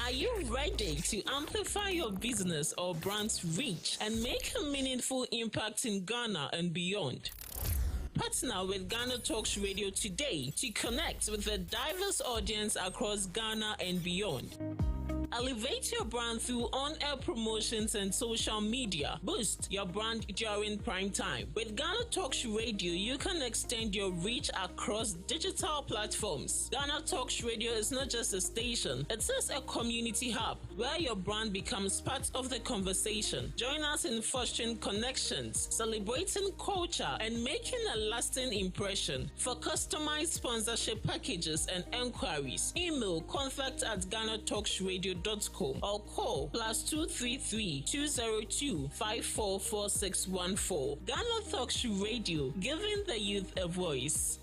Are you ready to amplify your business or brand's reach and make a meaningful impact in Ghana and beyond? Partner with Ghana Talks Radio today to connect with a diverse audience across Ghana and beyond. Elevate your brand through on-air promotions and social media. Boost your brand during prime time. With Ghana Talks Radio, you can extend your reach across digital platforms. Ghana Talks Radio is not just a station, it is a community hub where your brand becomes part of the conversation. Join us in fostering connections, celebrating culture, and making a lasting impression. For customized sponsorship packages and enquiries, email contact@GhanaTalksRadio.com or call +233 202 544614. Ghana Talks Radio, giving the youth a voice.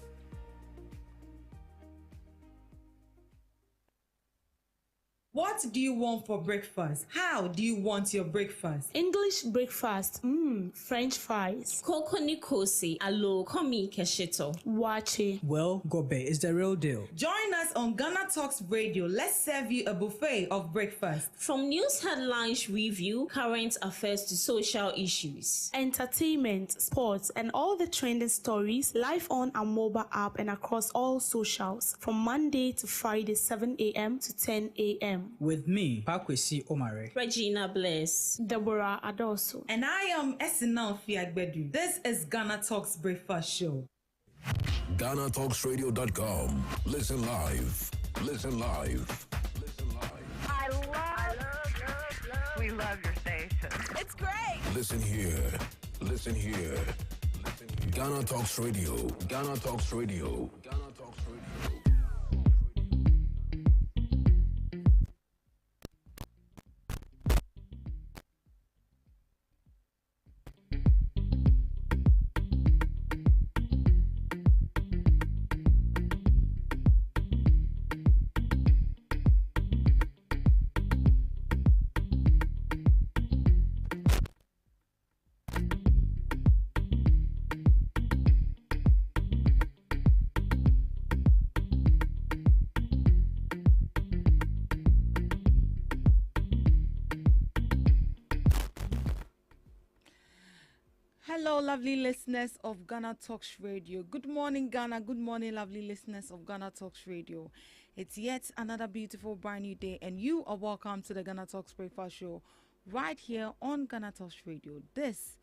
What do you want for breakfast? How do you want your breakfast? English breakfast, French fries. Koko nikosi, alo komi kesheto. Wache. Well, Gobe is the real deal. Join us on Ghana Talks Radio. Let's serve you a buffet of breakfast. From news headlines review, current affairs to social issues. Entertainment, sports, and all the trending stories live on our mobile app and across all socials. From Monday to Friday, 7 a.m. to 10 a.m. With me, Pakwesi Omare, Regina Bless, Deborah Adoso, and I am Esinal Fiagbedu. This is Ghana Talks Breakfast Show. GhanaTalksRadio.com. Listen live. Listen live. Listen live. I love. We love your station. It's great. Listen here. Listen here. Listen here. Ghana Talks Radio. Ghana Talks Radio. Ghana Talks Radio. Hello, lovely listeners of Ghana Talks Radio. Good morning, Ghana. Good morning, lovely listeners of Ghana Talks Radio. It's yet another beautiful, brand new day, and you are welcome to the Ghana Talks Breakfast Show right here on Ghana Talks Radio. This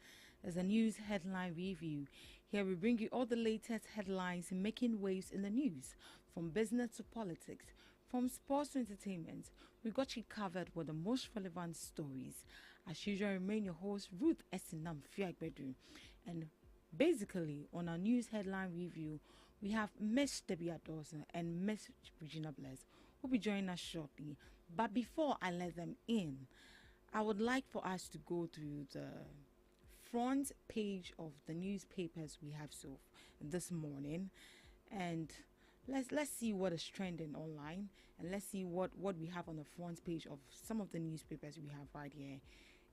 is a news headline review. Here we bring you all the latest headlines making waves in the news, from business to politics, from sports to entertainment. We got you covered with the most relevant stories. As usual, I remain your host, Ruth Esinam Fiagbedu. And basically, on our news headline review, we have Miss Debbie Dawson and Miss Regina Bless, who will be joining us shortly. But before I let them in, I would like for us to go through the front page of the newspapers we have so this morning, and let's see what is trending online, and let's see what we have on the front page of some of the newspapers we have right here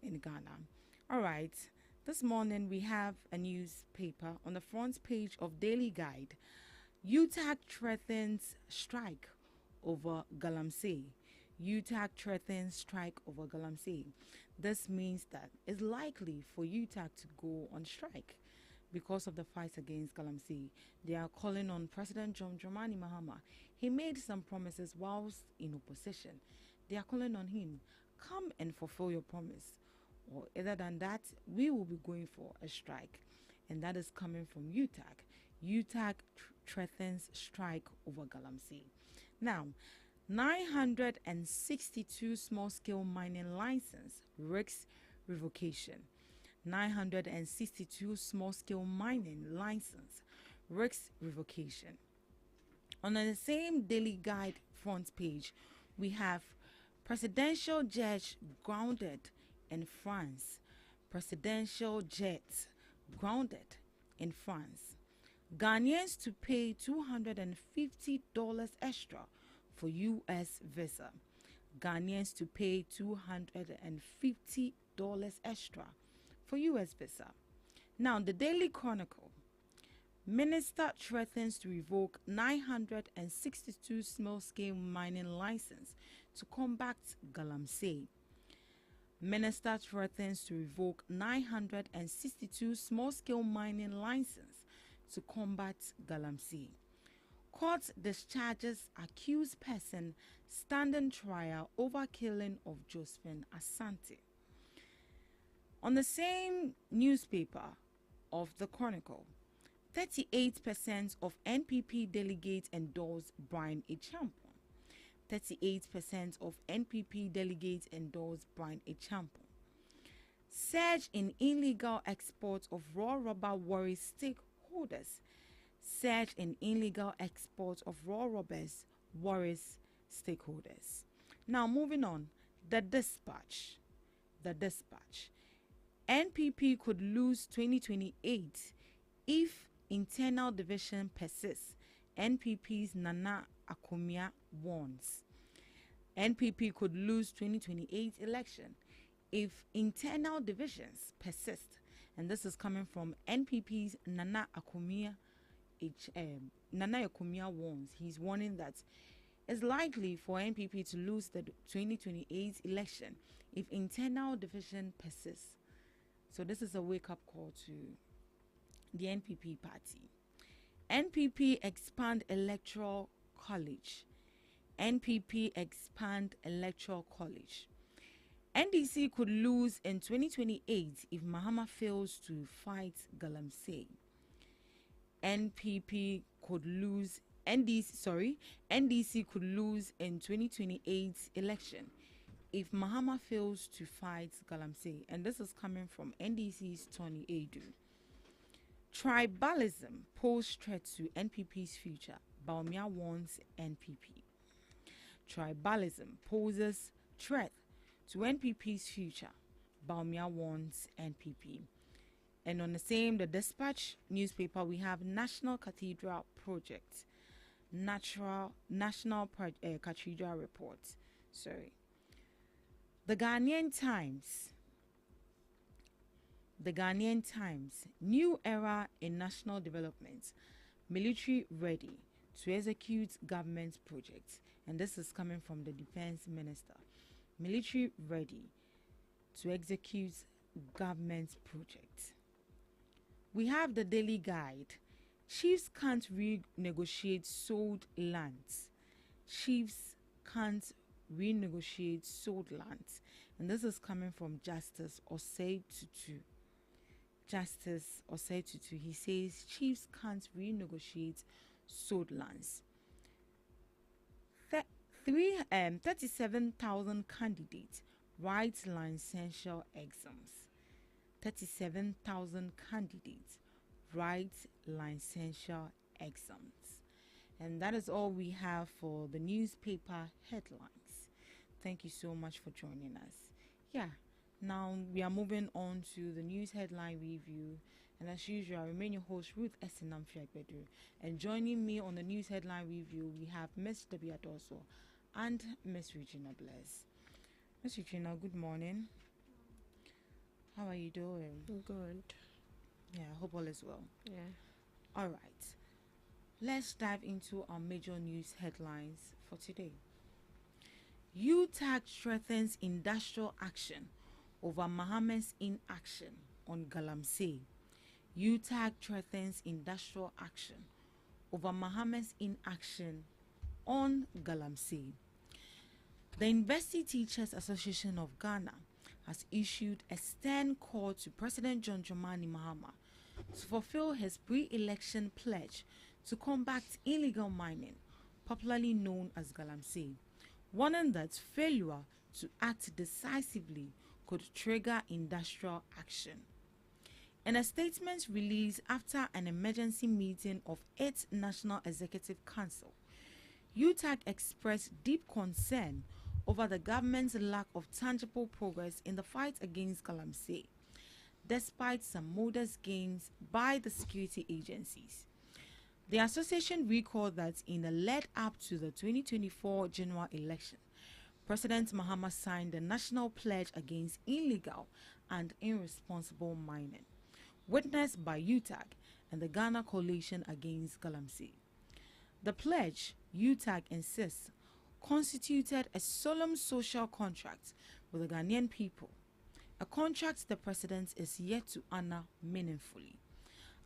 in Ghana. All right, this morning we have a newspaper on the front page of Daily Guide. UTAG threatens strike over Galamsey. UTAG threatens strike over Galamsey. This means that it's likely for UTAG to go on strike because of the fight against Galamsey. They are calling on President John Dramani Mahama. He made some promises whilst in opposition. They are calling on him, come and fulfill your promise. Or other than that, we will be going for a strike. And that is coming from UTAG. UTAG threatens strike over Galamsey. Now, 962 small-scale mining license risks revocation. 962 small-scale mining license risks revocation. On the same Daily Guide front page, we have presidential jet grounded in France. Presidential jet grounded in France. Ghanaians to pay $250 extra for U.S. visa. Ghanaians to pay $250 extra for U.S. visa. Now, the Daily Chronicle. Minister threatens to revoke 962 small-scale mining license to combat galamsey. Minister threatens to revoke 962 small-scale mining license to combat galamsey. Court discharges accused person standing trial over killing of Josephine Asante. On the same newspaper of the Chronicle, 38% of NPP delegates endorse Brian Echampon. 38% of NPP delegates endorse Brian Echampon. Surge in illegal exports of raw rubber worries stakeholders. Surge in illegal exports of raw rubbers worries stakeholders. Now moving on, the dispatch. NPP could lose 2028 if internal division persists, NPP's Nana Akomia warns. NPP could lose 2028 election if internal divisions persist. And this is coming from NPP's Nana Akomia. Nana Akomia warns. He's warning that it's likely for NPP to lose the 2028 election if internal division persists. So this is a wake-up call to the NPP party. NPP expand electoral college. NPP expand electoral college. NDC could lose in 2028 if Mahama fails to fight galamsey. NDC could lose in 2028 election if Mahama fails to fight galamsey. And this is coming from NDC's Tony Adu. Tribalism poses threat to NPP's future. Baumia warns NPP. Tribalism poses threat to NPP's future. Baumia warns NPP. And on the same, the Dispatch newspaper, we have National Cathedral Project. National Cathedral Report. The Ghanaian Times, new era in national development, military ready to execute government projects. And this is coming from the Defense Minister. Military ready to execute government projects. We have the Daily Guide. Chiefs can't renegotiate sold lands. Chiefs can't renegotiate sold lands. And this is coming from Justice Osei Tutu. He says chiefs can't renegotiate sold lands. 37,000 candidates write licential exams. 37,000 candidates write licential exams. And that is all we have for the newspaper headlines. Thank you so much for joining us. Now we are moving on to the news headline review. And as usual, I remain your host, Ruth Esinam-Fiagbedu. And joining me on the news headline review, we have Miss Debbie Adoso and Miss Regina Bless. Miss Regina, good morning. How are you doing? Good. Yeah, I hope all is well. Yeah. All right. Let's dive into our major news headlines for today. UTAG threatens industrial action over Mahama's inaction on galamsey. UTAG threatens industrial action over Mahama's inaction on galamsey. The University Teachers Association of Ghana has issued a stern call to President John Dramani Mahama to fulfill his pre-election pledge to combat illegal mining, popularly known as galamsey, warning that failure to act decisively could trigger industrial action. In a statement released after an emergency meeting of its National Executive Council, UTAG expressed deep concern over the government's lack of tangible progress in the fight against galamsey, despite some modest gains by the security agencies. The association recalled that in the lead-up to the 2024 general election, President Mahama signed the National Pledge Against Illegal and Irresponsible Mining, witnessed by UTAG and the Ghana Coalition Against Galamsey. The pledge, UTAG insists, constituted a solemn social contract with the Ghanaian people, a contract the president is yet to honor meaningfully.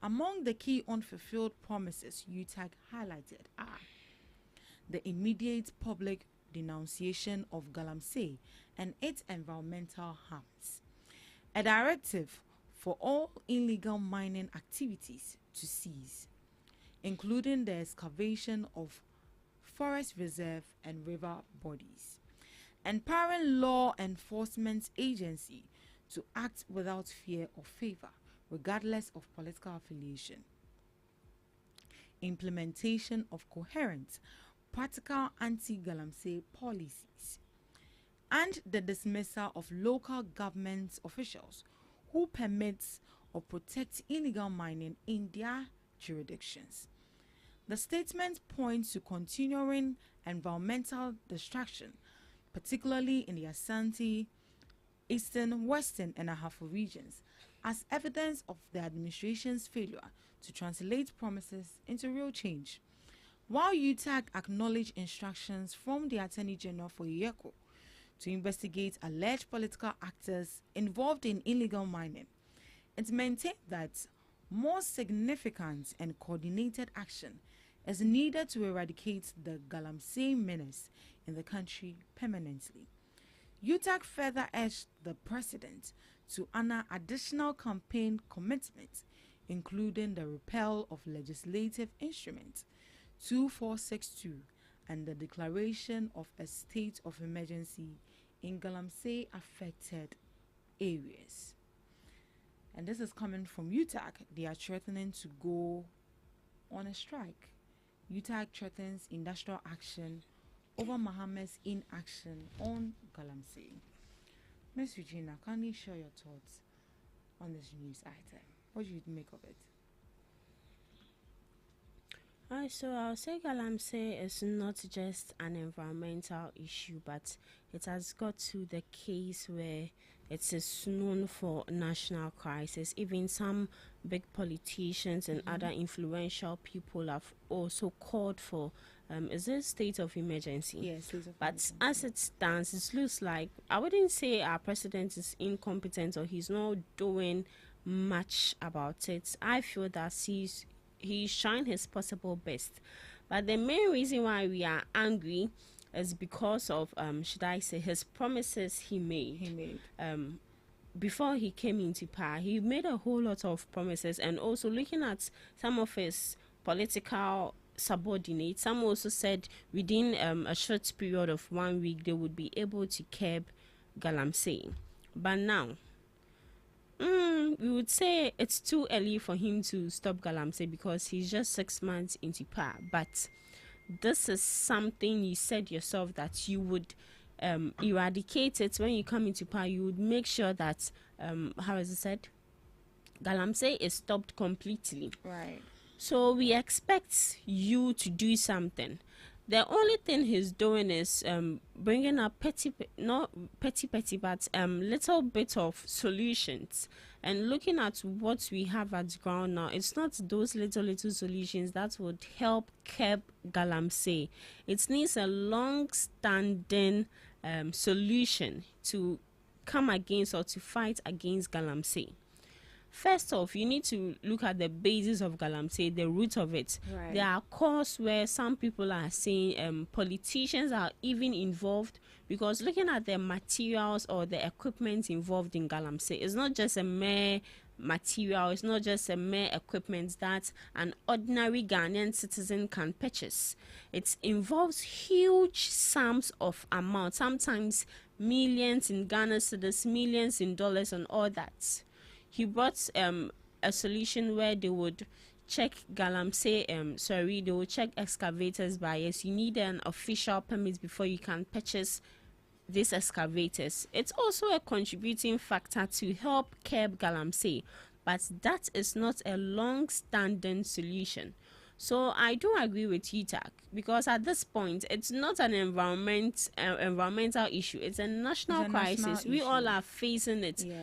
Among the key unfulfilled promises UTAG highlighted are the immediate public denunciation of Galamsey and its environmental harms, a directive for all illegal mining activities to cease, including the excavation of forest reserve and river bodies, empowering law enforcement agency to act without fear or favor, regardless of political affiliation, implementation of coherent, practical anti-Galamsey policies, and the dismissal of local government officials who permit or protect illegal mining in their jurisdictions. The statement points to continuing environmental destruction, particularly in the Ashanti, Eastern, Western, and Ahafo regions, as evidence of the administration's failure to translate promises into real change. While UTAG acknowledged instructions from the Attorney General for Yeko to investigate alleged political actors involved in illegal mining, it maintained that more significant and coordinated action is needed to eradicate the Galamsey menace in the country permanently. UTAG further urged the president to honor additional campaign commitments, including the repeal of Legislative Instrument 2462 and the declaration of a state of emergency in Galamsey affected areas. And this is coming from UTAG. They are threatening to go on a strike. UTAG threatens industrial action over Mohammed's inaction on Galamsey. Ms. Regina, can you share your thoughts on this news item? What do you make of it? So I'll say Galamsey is not just an environmental issue, but it has got to the case where it is known for national crisis. Even some big politicians and other influential people have also called for is it state of emergency? Yes, state of but emergency. as it stands, it looks like I wouldn't say our president is incompetent or he's not doing much about it. I feel that he's trying his possible best, but the main reason why we are angry is because of should I say his promises he made. Before he came into power. He made a whole lot of promises, and also looking at some of his political subordinates, some also said within a short period of 1 week they would be able to curb Galamsey. But now we would say it's too early for him to stop Galamsey because he's just 6 months into power. But this is something you said yourself that you would eradicate it when you come into power. You would make sure that how is it said? Galamsey is stopped completely. Right. So we expect you to do something. The only thing he's doing is bringing up not petty, but little bit of solutions. And looking at what we have at ground now, it's not those little solutions that would help curb Galamsey. It needs a long-standing solution to come against or to fight against Galamsey. First off, you need to look at the basis of Galamsey, the root of it. Right. There are causes where some people are saying politicians are even involved, because looking at the materials or the equipment involved in Galamsey, it's not just a mere material, it's not just a mere equipment that an ordinary Ghanaian citizen can purchase. It involves huge sums of amount, sometimes millions in Ghana cedis, millions in dollars and all that. He brought a solution where they would check Galamsey, they would check excavators buyers. You need an official permit before you can purchase these excavators. It's also a contributing factor to help curb Galamsey, but that is not a long-standing solution. So I do agree with UTAG, because at this point it's not an environmental issue. It's a national crisis. We all are facing it. Yes.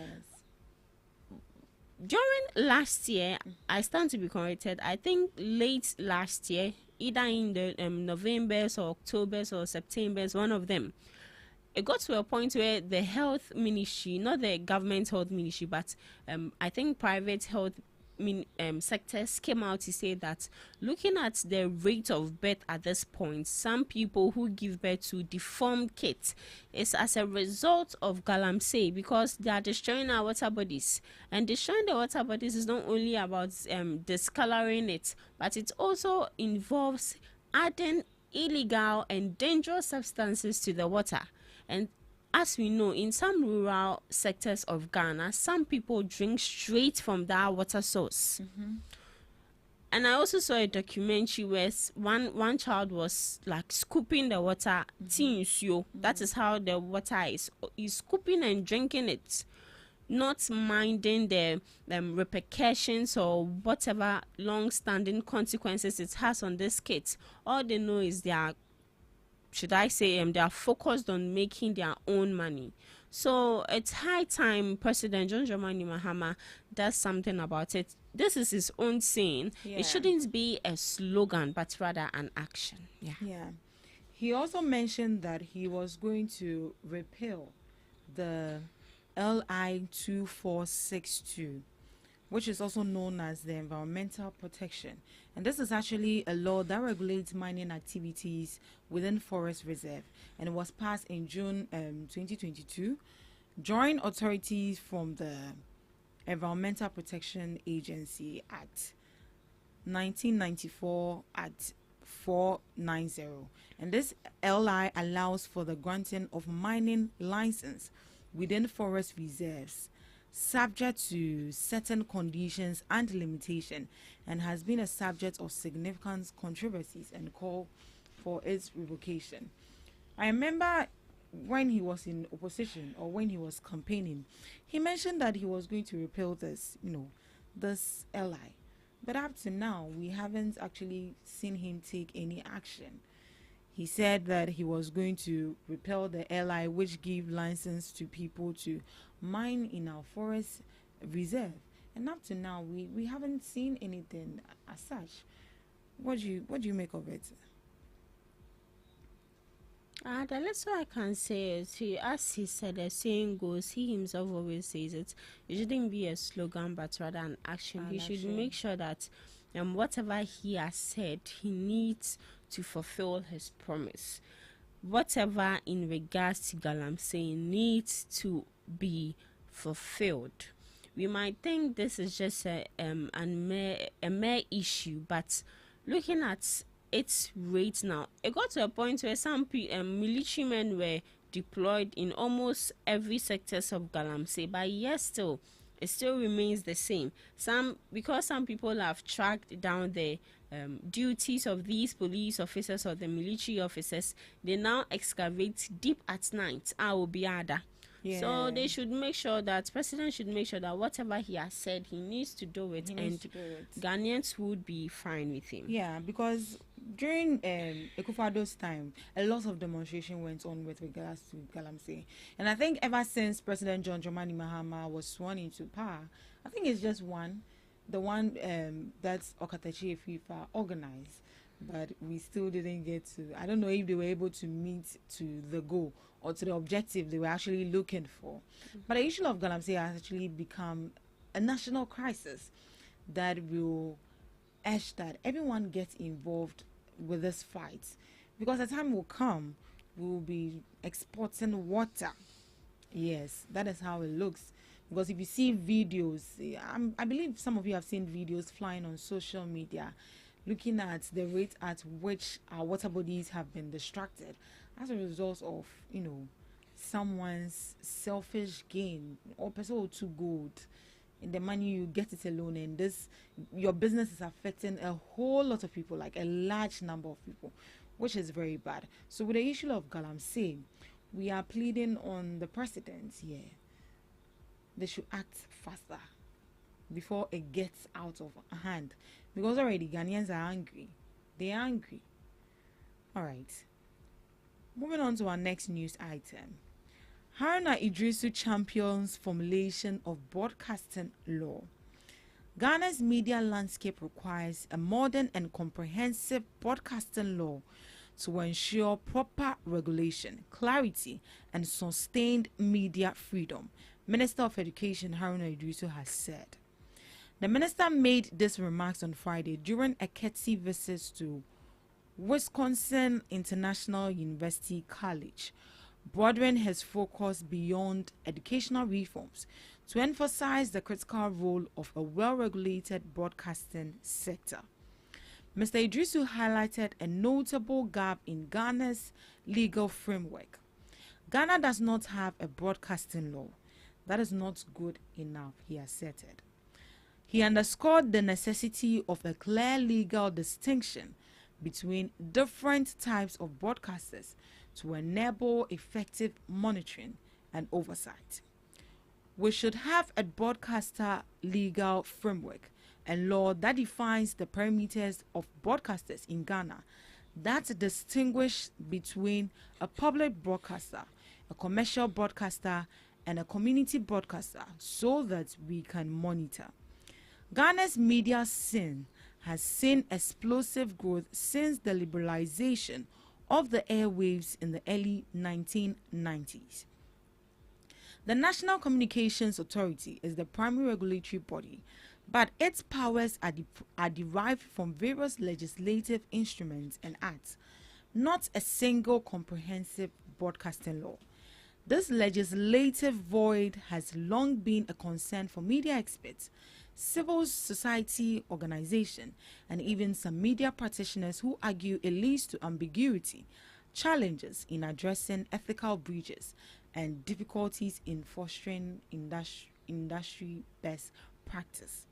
during last year, I stand to be corrected. I think late last year, either in the November's or October's or September's, one of them, it got to a point where the health ministry, not the government health ministry, but I think private health sectors came out to say that looking at the rate of birth at this point, some people who give birth to deformed kids is as a result of galamsey, because they are destroying our water bodies, and destroying the water bodies is not only about discoloring it, but it also involves adding illegal and dangerous substances to the water. And as we know, in some rural sectors of Ghana, some people drink straight from that water source. And I also saw a documentary where one child was like scooping the water, that is how the water is. He's scooping and drinking it, not minding the repercussions or whatever long-standing consequences it has on this kids. All they know is they are focused on making their own money. So it's high time President John Dramani Mahama does something about it. This is his own saying. Yeah. It shouldn't be a slogan, but rather an action. Yeah. He also mentioned that he was going to repeal the LI 2462, which is also known as the Environmental Protection. And this is actually a law that regulates mining activities within forest reserve. And it was passed in June 2022. Joint authorities from the Environmental Protection Agency Act 1994 Act 490. And this LI allows for the granting of mining license within forest reserves, subject to certain conditions and limitation, and has been a subject of significant controversies and call for its revocation. I remember when he was in opposition, or when he was campaigning, he mentioned that he was going to repeal this, this LI. But up to now, we haven't actually seen him take any action. He said that he was going to repeal the LI, which give license to people to mine in our forest reserve. And up to now, we haven't seen anything as such. What do you make of it? The little I can say is, as he said, the saying goes, he himself always says it shouldn't be a slogan, but rather an action. He should make sure that whatever he has said, he needs to fulfill his promise. Whatever in regards to galamsey needs to be fulfilled. We might think this is just a mere issue, but looking at its rate now, it got to a point where some military men were deployed in almost every sectors of galamsey, but yes, still it still remains the same. Because some people have tracked down the duties of these police officers or the military officers, they now excavate deep at night. So they should make sure that President should make sure that whatever he has said, he needs to do it, Ghanaians would be fine with him. Yeah, because during Ekufado's time, a lot of demonstration went on with regards to galamsey, and I think ever since President John Dramani Mahama was sworn into power, I think it's just the one that's Okatachi FIFA organized, but we still didn't get to. I don't know if they were able to meet to the goal or to the objective they were actually looking for. But the issue of galamsey has actually become a national crisis that will urge that everyone gets involved with this fight, because the time will come we will be exporting water. Yes, that is how it looks. Because if you see videos, I believe some of you have seen videos flying on social media looking at the rate at which our water bodies have been distracted as a result of, someone's selfish gain, or person too good in the money you get it alone, and your business is affecting a whole lot of people, like a large number of people, which is very bad. So with the issue of galamsey, we are pleading on the president here. They should act faster before it gets out of hand, because already Ghanaians are angry. They are angry. All right. Moving on to our next news item. Haruna Idrisu champions formulation of broadcasting law. Ghana's media landscape requires a modern and comprehensive broadcasting law to ensure proper regulation, clarity, and sustained media freedom, Minister of Education Haruna Idrisu has said. The minister made these remarks on Friday during a courtesy visit to Wisconsin International University College, broadening his focus beyond educational reforms to emphasize the critical role of a well-regulated broadcasting sector. Mr. Idrisu highlighted a notable gap in Ghana's legal framework. Ghana does not have a broadcasting law. That is not good enough, he asserted. He underscored the necessity of a clear legal distinction between different types of broadcasters to enable effective monitoring and oversight. We should have a broadcaster legal framework and law that defines the parameters of broadcasters in Ghana that distinguish between a public broadcaster, a commercial broadcaster, and a community broadcaster so that we can monitor. Ghana's media scene has seen explosive growth since the liberalization of the airwaves in the early 1990s. The National Communications Authority is the primary regulatory body, but its powers are derived from various legislative instruments and acts, not a single comprehensive broadcasting law. This legislative void has long been a concern for media experts, civil society organizations, and even some media practitioners who argue it leads to ambiguity, challenges in addressing ethical breaches, and difficulties in fostering industry best practice.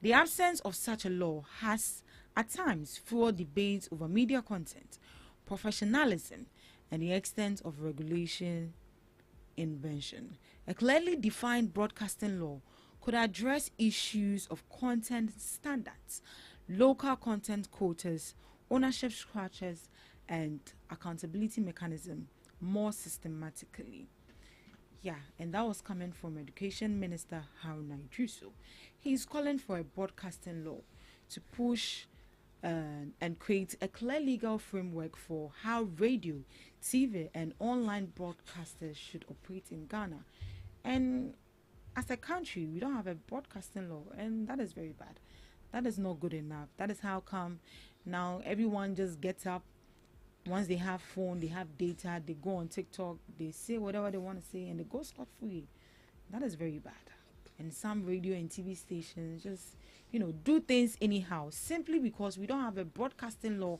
The absence of such a law has at times fueled debates over media content, professionalism, and the extent of regulation invention. A clearly defined broadcasting law could address issues of content standards, local content quotas, ownership structures, and accountability mechanism more systematically. Yeah, and that was coming from Education Minister Haruna Idrisu. He's calling for a broadcasting law to push and create a clear legal framework for how radio, TV, and online broadcasters should operate in Ghana. And as a country, we don't have a broadcasting law, and that is very bad. That is not good enough. That is how come now everyone just gets up. Once they have phone, they have data, they go on TikTok, they say whatever they want to say, and they go scot-free. That is very bad. And some radio and TV stations just, do things anyhow, simply because we don't have a broadcasting law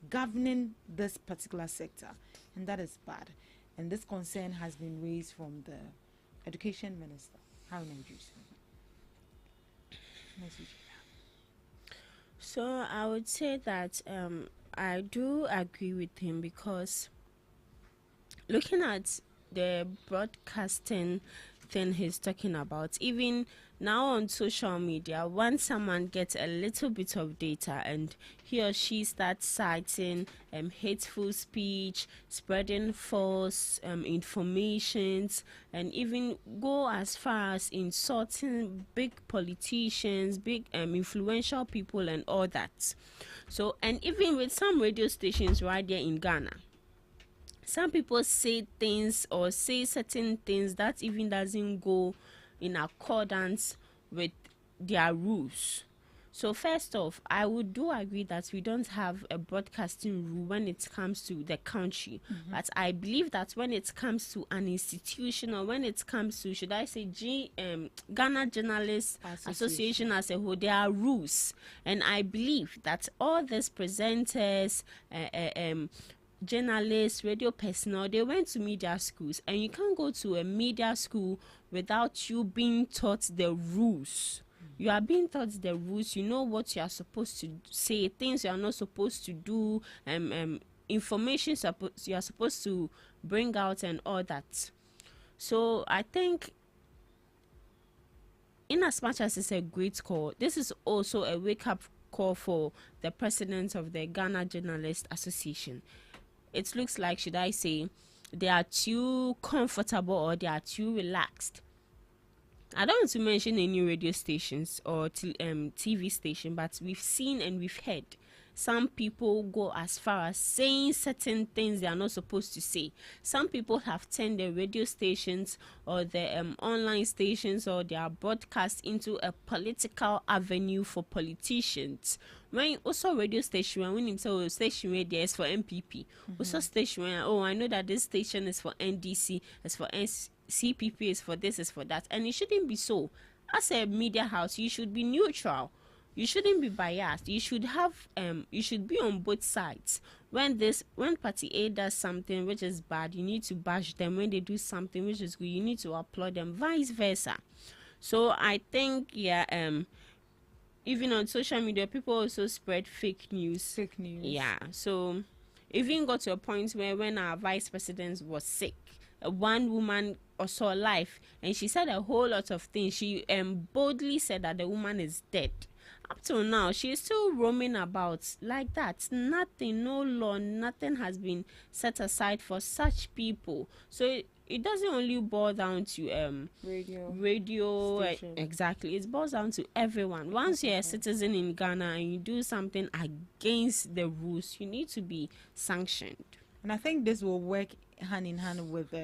governing this particular sector. And that is bad. And this concern has been raised from the Education Minister. How So I would say that I do agree with him, because looking at the broadcasting thing he's talking about, even now on social media, once someone gets a little bit of data and he or she starts citing hateful speech, spreading false informations, and even go as far as insulting big politicians, big influential people and all that. So, and even with some radio stations right there in Ghana, some people say things or say certain things that even doesn't go in accordance with their rules. So first off, I would do agree that we don't have a broadcasting rule when it comes to the country. But I believe that when it comes to an institution, or when it comes to, should I say, Ghana Journalists Association as a whole, there are rules. And I believe that all these presenters, journalists, radio personnel, they went to media schools, and you can't go to a media school without you being taught the rules. You are being taught the rules. You know what you are supposed to say, things you are not supposed to do, information you are supposed to bring out, and all that. So I think, in as much as it's a great call, this is also a wake-up call for the president of the Ghana Journalists Association. It looks like, should I say, they are too comfortable or they are too relaxed I don't want to mention any radio stations or TV station, but we've seen and we've heard some people go as far as saying certain things they are not supposed to say. Some people have turned their radio stations or their online stations or their broadcast into a political avenue for politicians. When also radio station, when you say station radio is for MPP, also station where, oh, I know that this station is for NDC, is for CPP, is for this, is for that, and it shouldn't be so. As a media house, you should be neutral. You shouldn't be biased. You should have you should be on both sides. When party A does something which is bad, you need to bash them. When they do something which is good, you need to applaud them, vice versa. So I think even on social media, people also spread fake news. Fake news. Yeah. So even got to a point where when our vice president was sick, one woman saw life and she said a whole lot of things. She boldly said that the woman is dead. Up till now, she is still roaming about like that. Nothing, no law, nothing has been set aside for such people. So it doesn't only boil down to radio exactly. It boils down to everyone. Once you're a citizen in Ghana and you do something against the rules, you need to be sanctioned. And I think this will work hand in hand with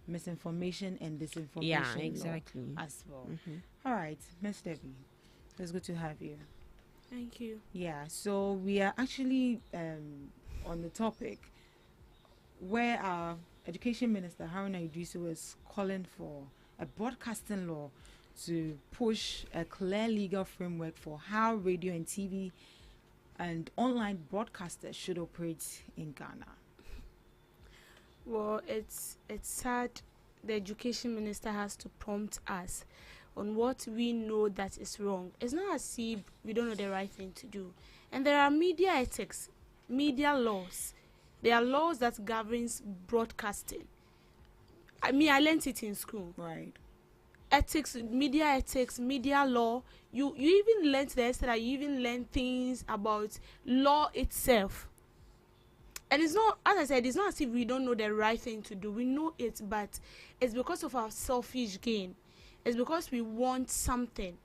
misinformation and disinformation law as well. All right, Miss Debbie, it's good to have you. Thank you. Yeah, so we are actually on the topic where our Education Minister Haruna Iddrisu is calling for a broadcasting law to push a clear legal framework for how radio and TV and online broadcasters should operate in Ghana. Well, it's sad the Education Minister has to prompt us on what we know that is wrong. It's not as if we don't know the right thing to do. And there are media ethics, media laws. There are laws that governs broadcasting. I learned it in school. Right. Ethics, media law. You even learned that you even learn things about law itself. And it's not, as I said, it's not as if we don't know the right thing to do. We know it, but it's because of our selfish gain. It's because we want something.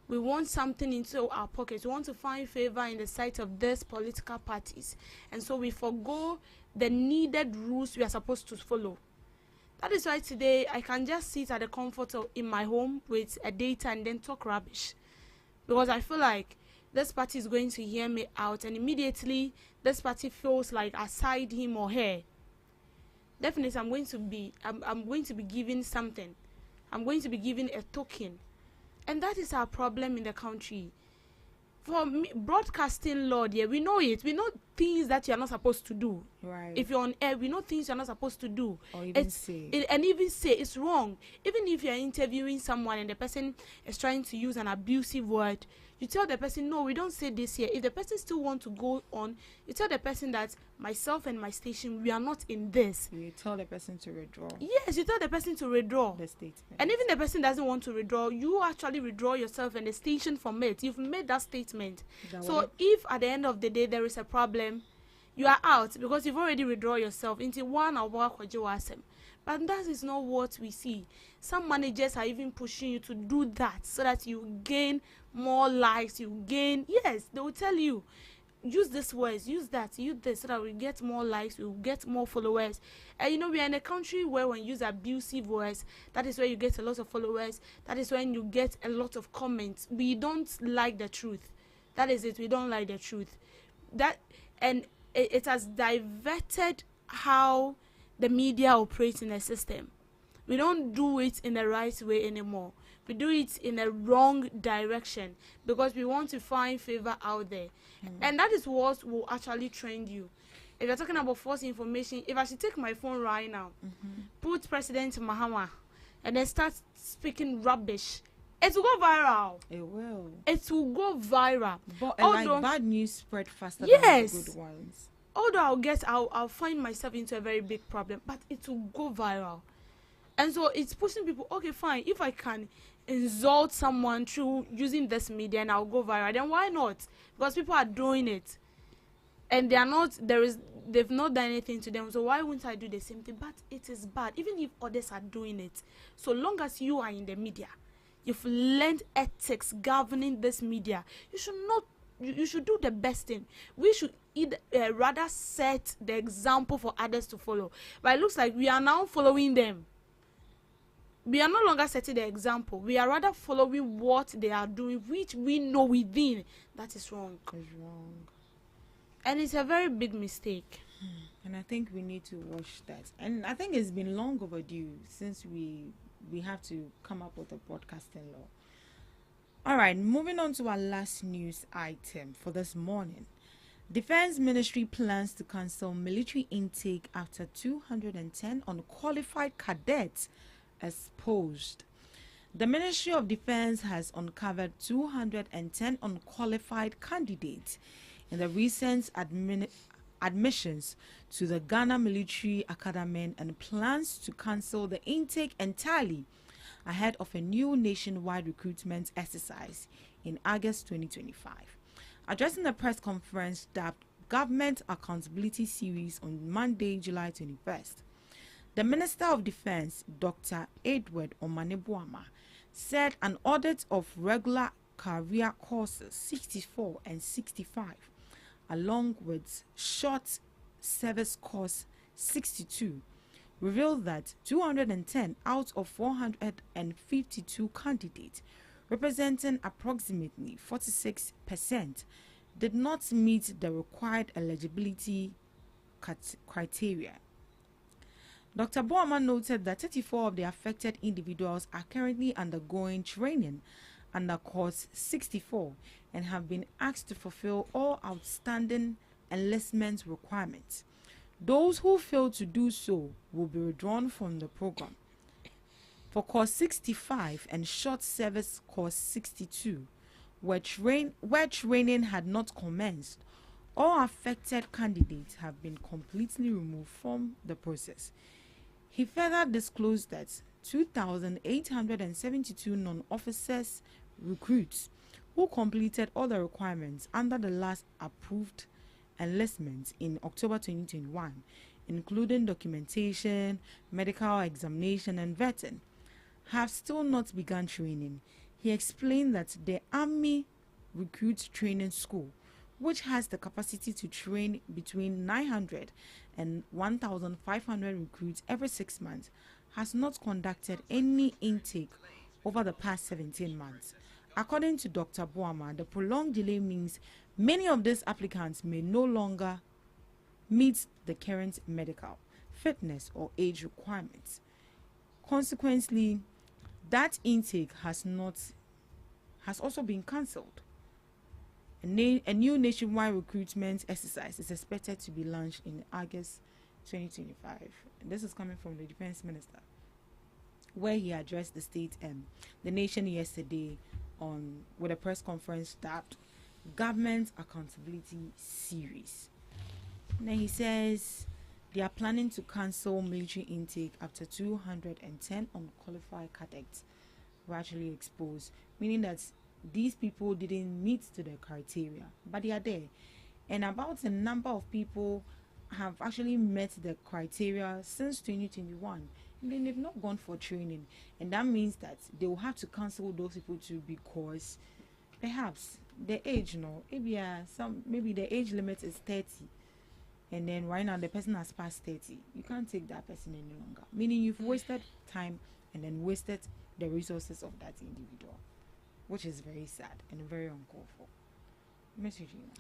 We want something into our pockets. We want to find favor in the sight of these political parties. And so we forgo the needed rules we are supposed to follow. That is why today I can just sit at the comfort of in my home with a data and then talk rubbish. Because I feel like this party is going to hear me out, and immediately this party feels like I side him or her. Definitely I'm going to be given something. I'm going to be given a token. And that is our problem in the country. For me, broadcasting law, we know it. We know things that you're not supposed to do. Right. If you're on air, we know things you're not supposed to do. Or even say. Even say it's wrong. Even if you're interviewing someone and the person is trying to use an abusive word, you tell the person, no, we don't say this here. If the person still want to go on, you tell the person that myself and my station, we are not in this. You tell the person to withdraw. Yes, you tell the person to withdraw. The statement. And even the person doesn't want to withdraw, you actually withdraw yourself and the station from it. You've made that statement. So if at the end of the day there is a problem, you are out because you've already withdrawn yourself into one or more. But that is not what we see. Some managers are even pushing you to do that so that you gain more likes, yes, they will tell you, use this words, use that, use this, so that we get more likes, we will get more followers. And we are in a country where when you use abusive words, that is where you get a lot of followers, that is when you get a lot of comments. We don't like the truth. That is it, we don't like the truth. It has diverted how the media operates in the system. We don't do it in the right way anymore. We do it in a wrong direction because we want to find favor out there. And that is what will actually trend you. If you're talking about false information, if I should take my phone right now, put President Mahama, and then start speaking rubbish, it will go viral. It will. It will go viral. But like bad news spread faster than the good ones. Although I'll find myself into a very big problem, but it will go viral. And so it's pushing people, okay, fine, if I can insult someone through using this media and I'll go viral, then why not? Because people are doing it. And they've not done anything to them, so why wouldn't I do the same thing? But it is bad, even if others are doing it. So long as you are in the media, you've learned ethics governing this media, you should not. You should do the best thing. We should rather set the example for others to follow. But it looks like we are now following them. We are no longer setting the example. We are rather following what they are doing, which we know within that is wrong. It's wrong. And it's a very big mistake. And I think we need to watch that. And I think it's been long overdue since we have to come up with a broadcasting law. All right, moving on to our last news item for this morning. Defense Ministry plans to cancel military intake after 210 unqualified cadets exposed. The Ministry of Defense has uncovered 210 unqualified candidates in the recent admissions to the Ghana Military Academy and plans to cancel the intake entirely ahead of a new nationwide recruitment exercise in August 2025. Addressing a press conference dubbed Government Accountability Series on Monday, July 21st, the Minister of Defense, Dr. Edward Omanebuama, said an audit of regular career courses 64 and 65, along with short service course 62, revealed that 210 out of 452 candidates, representing approximately 46%, did not meet the required eligibility criteria. Dr. Boama noted that 34 of the affected individuals are currently undergoing training under course 64 and have been asked to fulfill all outstanding enlistment requirements. Those who fail to do so will be withdrawn from the program. For course 65 and short service course 62, where training had not commenced, all affected candidates have been completely removed from the process. He further disclosed that 2,872 non-officers recruits who completed all the requirements under the last approved enlistment in October 2021, including documentation, medical examination, and vetting, have still not begun training. He explained that the Army Recruit Training School, which has the capacity to train between 900 and 1,500 recruits every 6 months, has not conducted any intake over the past 17 months. According to Dr. Boama, the prolonged delay means many of these applicants may no longer meet the current medical, fitness, or age requirements. Consequently, that intake has also been cancelled. A new nationwide recruitment exercise is expected to be launched in August 2025. And this is coming from the Defense Minister, where he addressed the nation yesterday with a press conference dubbed Government Accountability Series. And then he says they are planning to cancel military intake after 210 unqualified cadets were actually exposed, meaning that these people didn't meet to the criteria, but they are there. And about a number of people have actually met the criteria since 2021, and then they've not gone for training. And that means that they will have to cancel those people too, because perhaps the age, maybe the age limit is 30. And then right now the person has passed 30. You can't take that person any longer. Meaning you've wasted time and then wasted the resources of that individual, which is very sad and very uncalled for. Miss Regina.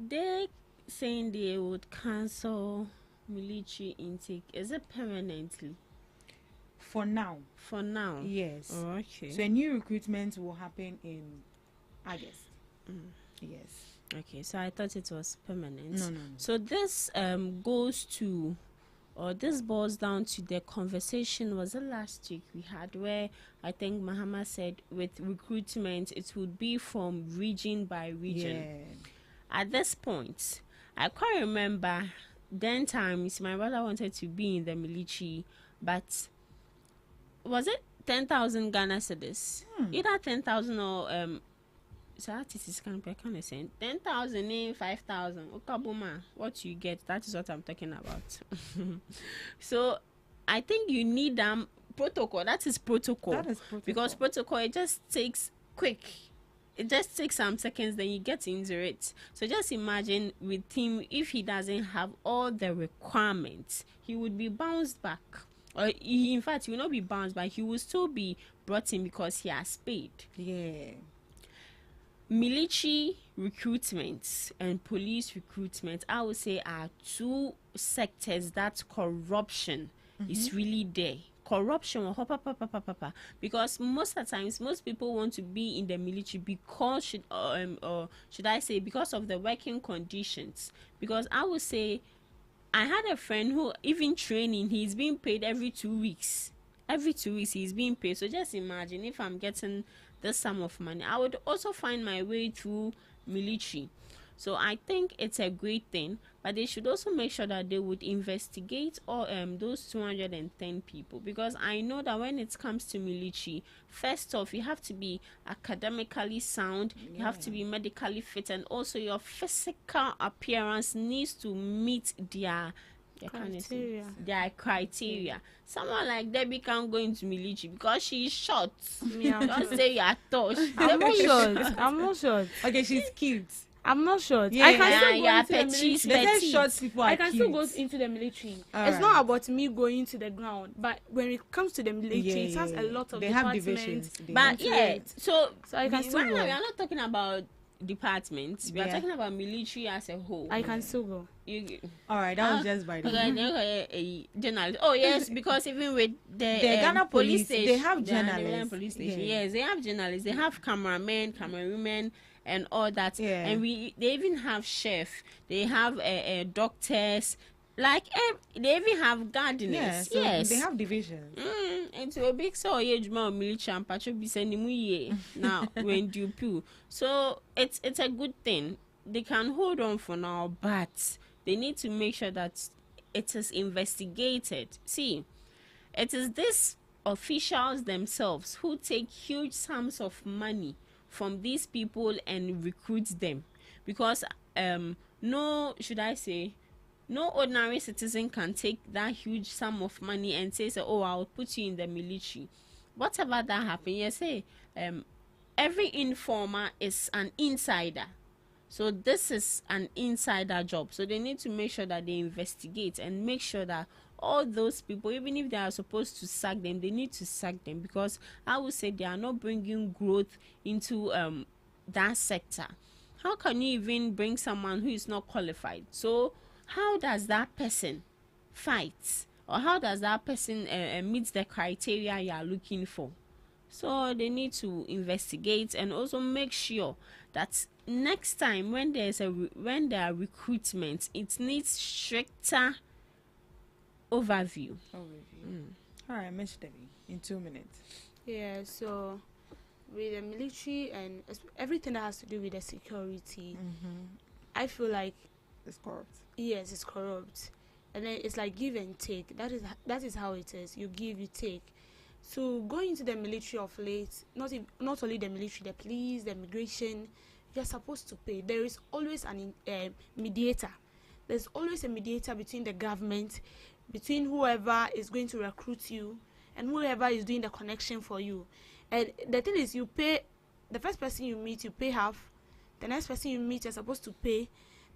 They saying they would cancel military intake. Is it permanently? For now. For now. Yes. Oh, okay. So a new recruitment will happen in August. Yes. Okay, so I thought it was permanent. No. So this goes to, or this boils down to the conversation, was it last week we had, where I think Mahama said with recruitment it would be from region by region. Yeah. At this point, I can't remember then times my brother wanted to be in the military, but was it 10,000 Ghana cedis? Either 10,000 or so artists can be kind of saying 10,000 in 5,000. Okabuma, what you get, that is what I'm talking about. So I think you need them protocol. That is protocol. That is protocol. Because protocol, it just takes quick. It just takes some seconds, then you get into it. So just imagine with him, if he doesn't have all the requirements, he would be bounced back. Or in fact, he will not be bounced back. He will still be brought in because he has paid. Yeah. Military recruitment and police recruitment, I would say, are two sectors that corruption is really there. Corruption, because most of the times, most people want to be in the military because, or should I say, because of the working conditions. Because I would say, I had a friend who, even training, he's being paid every 2 weeks. Every 2 weeks, he's being paid. So just imagine if I'm getting this sum of money, I would also find my way through military. So I think it's a great thing, but they should also make sure that they would investigate all those 210 people, because I know that when it comes to military, first off, you have to be academically sound, you have to be medically fit, and also your physical appearance needs to meet their criteria. Someone like Debbie can't go into military because she's short. Don't say you're tall. I'm not short. Okay, she's cute. I'm not short. Yeah, I can still go into the They say military. short people are I can still go cute. into the military. All It's right. not about me going to the ground, but when it comes to the military, Yeah, it has yeah, a lot of they have departments. divisions. But into yeah, it. so I can still right now go. we are not talking about departments. We are Yeah. talking about military as a whole. I can still go. All right, that was just by the way. Okay, journalist. Oh yes, because even with the Ghana police, station, they have the Nigerian journalists. police station. Yeah. Yes, they have journalists. They have cameramen, camerawomen, and all that. Yeah. And they even have chef. They have doctors. Like they even have gardeners. Yeah, so yes, they have divisions. And so big so military and patrol be sending me now when you poo. So it's a good thing. They can hold on for now, but they need to make sure that it is investigated. See, it is these officials themselves who take huge sums of money from these people and recruit them, because no ordinary citizen can take that huge sum of money and say, oh, I'll put you in the military. Whatever that happen, you say every informer is an insider. So this is an insider job. So they need to make sure that they investigate and make sure that all those people, even if they are supposed to sack them, they need to sack them, because I would say they are not bringing growth into that sector. How can you even bring someone who is not qualified? So how does that person fight, or how does that person meet the criteria you are looking for? So they need to investigate and also make sure that next time when there are recruitments, it needs stricter overview. All right, Miss Debbie, in 2 minutes. Yeah, so with the military and everything that has to do with the security, I feel like It's corrupt. yes, it's corrupt, and then it's like give and take. That is how it is. You give, you take. So going into the military of late, not only the military, the police, the immigration, you're supposed to pay. There is always an mediator. There's always a mediator between the government, between whoever is going to recruit you, and whoever is doing the connection for you. And the thing is, you pay. The first person you meet, you pay half. The next person you meet, you're supposed to pay.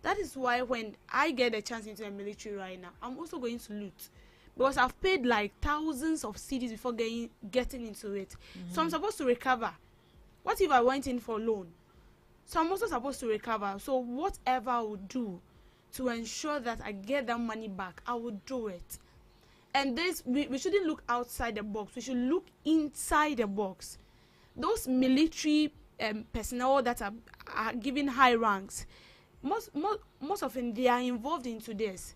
That is why when I get a chance into the military right now, I'm also going to loot, because I've paid like thousands of cedis before getting into it. So I'm supposed to recover. What if I went in for loan? So I'm also supposed to recover. So whatever I would do to ensure that I get that money back, I would do it. And this, we shouldn't look outside the box. We should look inside the box. Those military personnel that are given high ranks, most often they are involved into this.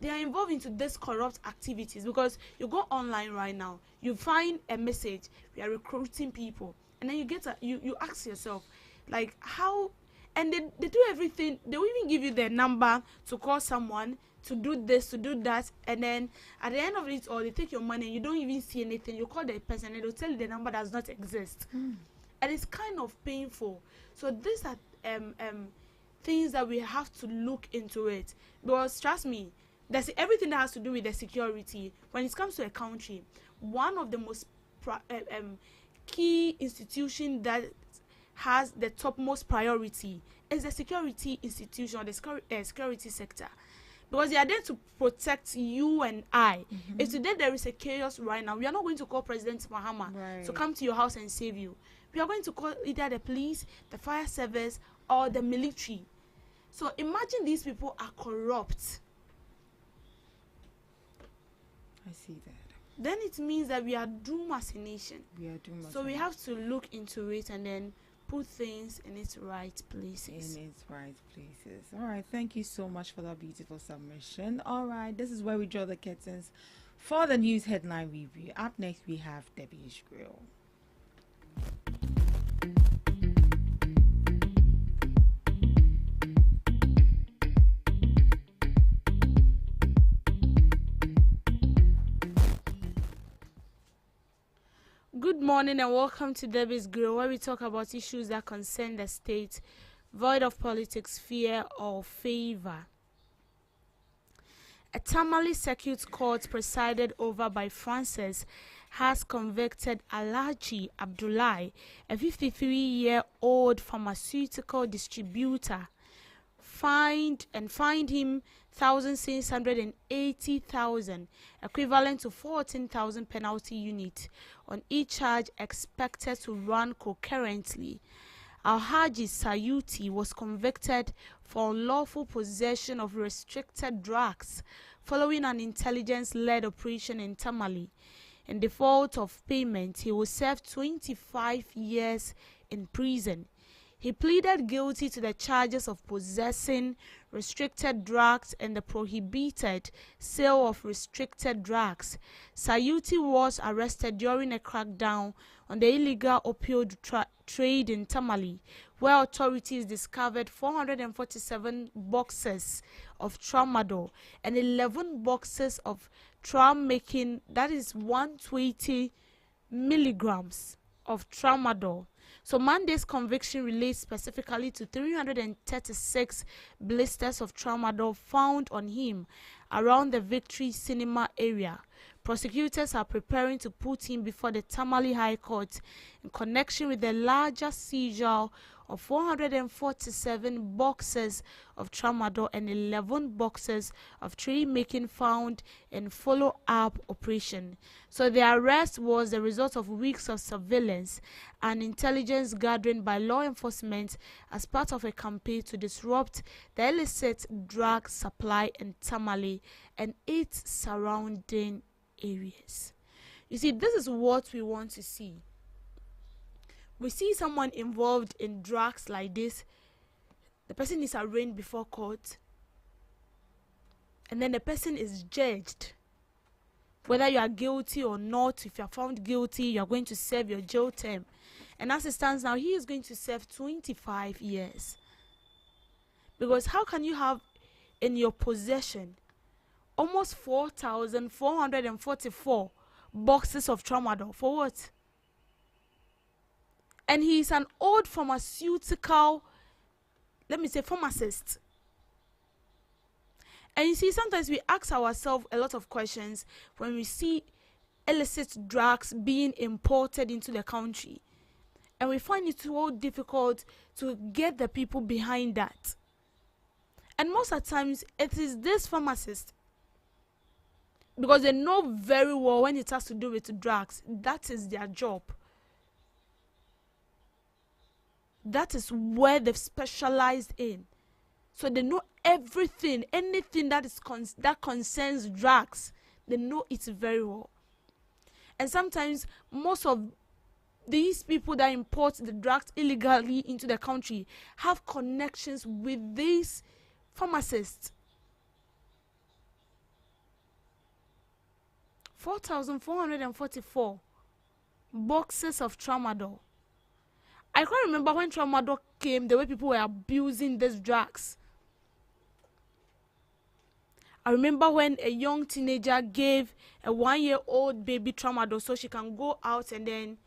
They are involved into this corrupt activities, because you go online right now, you find a message, we are recruiting people, and then you ask yourself, like, how, and they do everything. They will even give you their number to call someone to do this, to do that, and then at the end of it all, they take your money and you don't even see anything. You call the person and they'll tell you the number does not exist. And it's kind of painful. So these are things that we have to look into it, because trust me, That's everything that has to do with the security. When it comes to a country, one of the most key institution that has the topmost priority is the security institution or the security sector, because they are there to protect you and I. If today there is a chaos right now, we are not going to call President Mahama to come to your house and save you. We are going to call either the police, the fire service, or the military. So imagine these people are corrupt. I see that. Then it means that we are doomed as a nation. We are doomed. So we have to look into it and then put things in its right places. All right, thank you so much for that beautiful submission. All right, this is where we draw the curtains for the news headline review. Up next, we have Debbie Grill. Good morning and welcome to Debbie's Grill, where we talk about issues that concern the state, void of politics, fear, or favor. A Tamale Circuit Court presided over by Francis has convicted Alhaji Abdullahi, a 53-year-old pharmaceutical distributor, fined him 1,680,000, equivalent to 14,000 penalty unit, on each charge expected to run concurrently. Alhaji Sayuti was convicted for unlawful possession of restricted drugs following an intelligence-led operation in Tamale. In default of payment, he will serve 25 years in prison. He pleaded guilty to the charges of possessing restricted drugs and the prohibited sale of restricted drugs. Sayuti was arrested during a crackdown on the illegal opioid trade in Tamale, where authorities discovered 447 boxes of tramadol and 11 boxes of tram-making, that is 120 milligrams of tramadol. So Monday's conviction relates specifically to 336 blisters of tramadol found on him around the Victory Cinema area. Prosecutors are preparing to put him before the Tamale High Court in connection with the larger seizure of 447 boxes of tramadol and 11 boxes of tree making found in follow-up operation. So the arrest was the result of weeks of surveillance and intelligence gathering by law enforcement as part of a campaign to disrupt the illicit drug supply in Tamale and its surrounding areas. You see, this is what we want to see. We see someone involved in drugs like this, the person is arraigned before court, and then the person is judged. Whether you are guilty or not, if you are found guilty, you are going to serve your jail term. And as it stands now, he is going to serve 25 years. Because how can you have in your possession almost 4,444 boxes of tramadol? For what? And he is an old pharmaceutical, pharmacist. And you see, sometimes we ask ourselves a lot of questions when we see illicit drugs being imported into the country. And we find it so difficult to get the people behind that. And most of the times, it is this pharmacist, because they know very well when it has to do with drugs, that is their job. That is where they've specialized in. So they know everything, anything that is that concerns drugs, they know it very well. And sometimes most of these people that import the drugs illegally into the country have connections with these pharmacists. 4,444 boxes of tramadol. I can't remember when tramadol came, the way people were abusing these drugs. I remember when a young teenager gave a 1-year-old baby tramadol so she can go out and then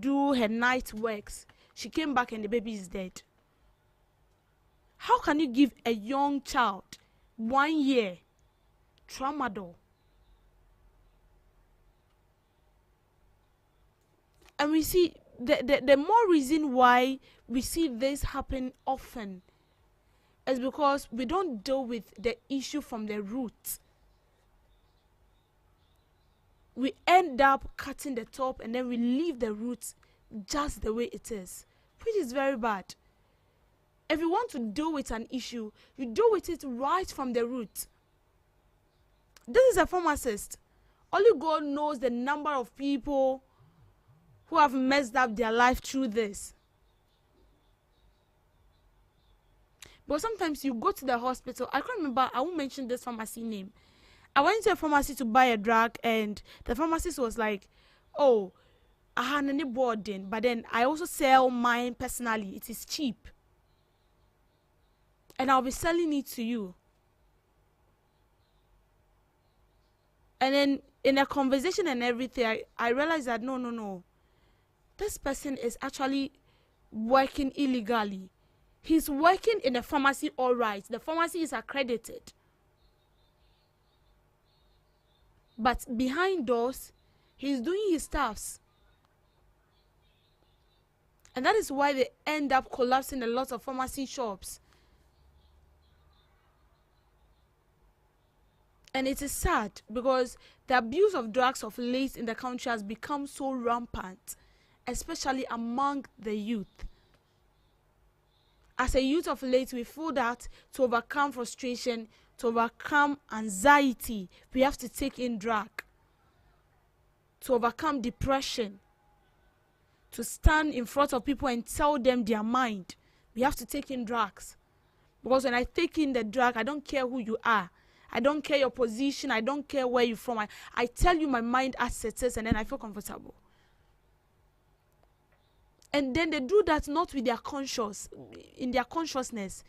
do her night works. She came back and the baby is dead. How can you give a young child 1 year tramadol. And we see the more reason why we see this happen often is because we don't deal with the issue from the root. We end up cutting the top and then we leave the roots just the way it is, which is very bad. If you want to deal with an issue, you deal with it right from the root. This is a pharmacist. Only God knows the number of people who have messed up their life through this. But sometimes you go to the hospital. I can't remember, I won't mention this pharmacy name. I went to a pharmacy to buy a drug and the pharmacist was like, oh, I had any boarding, but then I also sell mine personally. It is cheap. And I'll be selling it to you. And then in a conversation and everything, I realized that no. This person is actually working illegally. He's working in a pharmacy, all right. The pharmacy is accredited. But behind doors, he's doing his stuffs. And that is why they end up collapsing a lot of pharmacy shops. And it is sad because the abuse of drugs of late in the country has become so rampant, especially among the youth. As a youth of late, we feel that to overcome frustration, to overcome anxiety, we have to take in drug. To overcome depression, to stand in front of people and tell them their mind, we have to take in drugs. Because when I take in the drug, I don't care who you are. I don't care your position. I don't care where you're from. I tell you my mind as it is, and then I feel comfortable. And then they do that not with their in their consciousness.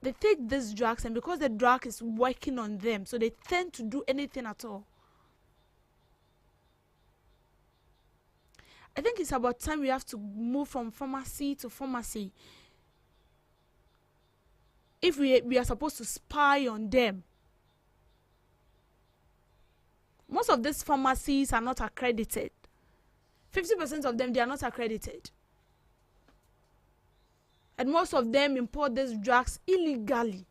They take these drugs, and because the drug is working on them, so they tend to do anything at all. I think it's about time we have to move from pharmacy to pharmacy. If we are supposed to spy on them. Most of these pharmacies are not accredited. 50% of them, they are not accredited. And most of them import these drugs illegally.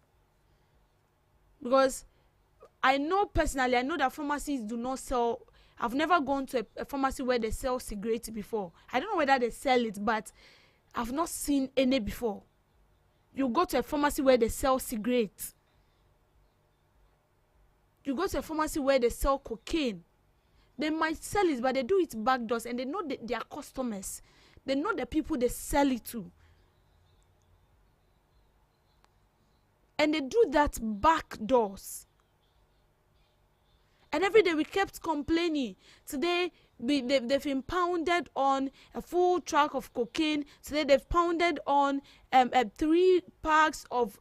Because I know personally, I know that pharmacies do not sell. I've never gone to a pharmacy where they sell cigarettes before. I don't know whether they sell it, but I've not seen any before. You go to a pharmacy where they sell cigarettes. You go to a pharmacy where they sell cocaine. They might sell it, but they do it backdoors, and they know their customers. They know the people they sell it to. And they do that backdoors. And every day we kept complaining. Today they've impounded on a full truck of cocaine. Today they've pounded on 3 packs of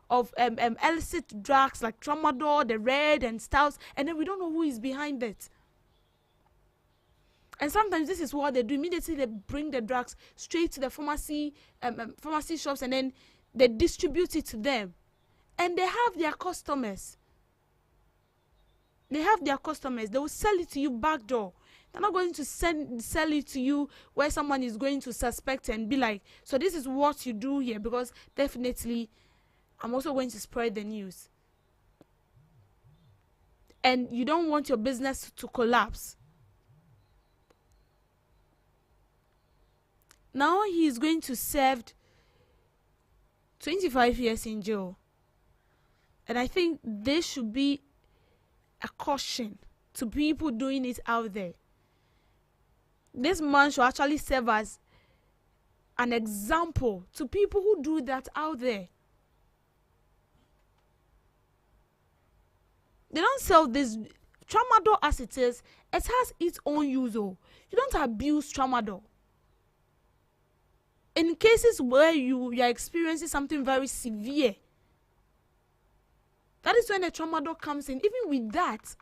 illicit drugs like tramadol, the red and stuff. And then we don't know who is behind it. And sometimes this is what they do. Immediately they bring the drugs straight to the pharmacy shops, and then they distribute it to them. And they have their customers. They have their customers. They will sell it to you backdoor. They're not going to sell it to you where someone is going to suspect and be like, so this is what you do here, because definitely I'm also going to spread the news. And you don't want your business to collapse. Now he is going to serve 25 years in jail. And I think this should be a caution to people doing it out there. This man should actually serve as an example to people who do that out there. They don't sell this tramadol as it is. It has its own use. You don't abuse tramadol. In cases where you are experiencing something very severe, that is when the tramadol comes in. Even with that,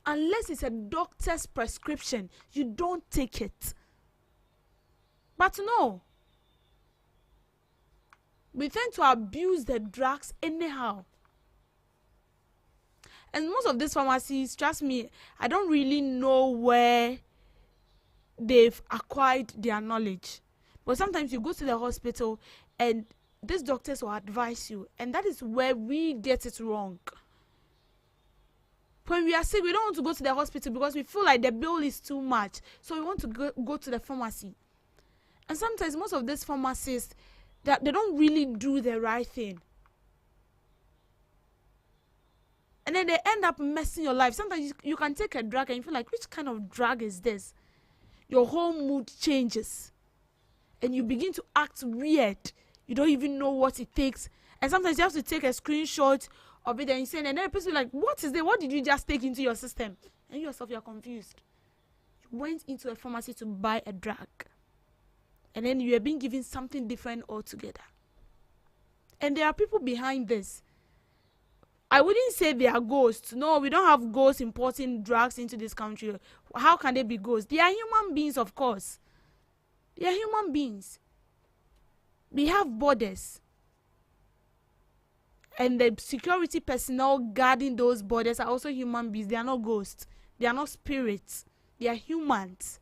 unless it's a doctor's prescription, you don't take it. But no, we tend to abuse the drugs anyhow. And most of these pharmacies, trust me, I don't really know where they've acquired their knowledge. But sometimes you go to the hospital and these doctors will advise you, and that is where we get it wrong. When we are sick, we don't want to go to the hospital because we feel like the bill is too much. So we want to go to the pharmacy. And sometimes most of these pharmacists, that they don't really do the right thing. And then they end up messing your life. Sometimes you can take a drug and you feel like, which kind of drug is this? Your whole mood changes. And you begin to act weird. You don't even know what it takes. And sometimes you have to take a screenshot of it and you send, and then the person is like, what is it? What did you just take into your system? And you yourself, you're confused. You went into a pharmacy to buy a drug. And then you are being given something different altogether. And there are people behind this. I wouldn't say they are ghosts. No, we don't have ghosts importing drugs into this country. How can they be ghosts? They are human beings, of course. They are human beings. We have borders. And the security personnel guarding those borders are also human beings. They are not ghosts. They are not spirits. They are humans.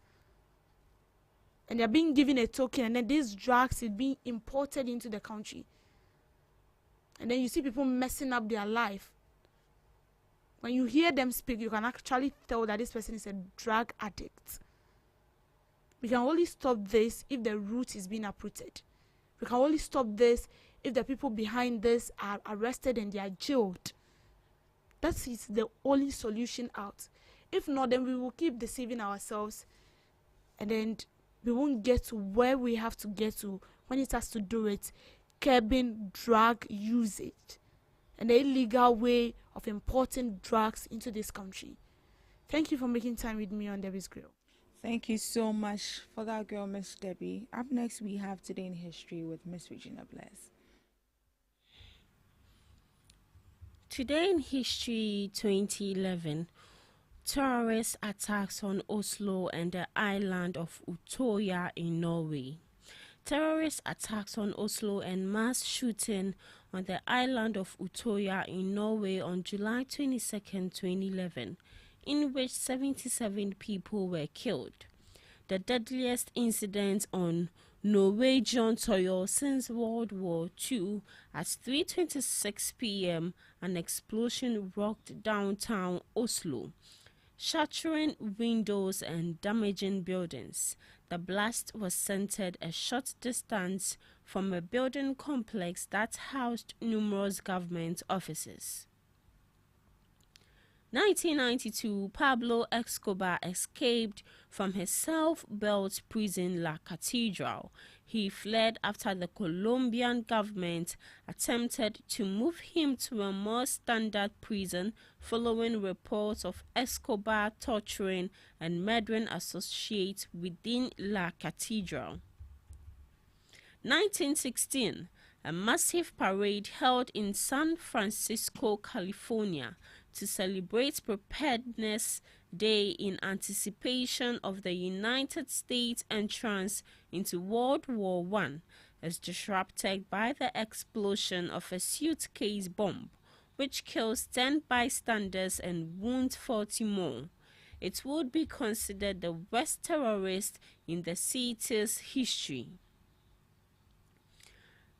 And they are being given a token, and then these drugs is being imported into the country. And then you see people messing up their life. When you hear them speak, you can actually tell that this person is a drug addict. We can only stop this if the root is being uprooted. We can only stop this if the people behind this are arrested and they are jailed. That is the only solution out. If not, then we will keep deceiving ourselves, and then we won't get to where we have to get to when it has to do with curbing drug usage and the illegal way of importing drugs into this country. Thank you for making time with me on Debbie's Grill. Thank you so much for that, girl, Miss Debbie. Up next, we have Today in History with Miss Regina Bless. Today in History 2011, terrorist attacks on Oslo and the island of Utøya in Norway. Terrorist attacks on Oslo and mass shooting on the island of Utøya in Norway on July 22, 2011, in which 77 people were killed. The deadliest incident on Norwegian soil since World War II. At 3:26 p.m., an explosion rocked downtown Oslo, shattering windows and damaging buildings. The blast was centered a short distance from a building complex that housed numerous government offices. 1992, Pablo Escobar escaped from his self-built prison La Catedral. He fled after the Colombian government attempted to move him to a more standard prison following reports of Escobar torturing and murdering associates within La Catedral. 1916, a massive parade held in San Francisco, California, to celebrate Preparedness Day in anticipation of the United States entrance into World War I, is disrupted by the explosion of a suitcase bomb, which kills 10 bystanders and wounds 40 more. It would be considered the worst terrorist in the city's history.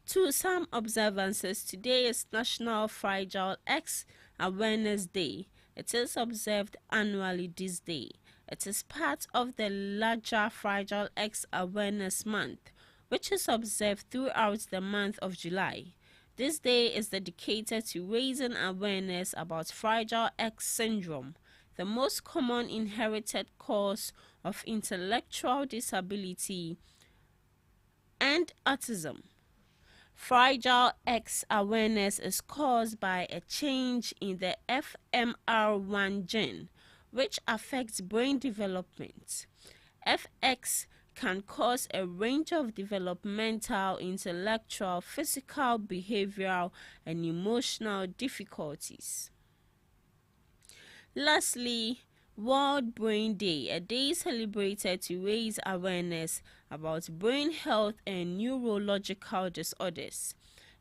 To some observances, today is National Fragile X Awareness Day. It is observed annually this day. It is part of the larger Fragile X Awareness Month, which is observed throughout the month of July. This day is dedicated to raising awareness about Fragile X syndrome, the most common inherited cause of intellectual disability, and autism. Fragile X awareness is caused by a change in the FMR1 gene, which affects brain development. FX can cause a range of developmental, intellectual, physical, behavioral, and emotional difficulties. Lastly, World Brain Day, a day celebrated to raise awareness about brain health and neurological disorders.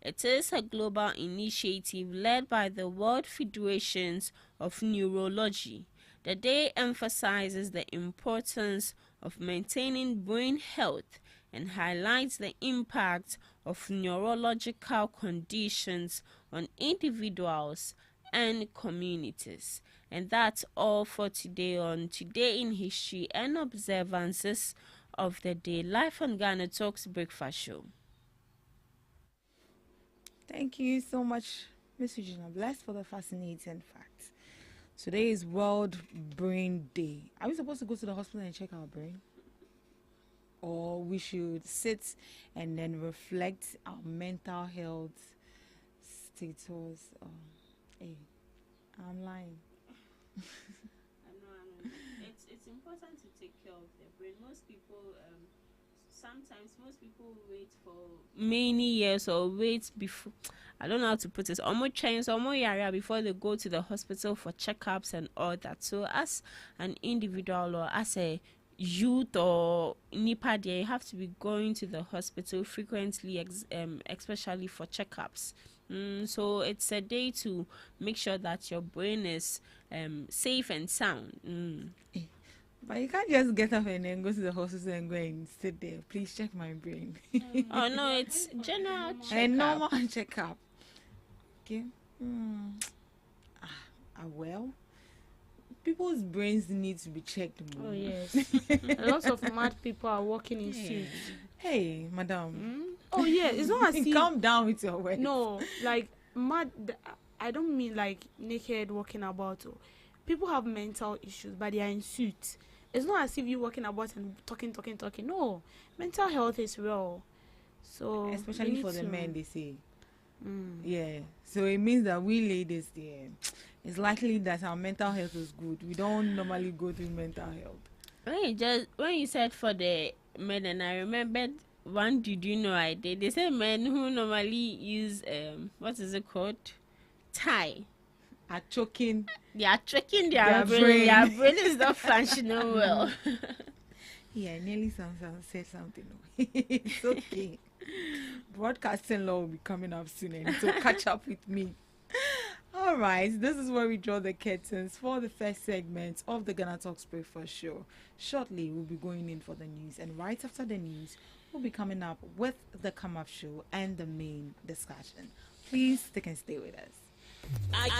It is a global initiative led by the World Federations of Neurology. The day emphasizes the importance of maintaining brain health and highlights the impact of neurological conditions on individuals and communities. And that's all for today on Today in History and Observances of the Day, live on Ghana Talks Breakfast Show. Thank you so much, Miss Regina Bless, for the fascinating facts. Today is World Brain Day. Are we supposed to go to the hospital and check our brain? Or we should sit and then reflect our mental health status? Hey, I'm lying. I know. It's important to take care of their brain. Most people wait for many years or wait before, I don't know how to put this, almost change almost area before they go to the hospital for checkups and all that. So as an individual or as a youth or nipa there, you have to be going to the hospital frequently, especially for checkups. So it's a day to make sure that your brain is safe and sound. But you can't just get up and then go to the hospital and go and sit there. Please check my brain. Oh no, it's general checkup. A normal checkup. Okay. Well, people's brains need to be checked more. Oh yes. Lots of mad people are working in suits. Hey, madam. Oh yeah, it's not as if Calm down with your words. no, like mad. I don't mean like naked walking about. People have mental issues, but they are in suits. It's not as if you're walking about and talking. No, mental health is real. So especially for the men, they say. Yeah. So it means that we ladies, it's likely that our mental health is good. We don't normally go through mental health. When you said for the men, and I remembered one. Did you know I did? They say men who normally use what is it called, tie. Are choking. They are tricking their brain. Their brain is not functioning well. Yeah, nearly said something. It's okay. Broadcasting law will be coming up soon, and so catch up with me. All right, this is where we draw the curtains for the first segment of the Ghana Talks Breakfast Show. Shortly, we'll be going in for the news, and right after the news, we'll be coming up with the come up show and the main discussion. Please stick and stay with us.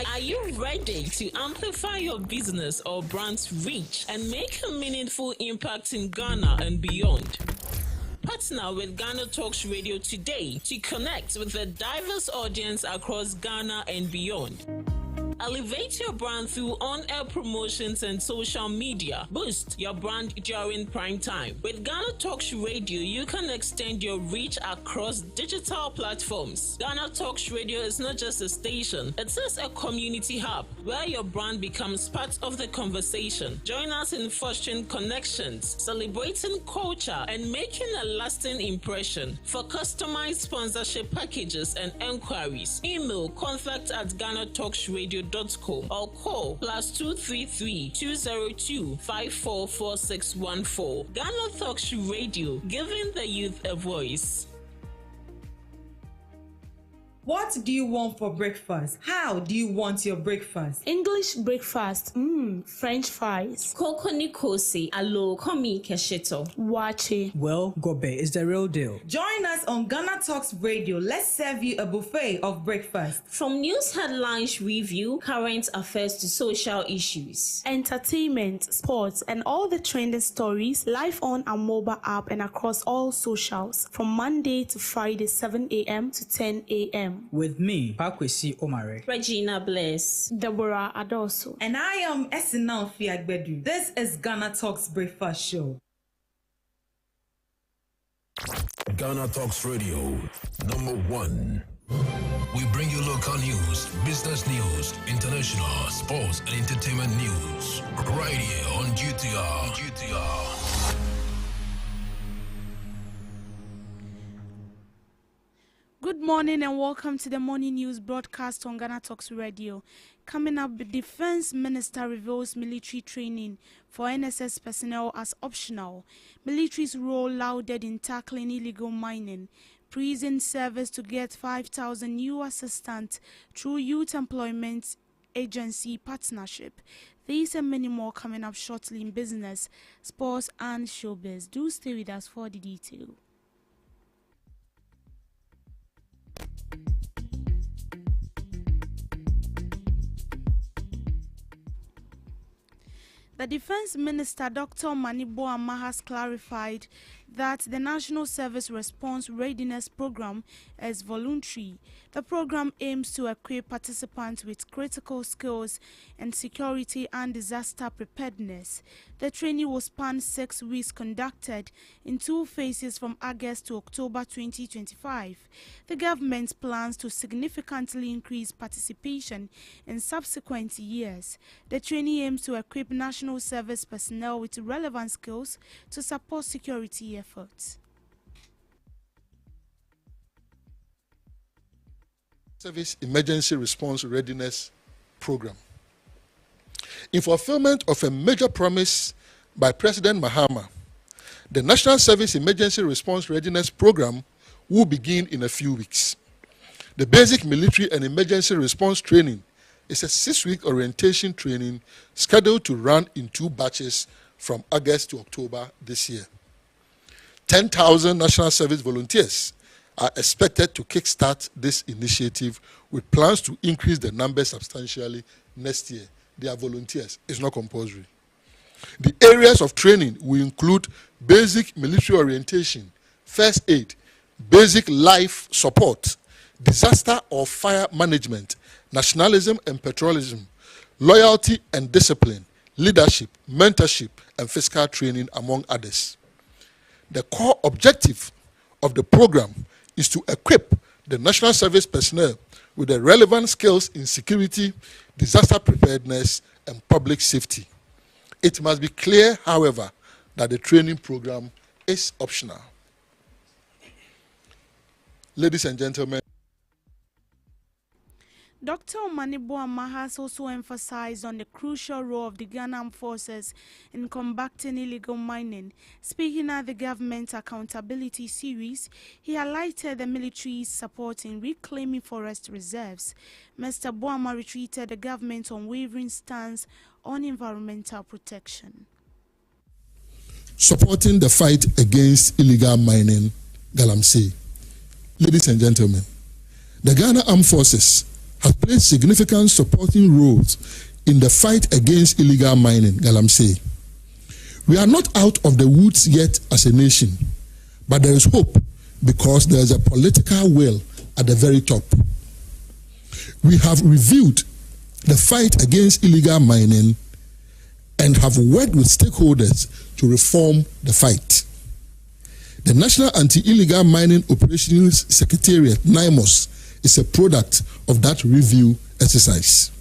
Are you ready to amplify your business or brand's reach and make a meaningful impact in Ghana and beyond? Partner with Ghana Talks Radio today to connect with a diverse audience across Ghana and beyond. Elevate your brand through on-air promotions and social media. Boost your brand during prime time. With Ghana Talks Radio, you can extend your reach across digital platforms. Ghana Talks Radio is not just a station, it is a community hub where your brand becomes part of the conversation. Join us in fostering connections, celebrating culture, and making a lasting impression. For customized sponsorship packages and enquiries, email contact@GhanaTalksRadio.com or call +233 202 544614. Ghana Talks Radio, giving the youth a voice. What do you want for breakfast? How do you want your breakfast? English breakfast. French fries. Koko Nikosi, alo komi kesheto. Wache. Well, Gobe is the real deal. Join us on Ghana Talks Radio. Let's serve you a buffet of breakfast. From news headlines review, current affairs to social issues. Entertainment, sports, and all the trending stories live on our mobile app and across all socials from Monday to Friday, 7 a.m. to 10 a.m. With me, Pakwesi Omare. Regina Bless. Deborah Adoso. And I am Esinal Fiagbedu. This is Ghana Talks Breakfast Show. Ghana Talks Radio, #1. We bring you local news, business news, international, sports, and entertainment news. Right here on GTR. Good morning and welcome to the morning news broadcast on Ghana Talks Radio. Coming up, the Defense Minister reveals military training for NSS personnel as optional. Military's role lauded in tackling illegal mining. Prison Service to get 5,000 new assistants through Youth Employment Agency partnership. These and many more coming up shortly in business, sports and showbiz. Do stay with us for the detail. The Defense Minister, Dr. Maniboama, has clarified that the National Service Response Readiness Program is voluntary. The program aims to equip participants with critical skills in security and disaster preparedness. The training will span 6 weeks, conducted in 2 phases from August to October 2025. The government plans to significantly increase participation in subsequent years. The training aims to equip national service personnel with relevant skills to support security efforts. Service Emergency Response Readiness Program. In fulfillment of a major promise by President Mahama, the National Service Emergency Response Readiness Program will begin in a few weeks. The basic military and emergency response training is a 6-week orientation training scheduled to run in 2 batches from August to October this year. 10,000 National Service volunteers are expected to kickstart this initiative, with plans to increase the number substantially next year. They are volunteers. It's not compulsory. The areas of training will include basic military orientation, first aid, basic life support, disaster or fire management, nationalism and patriotism, loyalty and discipline, leadership, mentorship, and fiscal training, among others. The core objective of the program is to equip the national service personnel with the relevant skills in security, disaster preparedness, and public safety. It must be clear, however, that the training program is optional. Ladies and gentlemen, Dr. Maniboama has also emphasized on the crucial role of the Ghana Armed Forces in combating illegal mining. Speaking at the Government Accountability Series, he highlighted the military's support in reclaiming forest reserves. Mr. Boama retreated the government's unwavering stance on environmental protection. Supporting the fight against illegal mining, Galamsey. Ladies and gentlemen, the Ghana Armed Forces has played significant supporting roles in the fight against illegal mining, Galamsey. We are not out of the woods yet as a nation, but there is hope because there is a political will at the very top. We have reviewed the fight against illegal mining and have worked with stakeholders to reform the fight. The National Anti-Illegal Mining Operations Secretariat, NIMOS, is a product of that review exercise.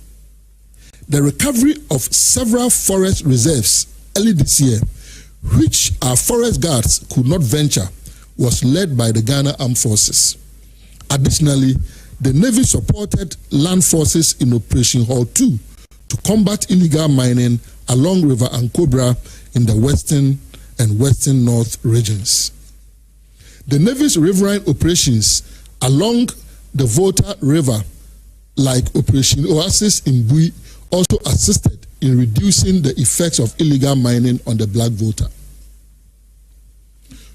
The recovery of several forest reserves early this year, which our forest guards could not venture, was led by the Ghana Armed Forces. Additionally, the Navy supported land forces in Operation Hall 2 to combat illegal mining along River Ankobra in the western and western north regions. The Navy's riverine operations along the Volta River, like Operation Oasis in Bui, also assisted in reducing the effects of illegal mining on the Black Volta.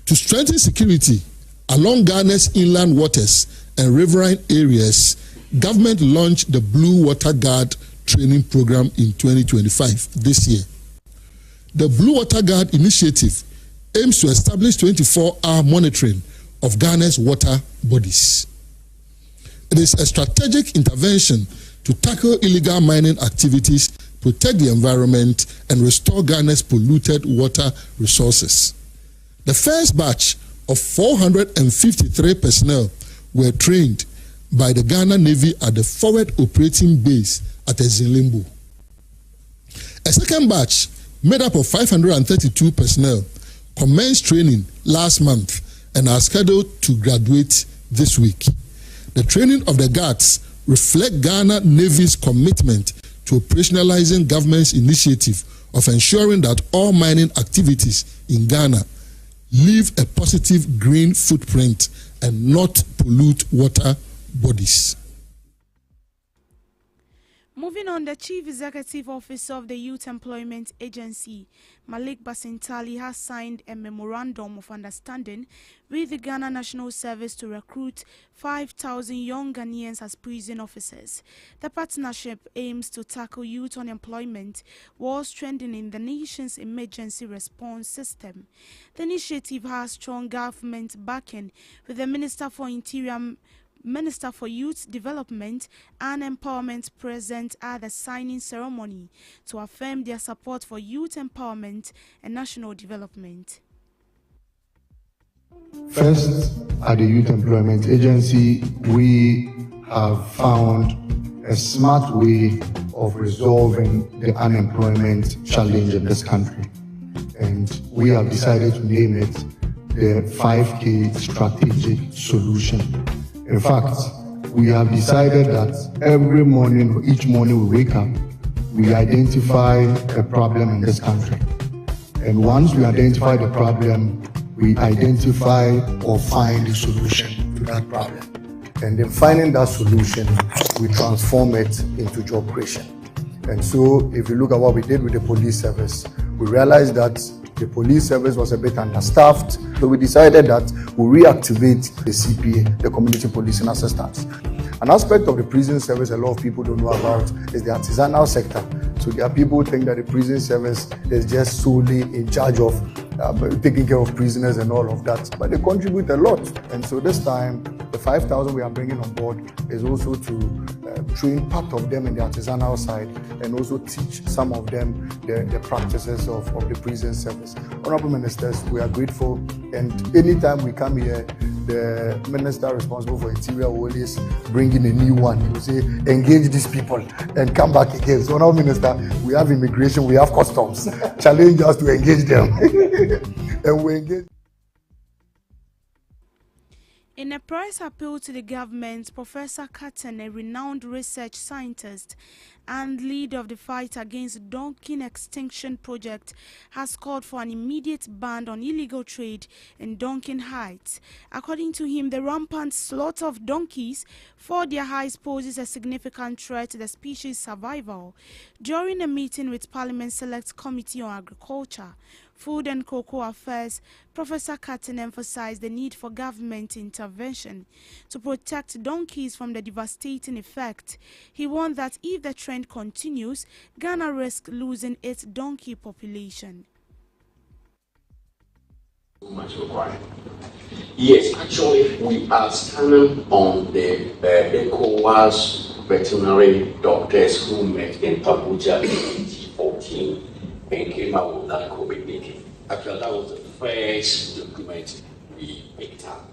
To strengthen security along Ghana's inland waters and riverine areas, government launched the Blue Water Guard training program in 2025 this year. The Blue Water Guard initiative aims to establish 24-hour monitoring of Ghana's water bodies. It is a strategic intervention to tackle illegal mining activities, protect the environment, and restore Ghana's polluted water resources. The first batch of 453 personnel were trained by the Ghana Navy at the Forward Operating Base at Ezinlimbo. A second batch, made up of 532 personnel, commenced training last month and are scheduled to graduate this week. The training of the guards reflect Ghana Navy's commitment to operationalizing government's initiative of ensuring that all mining activities in Ghana leave a positive green footprint and not pollute water bodies. Moving on, the Chief Executive Officer of the Youth Employment Agency, Malik Basintali, has signed a memorandum of understanding with the Ghana National Service to recruit 5,000 young Ghanaians as prison officers. The partnership aims to tackle youth unemployment while strengthening the nation's emergency response system. The initiative has strong government backing, with the Minister for Youth Development and Empowerment present at the signing ceremony to affirm their support for youth empowerment and national development. First, at the Youth Employment Agency, we have found a smart way of resolving the unemployment challenge in this country. And we have decided to name it the 5K Strategic Solution. In fact, we have decided that every morning, or each morning we wake up, we identify a problem in this country. And once we identify the problem, we identify or find a solution to that problem. And in finding that solution, we transform it into job creation. And so if you look at what we did with the police service, we realized that the police service was a bit understaffed, so we decided that we reactivate the CPA, the Community Policing Assistance. An aspect of the prison service a lot of people don't know about is the artisanal sector. So there are people who think that the prison service is just solely in charge of taking care of prisoners and all of that, but they contribute a lot. And so this time, the 5,000 we are bringing on board is also to train part of them in the artisanal side and also teach some of them the practices of the prison service. Honorable Ministers, we are grateful, and anytime we come here, the minister responsible for interior will always bring in a new one. He will say, engage these people and come back again. So, Honorable Minister, we have immigration, we have customs. Challenge us to engage them. And we engage. In a press appeal to the government, Professor Catton, a renowned research scientist and leader of the fight against donkey extinction project, has called for an immediate ban on illegal trade in donkey hides. According to him, the rampant slaughter of donkeys for their hides poses a significant threat to the species' survival. During a meeting with Parliament Select Committee on Agriculture, Food and Cocoa Affairs, Professor Catton emphasized the need for government intervention to protect donkeys from the devastating effect. He warned that if the trend continues, Ghana risks losing its donkey population. Much required. Yes, actually, we are standing on the ECOWAS veterinary doctors who met in Abuja in 2014 and came out with that COVID meeting. Actually, that was the first document we picked up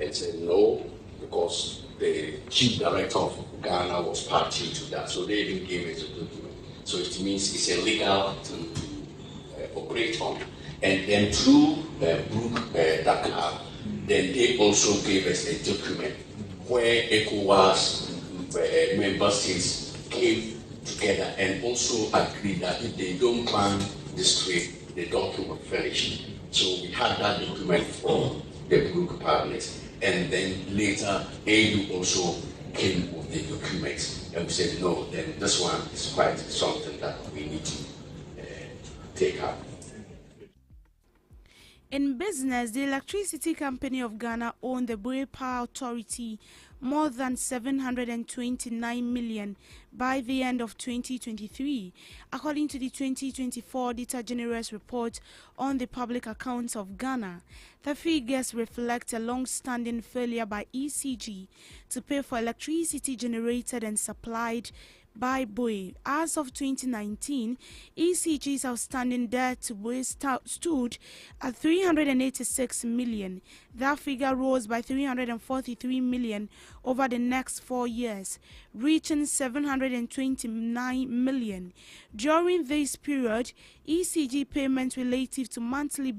and said no, because the chief director of Ghana was party to that, so they didn't give us a document. So it means it's illegal to operate on. And then through Brooke Dakar, then they also gave us a document where ECOWAS member states came together and also agreed that if they don't ban this trade, the document will finish. So we had that document from the Brooke Cabinet, and then later AU also came with the document, and we said no, then this one is quite something that we need to take up. In business, the Electricity Company of Ghana owned the Bure Power Authority more than 729 million by the end of 2023, according to the 2024 Data Generous Report on the Public Accounts of Ghana. The figures reflect a long-standing failure by ECG to pay for electricity generated and supplied by Bue. As of 2019, ECG's outstanding debt to Bue stood at 386 million. That figure rose by 343 million over the next 4 years, reaching 729 million. During this period, ECG payments relative to monthly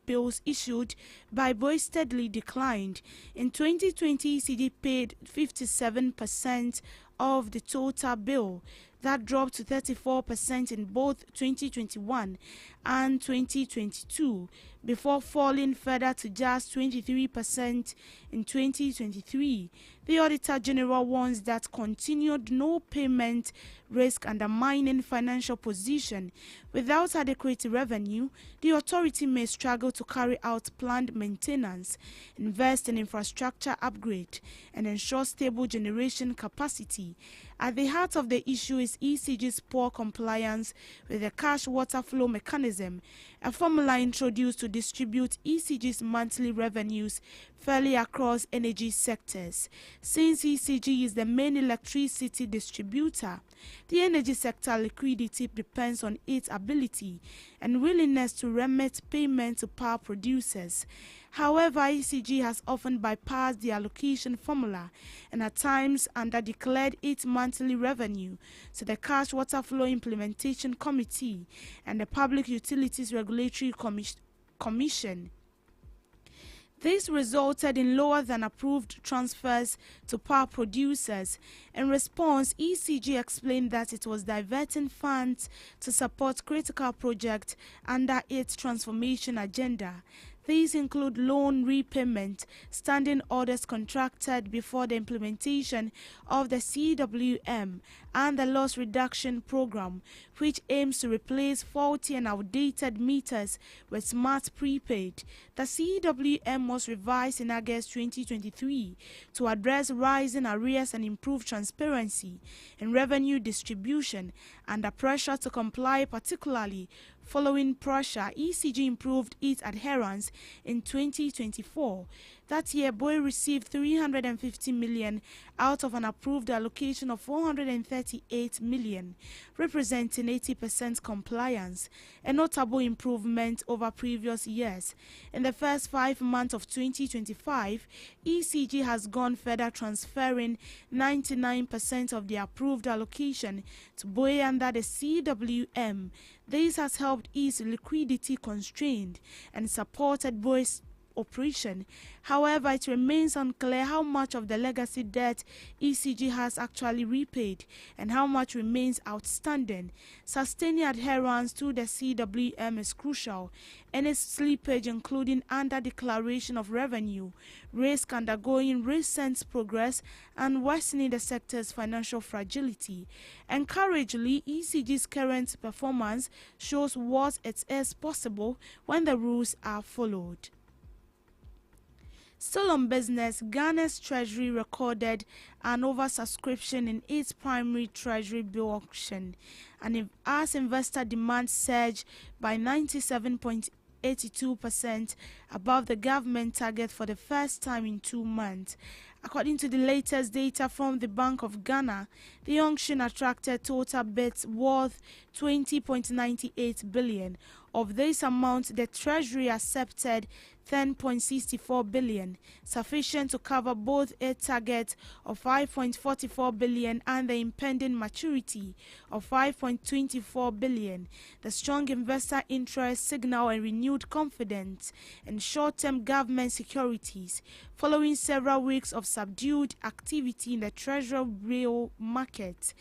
bills issued by Bue steadily declined. In 2020, ECG paid 57% of the total bill. that dropped to 34% in both 2021 and 2022, before falling further to just 23% in 2023. The Auditor General warns that continued no payment risk undermining financial position. Without adequate revenue, the authority may struggle to carry out planned maintenance, invest in infrastructure upgrade, and ensure stable generation capacity. At the heart of the issue is ECG's poor compliance with the cash water flow mechanism, a formula introduced to distribute ECG's monthly revenues fairly across energy sectors. Since ECG is the main electricity distributor, the energy sector liquidity depends on its ability and willingness to remit payment to power producers. However, ECG has often bypassed the allocation formula and at times underdeclared its monthly revenue to the Cash Water Flow Implementation Committee and the Public Utilities Regulatory Commission. This resulted in lower than approved transfers to power producers. In response, ECG explained that it was diverting funds to support critical projects under its transformation agenda. These include loan repayment, standing orders contracted before the implementation of the CWM, and the loss reduction program, which aims to replace faulty and outdated meters with smart prepaid. The CWM was revised in August 2023 to address rising arrears and improve transparency in revenue distribution. Under pressure to comply, particularly following pressure, ECG improved its adherence in 2024. That year, BOE received 350 million out of an approved allocation of 438 million, representing 80% compliance, a notable improvement over previous years. In the first 5 months of 2025, ECG has gone further, transferring 99% of the approved allocation to BOE under the CWM. This has helped ease liquidity constraint and supported BOE's operation. However, it remains unclear how much of the legacy debt ECG has actually repaid and how much remains outstanding. Sustaining adherence to the CWM is crucial. Any slippage, including under declaration of revenue, risk undergoing recent progress and worsening the sector's financial fragility. Encouragingly, ECG's current performance shows what it is possible when the rules are followed. Still on business, Ghana's Treasury recorded an oversubscription in its primary Treasury bill auction, and as investor demand surged by 97.82% above the government target for the first time in 2 months. According to the latest data from the Bank of Ghana, the auction attracted total bids worth 20.98 billion. Of this amount, the Treasury accepted 10.64 billion, sufficient to cover both a target of 5.44 billion and the impending maturity of 5.24 billion. The strong investor interest signaled a renewed confidence in short-term government securities following several weeks of subdued activity in the treasury bill market.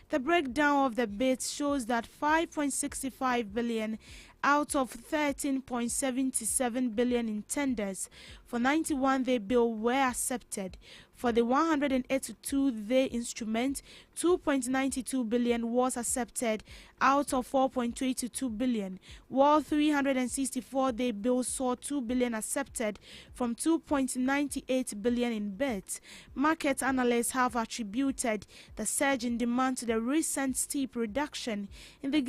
The breakdown of the bids shows that 5.65 billion out of 13.77 billion in tenders for 91-day bill were accepted. For the 182-day instrument, 2.92 billion was accepted out of 4.22 billion, while 364-day bills saw 2 billion accepted from 2.98 billion in bids. Market analysts have attributed the surge in demand to the recent steep reduction in the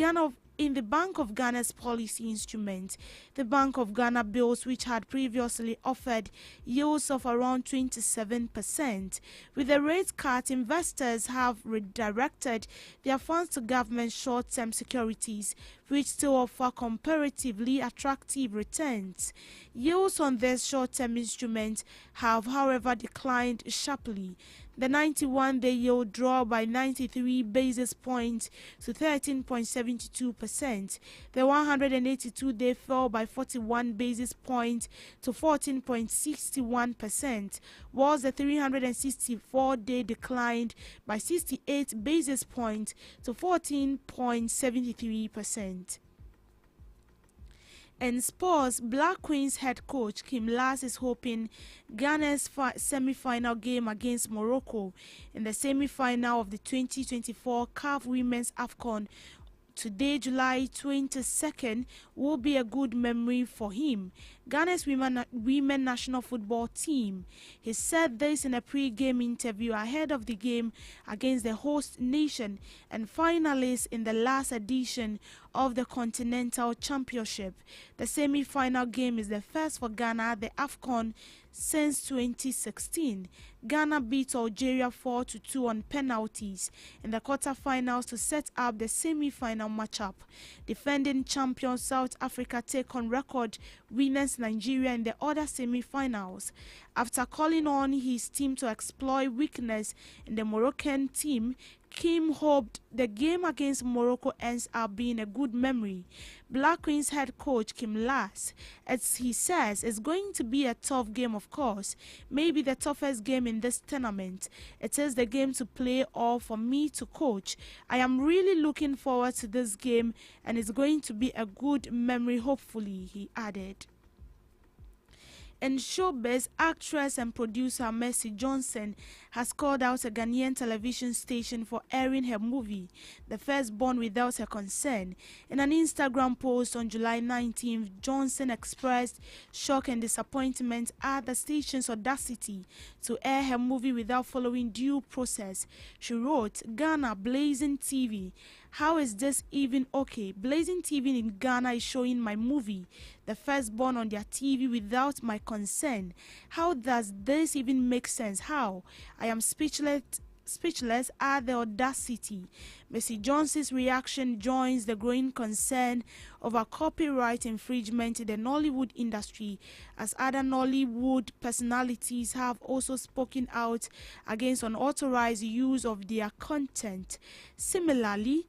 Bank of Ghana's policy instrument. The Bank of Ghana bills, which had previously offered yields of around 27%. With the rate cut, investors have redirected their funds to government short-term securities, which still offer comparatively attractive returns. Yields on this short-term instrument have, however, declined sharply. The 91-day yield dropped by 93 basis points to 13.72%. The 182-day fell by 41 basis points to 14.61%, whilst the 364-day declined by 68 basis points to 14.73%. In sports, Black Queens head coach Kim Lass is hoping Ghana's semi-final game against Morocco in the semi-final of the 2024 CAF Women's AFCON today, July 22nd, will be a good memory for him. Ghana's women national football team. He said this in a pre-game interview ahead of the game against the host nation and finalists in the last edition of the Continental Championship. The semi-final game is the first for Ghana at the AFCON since 2016. Ghana beat Algeria 4-2 on penalties in the quarterfinals to set up the semi-final matchup. Defending champion South Africa take on record winners Nigeria in the other semi-finals. After calling on his team to exploit weakness in the Moroccan team, Kim hoped the game against Morocco ends up being a good memory. Black Queens head coach Kim Lass, as he says, it's going to be a tough game, of course, maybe the toughest game in this tournament. It is the game to play or for me to coach. I am really looking forward to this game and it's going to be a good memory, hopefully, he added. In showbiz, actress and producer Mercy Johnson has called out a Ghanaian television station for airing her movie, The Firstborn, without her consent. In an Instagram post on July 19th, Johnson expressed shock and disappointment at the station's audacity to air her movie without following due process. She wrote, "Ghana, Blazing TV. How is this even okay? Blazing TV in Ghana is showing my movie, The Firstborn, on their TV without my consent. How does this even make sense? How? I am speechless at the audacity." Mercy Johnson's reaction joins the growing concern over copyright infringement in the Nollywood industry, as other Nollywood personalities have also spoken out against unauthorized use of their content. Similarly,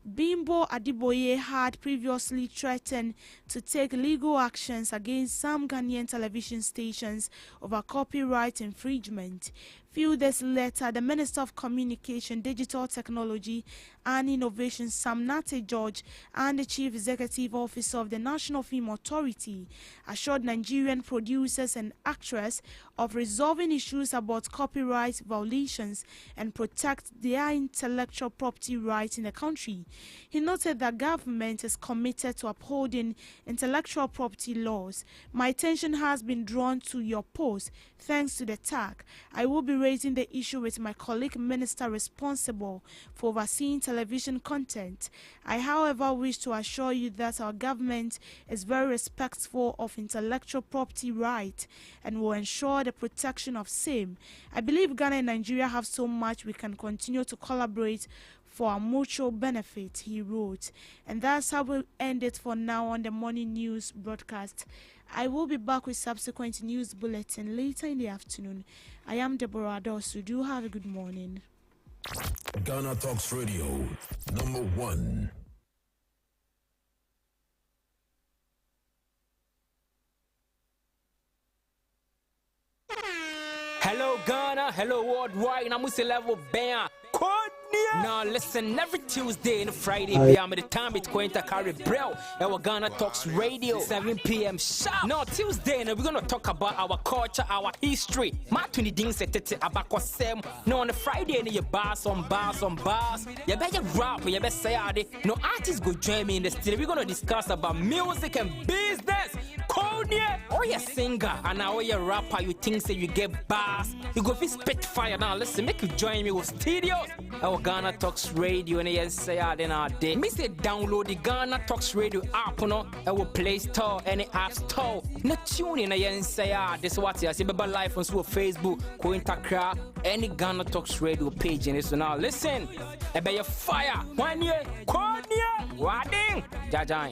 Bimbo Adiboye had previously threatened to take legal actions against some Ghanaian television stations over copyright infringement. Few days later, the Minister of Communication, Digital Technology and Innovation, Sam Nate George, and the Chief Executive Officer of the National Film Authority assured Nigerian producers and actors of resolving issues about copyright violations and protect their intellectual property rights in the country. He noted that government is committed to upholding intellectual property laws. "My attention has been drawn to your post. Thanks to the tag. I will be raising the issue with my colleague minister responsible for overseeing television content. I, however, wish to assure you that our government is very respectful of intellectual property rights and will ensure the protection of same. I believe Ghana and Nigeria have so much we can continue to collaborate for our mutual benefit," he wrote. And that's how we'll end it for now on the morning news broadcast. I will be back with subsequent news bulletin later in the afternoon. I am Deborah Adosu. Do have a good morning. Ghana Talks Radio, #1. Hello Ghana, hello worldwide, I'm with level band. Now listen, every Tuesday and Friday, I'm at the time it's going to carry bro. Our Ghana Talks Radio, 7 p.m. sharp. Now Tuesday, we're gonna talk about our culture, our history. My 20 things about Kosem. Now on the Friday, you bars on bars. You better rap, you better say no artists go join me in the studio. We're gonna discuss about music and business. Konya, or you singer, and now you rapper, you think say you get bars. You go be spit fire. Now listen, make you join me with studios. Our Ghana Talks Radio, and yes, say then our day. Me say download the Ghana Talks Radio app, no, our Play Store, any App Store. No tune in, and say this what you see, baby live on Facebook, Cointakra, any Ghana Talks Radio page, and so now listen, I bet you fire. 1 year, Konya, Wading, Jajan.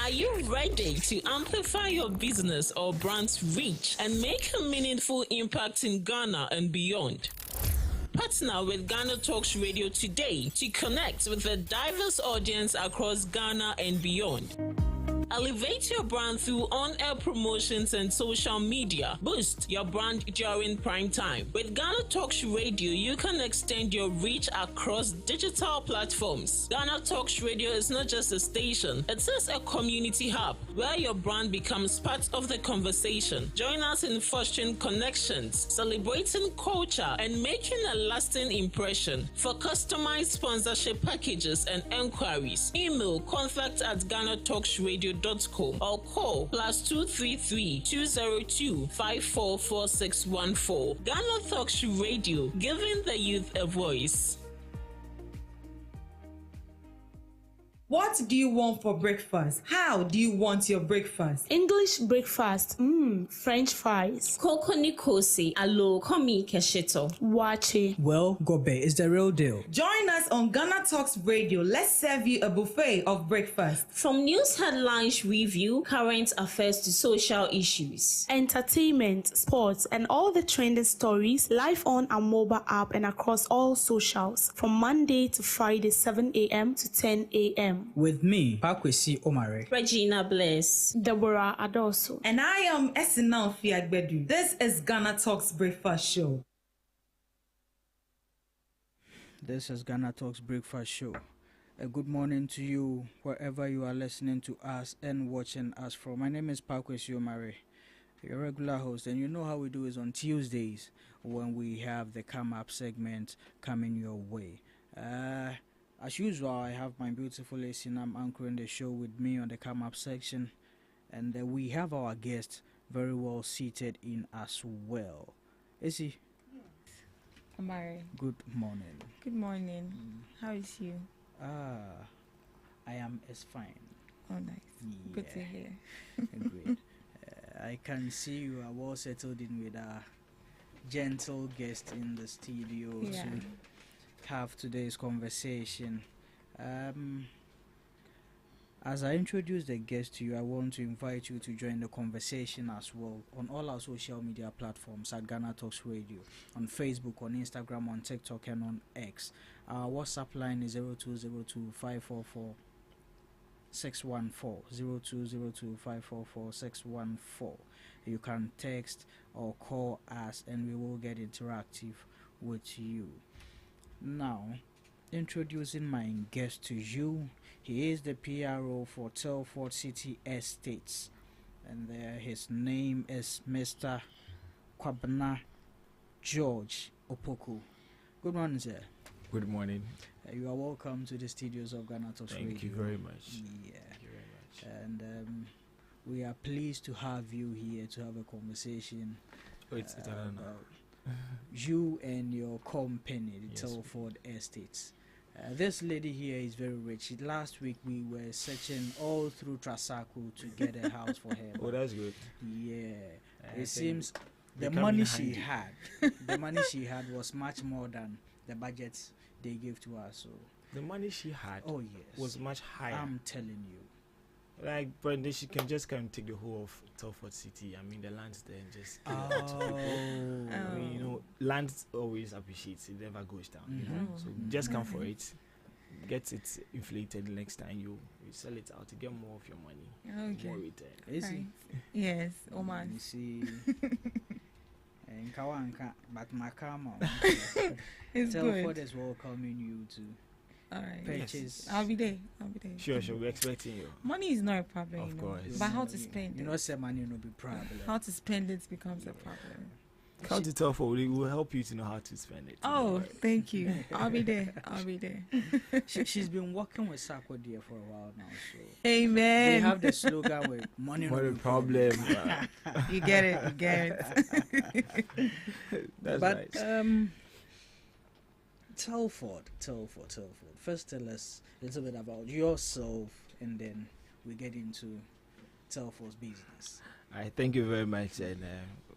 Are you ready to amplify your business or brand's reach and make a meaningful impact in Ghana and beyond? Partner with Ghana Talks Radio today to connect with a diverse audience across Ghana and beyond. Elevate your brand through on-air promotions and social media. Boost your brand during prime time. With Ghana Talks Radio, you can extend your reach across digital platforms. Ghana Talks Radio is not just a station, it is a community hub where your brand becomes part of the conversation. Join us in fostering connections, celebrating culture, and making a lasting impression. For customized sponsorship packages and enquiries, email contact@GhanaTalksRadio.com or call +233 202 544614. Ghana Talks Radio, giving the youth a voice. What do you want for breakfast? How do you want your breakfast? English breakfast, French fries. Koko Nikosi, alo komi kesheto. Wache. Well, Gobe is the real deal. Join us on Ghana Talks Radio. Let's serve you a buffet of breakfast. From news headlines review, current affairs to social issues. Entertainment, sports, and all the trending stories live on our mobile app and across all socials from Monday to Friday, 7 a.m. to 10 a.m. With me, Pakwesi Omare. Regina Bless. Deborah Adoso. And I am Esinal Fiagbedu. This is Ghana Talks Breakfast Show. This is Ghana Talks Breakfast Show. A good morning to you, wherever you are listening to us and watching us from. My name is Pakwesi Omare, your regular host, and you know how we do is on Tuesdays when we have the Come Up segment coming your way. As usual, I have my beautiful listener. I'm anchoring the show with me on the Come Up section, and we have our guest very well seated in as well. Is he? Yes. Amari. Good morning. Good morning. How is you? I am as fine. Oh, nice. Yeah. Good to hear. Great. I can see you are well settled in with a gentle guest in the studio to have today's conversation. As I introduce the guest to you, I want to invite you to join the conversation as well on all our social media platforms at Ghana Talks Radio, on Facebook, on Instagram, on TikTok, and on X. Our WhatsApp line is 0202 544 614 0202 544 614. You can text or call us and we will get interactive with you. Now, introducing my guest to you, he is the PRO for Telford City Estates, and his name is Mr. Kwabena George Opoku. Good morning, sir. Good morning. You are welcome to the studios of Ghana Talks Radio. Thank you very much. Yeah. Thank you very much. And we are pleased to have you here to have a conversation about you and your company, the Telford Estates. This lady here is very rich. Last week we were searching all through Trasaco to get a house for her. Oh, that's good. Yeah. It seems the money she had was much more than the budget they gave to us. So the money she had was much higher. I'm telling you. Like, but then she can just come and take the whole of Telford City. I mean, the land's there and just give it to people. I mean, you know, land always appreciates. It never goes down. You know? So just come for it. Get it inflated next time you sell it out to get more of your money. Okay. More return. Is it? Yes, Oman. You see. And Kawanka, but Makama. It's Telford good. is welcoming you to. All right. Purchase. Yes. I'll be there. Sure, we're expecting you. Money is not a problem. Of course. But how to spend You it? know, say money no be problem. How to spend it becomes a problem. Come to Telford, we will help you to know how to spend it. Oh, thank you. I'll be there. She's been working with Sako Dear for a while now. So Amen. they have the slogan with money no be problem. You get it. That's but nice. Telford. First, tell us a little bit about yourself, and then we get into Telford's business. I thank you very much, and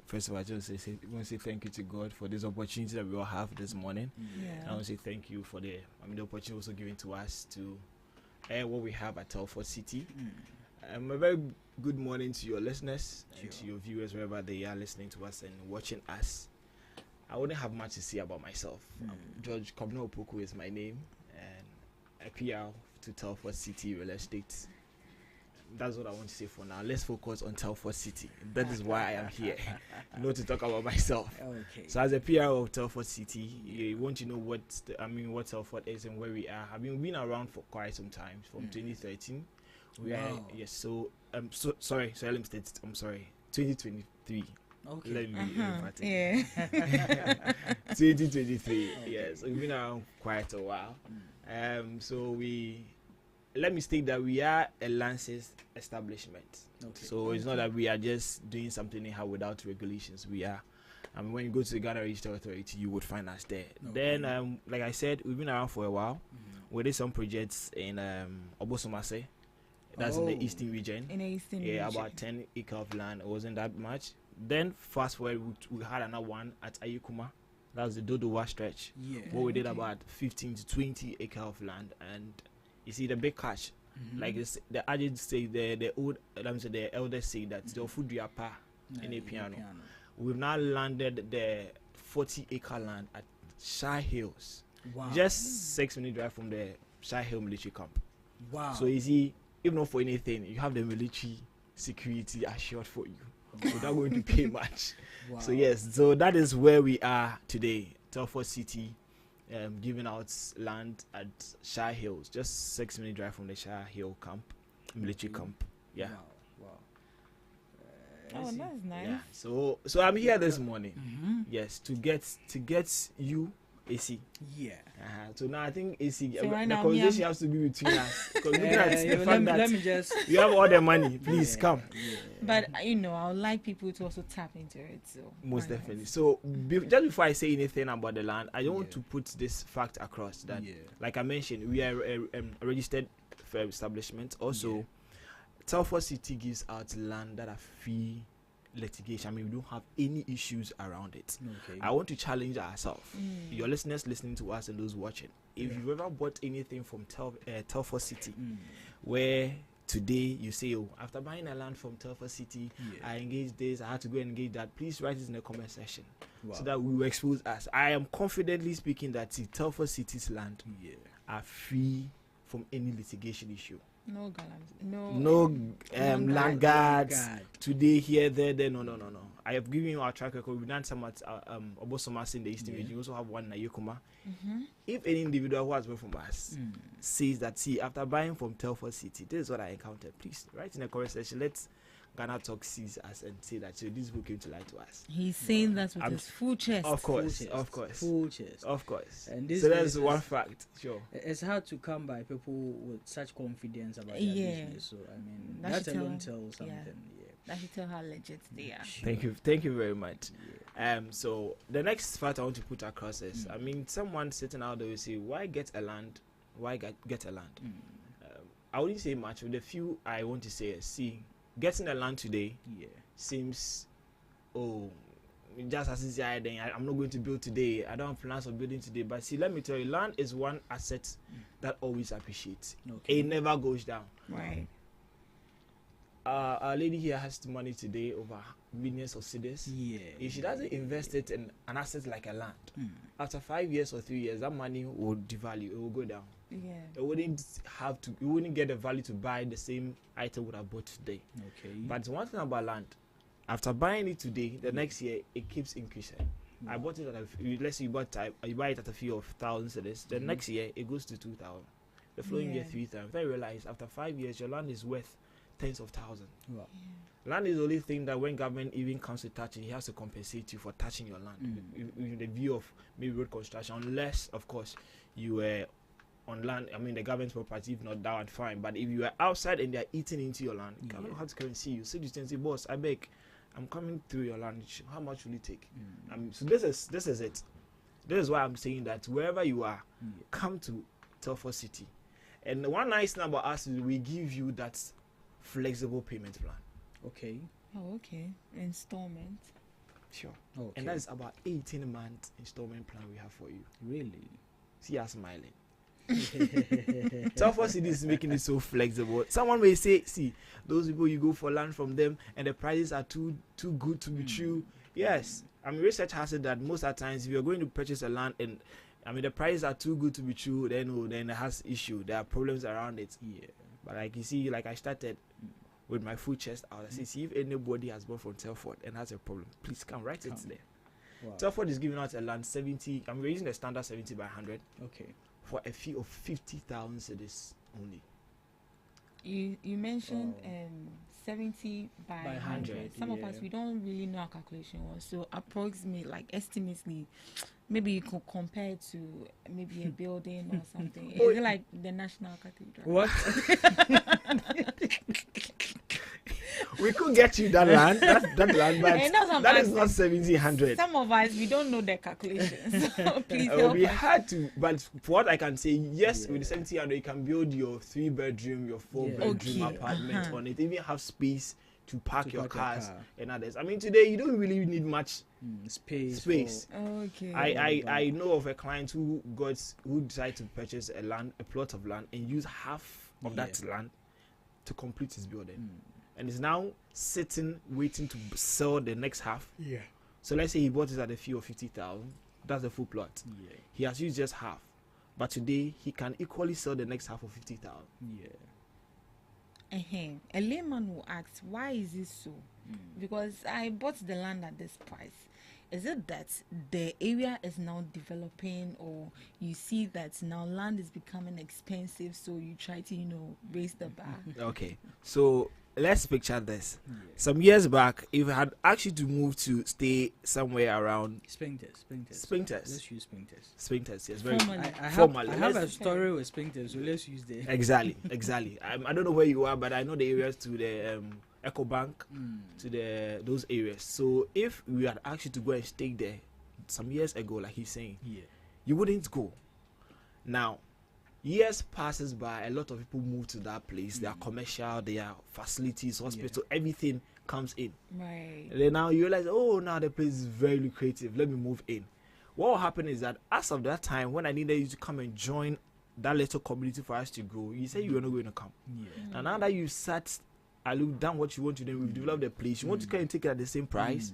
first of all, I just want to say thank you to God for this opportunity that we all have this morning. And I want to say thank you for the opportunity also given to us to air what we have at Telford City. A very good morning to your listeners and to your viewers wherever they are listening to us and watching us. I wouldn't have much to say about myself. George Kobno Opoku is my name, and a PR to Telford City Real Estate. That's what I want to say for now. Let's focus on Telford City. That is why I am here, not to talk about myself. Okay. So as a PR of Telford City, you want to know what Telford is and where we are. I've been around for quite some time, from 2013. We are yes. So sorry. Let me state. I'm sorry. 2023. Okay. Let me 2023. Yes, we've been around quite a while. So let me state that we are a licensed establishment. Okay. So it's not that we are just doing something anyhow without regulations. We are. When you go to the Ghana Register Authority, you would find us there. Okay. Then, like I said, we've been around for a while. We did some projects in Obosomase. That's in the eastern region. In the eastern region. Yeah, about 10 acres of land. It wasn't that much. Then fast forward, we had another one at Ayukuma. That was the Dodowa stretch. Yeah. Where we did about 15 to 20 acres of land. And you see the big catch. Like this, the agents say, the elders say that the food you are in a piano. We've now landed the 40-acre land at Shire Hills. Wow. Just 6 minute drive from the Shire Hill military camp. Wow. So you see, if not for anything, you have the military security assured for you. So not going to pay much. Wow. So yes, so that is where we are today. Telford City, giving out land at Shire Hills, just 6 minute drive from the Shire Hill camp, military camp. Yeah. Wow. Oh, that's nice. Yeah. So I'm here this morning. Yes, to get you AC. Yeah. So now I think AC. So right the conversation has to be between us. Because let me just. You have all the money. Please come. Yeah. But I would like people to also tap into it. So most definitely. So just before I say anything about the land, I don't want to put this fact across that, like I mentioned, we are a registered establishment. Also, Telford City gives out land that are free litigation. We don't have any issues around it. Okay. I want to challenge ourselves. Your listeners listening to us and those watching, if you've ever bought anything from Telford City, where today you say, oh, after buying a land from Telford City, I engaged this, I had to go and engage that, please write it in the comment section so that we will expose us. I am confidently speaking that Telford City's land are free from any litigation issue. No land guards today, here, there. No. I have given you our track record. We've done some at Obosomasi in the Eastern region. We also have one in Ayukuma. If any individual who has bought from us says that, see, after buying from Telford City, this is what I encountered, please write in the comment section. Let's GhanaTalks sees us and say that this book came to lie to us. He's saying that with his full chest. Of course. Full chest. Of course. And this so that's one fact. Sure. It's hard to come by people with such confidence about their business. So I mean, that alone tells something. That should tell how legit they are. Sure. Thank you very much. So the next fact I want to put across is, someone sitting out there will say, why get a land? Why get a land? I wouldn't say much. With the few I want to say is, see, getting a land today seems, just as easy as I'm not going to build today. I don't have plans of building today. But see, let me tell you, land is one asset that always appreciates. Okay. It never goes down. Right. Our lady here has money today over millions of cedis. If she doesn't invest it in an asset like a land, after 5 years or 3 years, that money will devalue. It will go down. It wouldn't you wouldn't get the value to buy the same item would have bought today. Okay. But one thing about land, after buying it today, the next year it keeps increasing. I bought it at let's say you buy it at a fee of 1,000 cedis. The next year it goes to 2,000. The following year 3,000. Then you realize after 5 years your land is worth tens of thousands. Land is the only thing that when government even comes to touch it, he has to compensate you for touching your land with the view of maybe road construction, unless of course you were on land, the government's property, if not that one, fine. But if you are outside and they are eating into your land, you cannot have to come and see you. So you say, boss, I beg, I'm coming through your land. How much will it take? So this is it. This is why I'm saying that wherever you are, come to Telford City. And one nice thing about us is we give you that flexible payment plan. Okay. Oh, okay. Installment. Sure. Okay. And that is about 18-month installment plan we have for you. Really? See us smiling. Telford City is making it so flexible. Someone may say, see, those people you go for land from them and the prices are too good to be true. Yes. I mean, research has said that most of the times if you're going to purchase a land and the prices are too good to be true, then it has issue. There are problems around it. Yeah. But like you see, like I started with my full chest out. I say, see if anybody has bought from Telford and has a problem, please come write it there. Wow. Telford is giving out a land 70. We're using the standard 70 by 100. Okay. For a fee of 50,000 cedis only. You mentioned 70 by 100. Some of us, we don't really know our calculation was. So approximately, like estimately, maybe you could compare it to maybe a building or something. Is it like the National Cathedral? What? We could get you that land, that land, but that is not 1,700. Some of us, we don't know the calculations. So please it help will be us. hard to, but for what I can say, yes, with the 1,700, you can build your 3-bedroom, your 4-bedroom apartment on it. Even have space to park your cars and others. I mean, today you don't really need much space. Okay. I know of a client who decided to purchase a plot of land and use half of that land to complete his building. And is now sitting waiting to sell the next half. Yeah. So let's say he bought it at a fee of 50,000. That's the full plot. Yeah. He has used just half, but today he can equally sell the next half of 50,000. Yeah. A layman will ask, why is this so? Because I bought the land at this price. Is it that the area is now developing, or you see that now land is becoming expensive, so you try to raise the bar? Okay, so let's picture this. Some years back, if I had asked you to move to stay somewhere around Spinkters. Let's use Spinkters. Spinkters, yes, very formally. I have a story with Spinkters, so let's use the exactly. I don't know where you are, but I know the areas to the EcoBank, to those areas. So if we had asked you to go and stay there some years ago, like he's saying, you wouldn't go. Now, years passes by, a lot of people move to that place. They are commercial, they are facilities, hospital, everything comes in. Right. And then now you realize, oh, now the place is very lucrative. Let me move in. What will happen is that as of that time, when I needed you to come and join that little community for us to grow, you said you were not going to come. And now that you sat, I look down what you want to do. We've developed a place. You want to come and take it at the same price.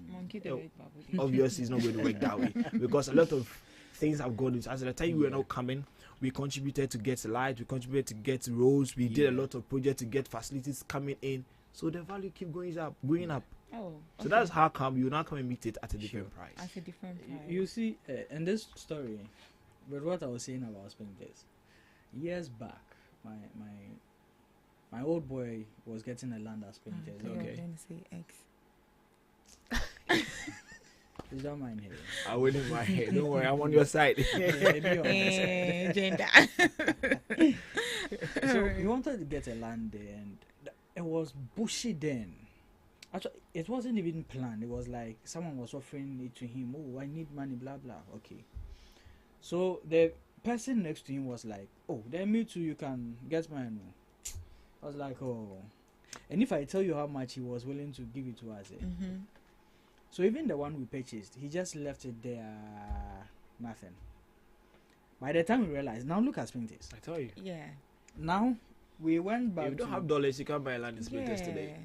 Obviously, it's not going to work that way because a lot of things have gone into. As at the time you were not coming, we contributed to get light, we contributed to get roads, we did a lot of projects to get facilities coming in. So the value keep going up. So that's how come you now come and meet it at a different price. At a different price. You see, in this story, with what I was saying about Spinkters, years back, my old boy was getting a land at Spinkters. Okay. I'm going to say X. Please don't mind here. I wouldn't mind. Don't worry, I'm on your side. Gender. So he wanted to get a land there, and it was bushy then. Actually, it wasn't even planned. It was like someone was offering it to him. Oh, I need money, blah blah. Okay. So the person next to him was like, "Oh, then me too. You can get mine." I was like, "Oh," and if I tell you how much he was willing to give it to us, so even the one we purchased, he just left it there, nothing. By the time we realized, now look at Spinkters. I tell you. Yeah. Now we went back. If you don't have dollars, you can't buy land in Spinkters today.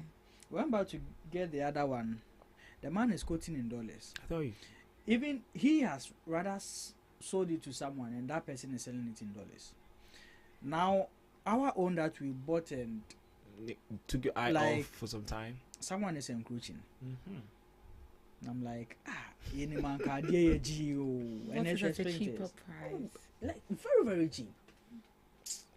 We went back to get the other one. The man is quoting in dollars. I tell you. Even he has rather sold it to someone, and that person is selling it in dollars. Now our own that we bought and took your eye off for some time. Someone is encroaching. I'm like, any man can get and it's a cheaper price. Like very, very cheap.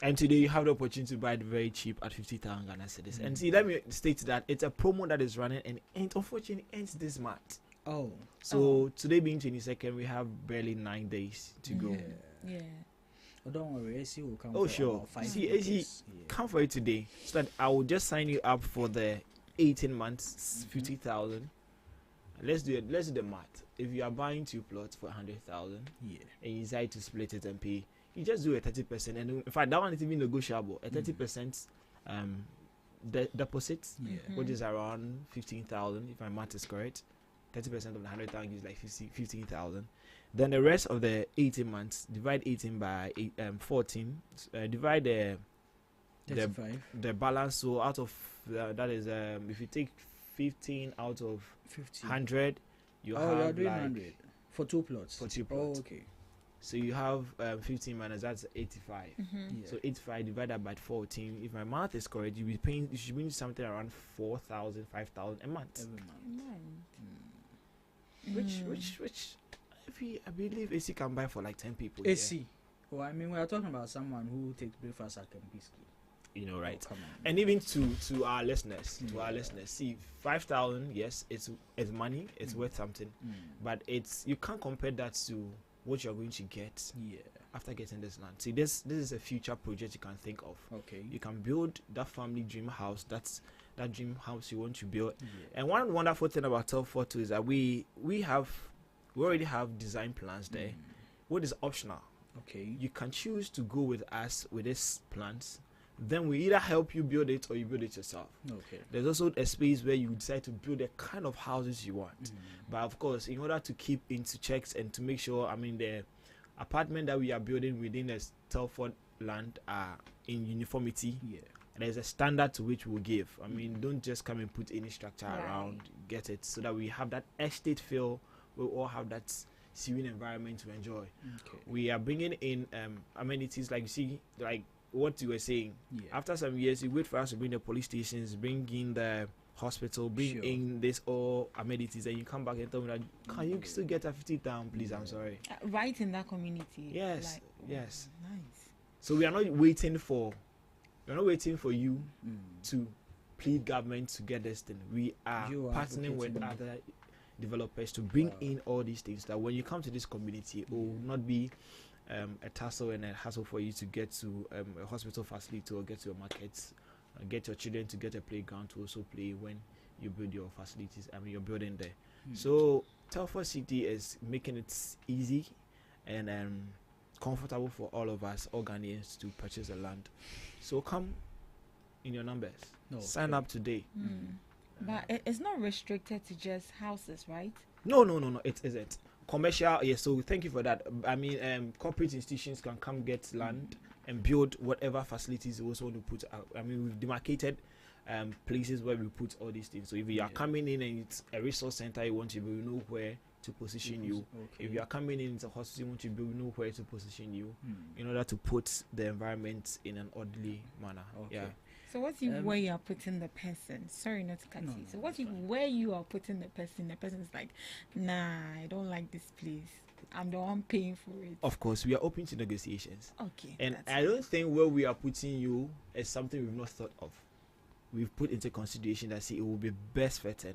And today you have the opportunity to buy it very cheap at 50,000 Ghana cedis. And see, let me state that it's a promo that is running and unfortunately ends this month. So today being 22nd, we have barely 9 days to go. Yeah. Oh, don't worry, AC will come. Oh, sure. AC, come for it today. So that I will just sign you up for the 18 months, 50,000. Let's do it. Let's do the math. If you are buying 2 plots for 100,000, and you decide to split it and pay, you just do a 30%. And in fact, that one is even negotiable. A 30% deposit, which is around 15,000, if my math is correct. 30% of the 100,000 is like 15,000. Then the rest of the 18 months, divide 18 by 14. Divide the balance. So out of that is if you take 15 out of 100, you have you're doing like 100 for 2 plots. For 2 plots. Oh, okay. So you have 15 minus that's 85. Yeah. So 85 divided by 14. If my math is correct, you should be something around 4,000, 5,000 a month. Every month. Which I believe AC can buy for like 10 people. AC. Yeah. Well, I mean, we are talking about someone who takes breakfast at Kempiski. You know, right? Oh, and even to our listeners, see, 5,000, yes, it's money, it's worth something, but you can't compare that to what you're going to get after getting this land. See, this is a future project you can think of. Okay, you can build that family dream house. That's that dream house you want to build. And one wonderful thing about Telfort too is that we already have design plans there. What is optional? Okay, you can choose to go with us with these plans. Then we either help you build it or you build it yourself. Okay. There's also a space where you decide to build the kind of houses you want. But of course, in order to keep into checks and to make sure, I mean, the apartment that we are building within the Telford land are in uniformity. Yeah. And there's a standard to which we'll give. I mean, don't just come and put any structure around. Get it so that we have that estate feel. We'll all have that serene environment to enjoy. Okay. We are bringing in amenities like you see, like what you were saying. After some years, you wait for us to bring the police stations, bring in the hospital, bring in this all amenities, and you come back and tell me that can you still get a 50,000, please? I'm sorry. Right in that community. Yes, yes. Nice. So we are not waiting for you to plead government to get this thing. We are partnering with other developers to bring in all these things that when you come to this community, it will not be a tussle and a hassle for you to get to a hospital facility or get to your markets, get your children to get a playground to also play when you build your facilities. I mean, you're building there. So Telford City is making it easy and comfortable for all of us, all Ghanaians, to purchase the land. So come in your numbers. Sign up today. But it's not restricted to just houses, right? No, it isn't. Commercial, yes. So thank you for that. I mean, corporate institutions can come get land and build whatever facilities they also want to put out. I mean, we've demarcated places where we put all these things. So if you are coming in and it's a resource center, you want to build, you know where to position you. Okay. If you are coming in, it's a hospital, you want to build, you know where to position you in order to put the environment in an orderly manner. Okay. Yeah. So what's where you are putting the person? Sorry not to cut you. So what's where you are putting the person? The person is like, nah, I don't like this place. I'm the one paying for it. Of course, we are open to negotiations. Okay. And I don't think where we are putting you is something we've not thought of. We've put into consideration that it will be best fitting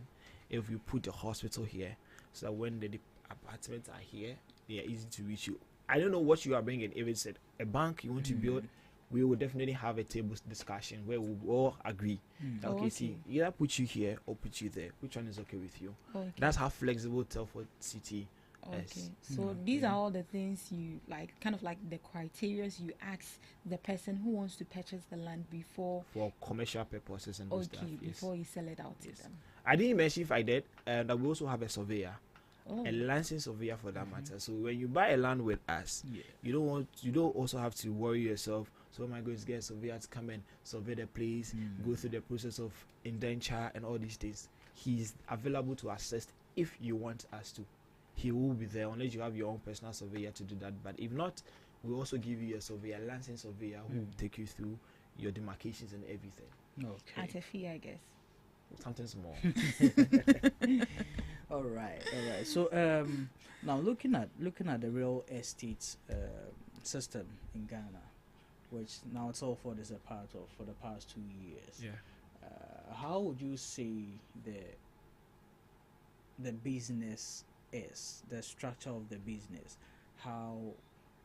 if we put the hospital here, so that when the apartments are here, they are easy to reach you. I don't know what you are bringing. If it's a bank you want to build, we will definitely have a table discussion where we will all agree that, okay, see, either put you here or put you there. Which one is okay with you? Okay. That's how flexible Telford City is. So these are all the things you like, kind of like the criteria you ask the person who wants to purchase the land before for commercial purposes and those stuff. Before you sell it out to them. I didn't mention if I did that we also have a surveyor. A licensed surveyor for that matter. So when you buy a land with us, you don't also have to worry yourself. So am I going to get a surveyor to come and survey the place, go through the process of indenture and all these things? He's available to assist if you want us to. He will be there unless you have your own personal surveyor to do that. But if not, we'll also give you a surveyor, a licensed surveyor who will take you through your demarcations and everything. Okay. At a fee, I guess. Something small. All right. So now looking at the real estate system in Ghana, which now Telford is a part of for the past 2 years. Yeah. How would you say the business is, the structure of the business, how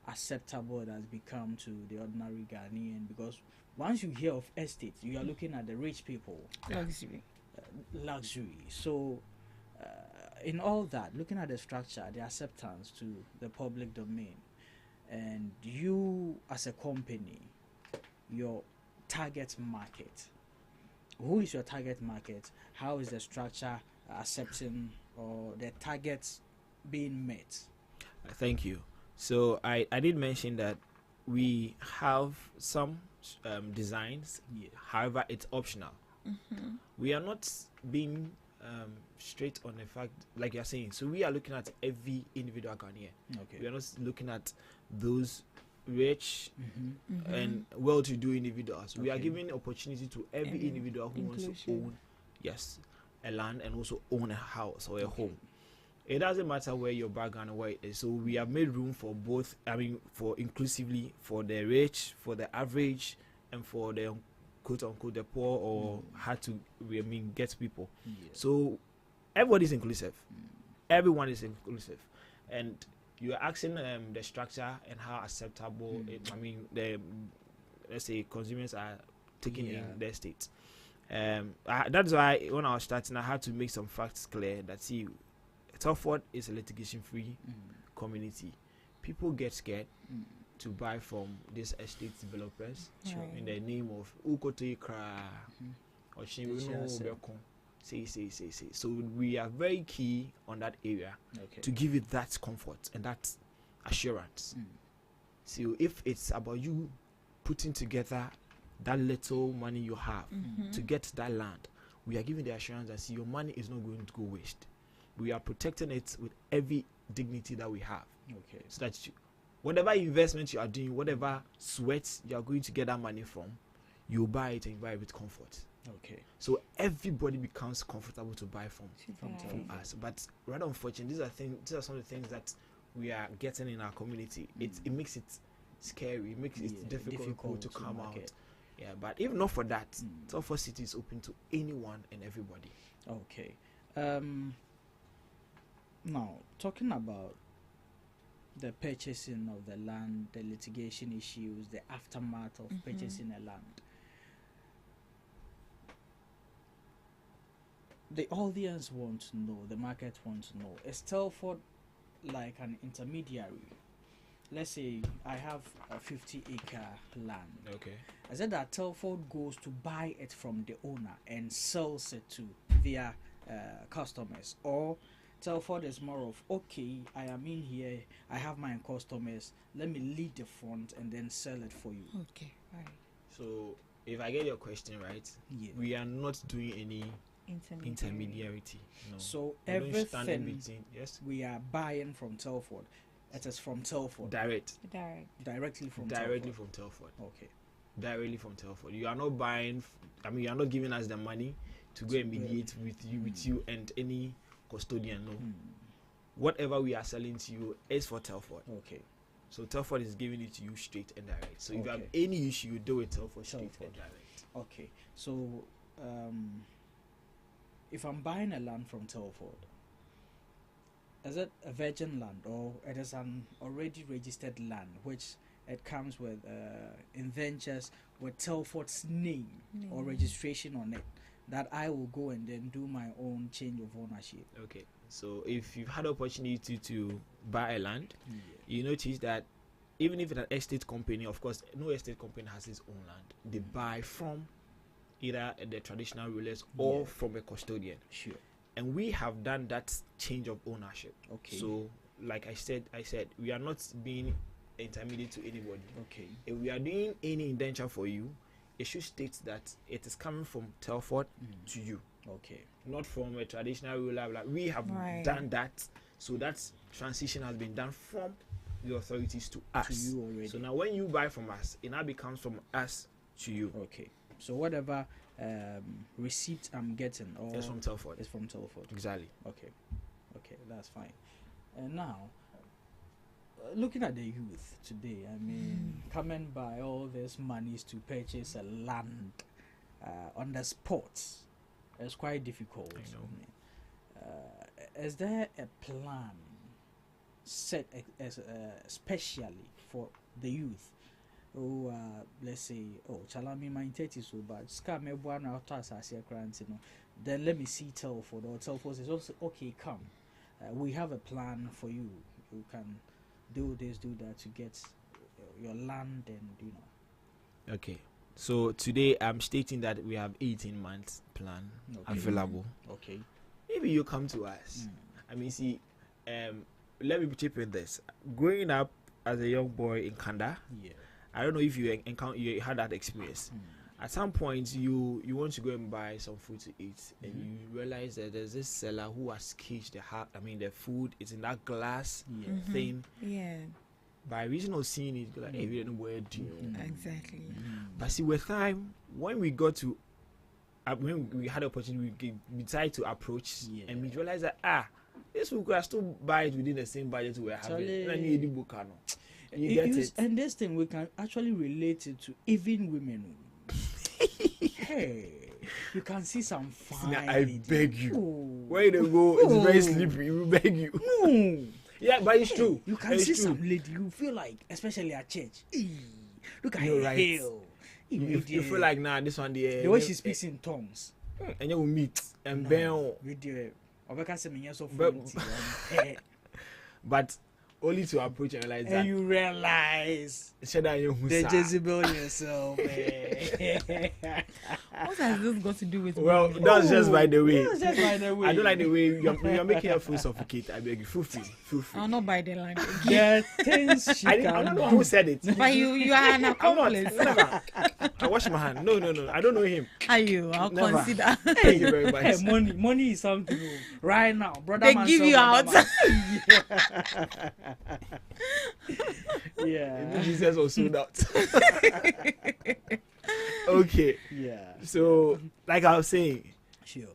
acceptable it has become to the ordinary Ghanaian? Because once you hear of estate, you are looking at the rich people. Luxury. So in all that, looking at the structure, the acceptance to the public domain, and you as a company, your target market, who is your target market? How is the structure accepting or their targets being met? Thank you. So I did mention that we have some designs. However, it's optional. We are not being straight on the fact, like you're saying. So we are looking at every individual Ghanaian. Okay. We are not looking at those rich and well-to-do individuals. We are giving opportunity to every individual who wants to own, a land and also own a house or a home. It doesn't matter where your background or where it is. So we have made room for both. I mean, for inclusively for the rich, for the average, and for the quote unquote the poor or hard to get people. So everybody's inclusive. Everyone is inclusive, and you are asking the structure and how acceptable. The let's say consumers are taking in their states. That's why when I was starting, I had to make some facts clear that see. Telford is a litigation-free community. People get scared to buy from these estate developers in the name of Ukote Kra or say. So we are very key on that area to give it that comfort and that assurance. So if it's about you putting together that little money you have to get that land, we are giving the assurance that see your money is not going to go waste. We are protecting it with every dignity that we have. So that whatever investment you are doing, whatever sweat you are going to get that money from, you buy it and you buy it with comfort. So everybody becomes comfortable to buy from us. But rather unfortunately, these are some of the things that we are getting in our community. It makes it scary. It makes it difficult to come out. Yeah, but if not for that, Telford City is open to anyone and everybody. Now, talking about the purchasing of the land, the litigation issues, the aftermath of purchasing a land, the audience wants to know, the market wants to know, is Telford like an intermediary? Let's say I have a 50-acre land. I said that Telford goes to buy it from the owner and sells it to their customers, or Telford is more of, okay, I am in here, I have my customers, let me lead the front and then sell it for you. So if I get your question right, we are not doing any intermediarity. No. So everything we are buying from Telford, it is from Telford. Directly from Telford. Directly from Telford. You are not buying. You are not giving us the money to go and mediate with you and any custodian. No. Whatever we are selling to you is for Telford. So Telford is giving it to you straight and direct. So if you have any issue, you do it Telford straight and direct. So if I'm buying a land from Telford, is it a virgin land or it is an already registered land which it comes with indentures with Telford's name or registration on it, that I will go and then do my own change of ownership? So if you've had the opportunity to buy a land, you notice that even if it's an estate company, of course, no estate company has its own land. They buy from either the traditional rulers or from a custodian. And we have done that change of ownership. So like I said, we are not being intermediate to anybody. If we are doing any indenture for you, it should state that it is coming from Telford to you. Not from a traditional ruler. We have done that. So that transition has been done from the authorities to us. To you already. So now when you buy from us, it now becomes from us to you. So whatever receipt I'm getting it's from Telford. It's from Telford. Exactly. Okay, that's fine. And now, looking at the youth today, coming by all these monies to purchase a land on the spot, it's quite difficult. Is there a plan set especially for the youth who let's say, chalami my 30 so but scam me one out as then let me see Telford, or Telford says also, okay, come, we have a plan for you, you can do this, do that to get your land, and so today I'm stating that we have 18 months plan available. maybe you come to us. I mean, see, let me chip in this. Growing up as a young boy in Kanda, I don't know if you had that experience. At some point, you want to go and buy some food to eat, and you realize that there's this seller who has caged the food is in that glass thing. Yeah. By reason of seeing it, like, hey, we don't know where to. Exactly. But see, with time, when we got to, when we had the opportunity, we decided to approach, and we realized that this we could still buy it within the same budget we were having. You get it. And this thing we can actually relate it to even women. Hey, you can see some fine. I beg you. Where you go? It's very slippery. We beg you. No. Yeah, but it's true. You can see some lady. You feel like, especially at church. Look at her hair. You feel like this one the way she speaks in tongues. And you will meet and bell. But only to approach and realize that. You realize the Jezebel yourself. What has this got to do with? Well, that's just by the way. That's just by the way. I don't like the way you're making her feel suffocate. I beg you, feel free. I'll not buy the line. There are things she I don't know who said it. But you are an accomplice. Never. I wash my hand. No. I don't know him. Are you? I'll consider. Thank you very much. Hey, money is something right now, brother. They give you out. Yeah. Jesus was sold out. Okay. Yeah. So, like I was saying, sure.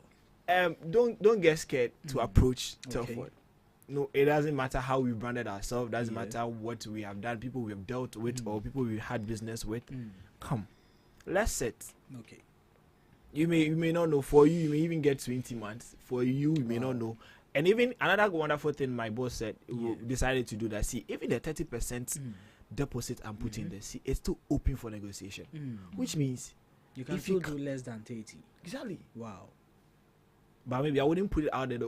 Don't get scared to approach Telford. No, it doesn't matter how we branded ourselves. Doesn't matter what we have done, people we have dealt with, or people we had business with. Come, let's sit. Okay. You may not know. For you may even get 20 months. For you may not know. And even another wonderful thing my boss said, we decided to do that. See, even the 30% deposit I'm putting there, see, it's still open for negotiation. Which means you can still do less than 30. Exactly. Wow. But maybe I wouldn't put it out there.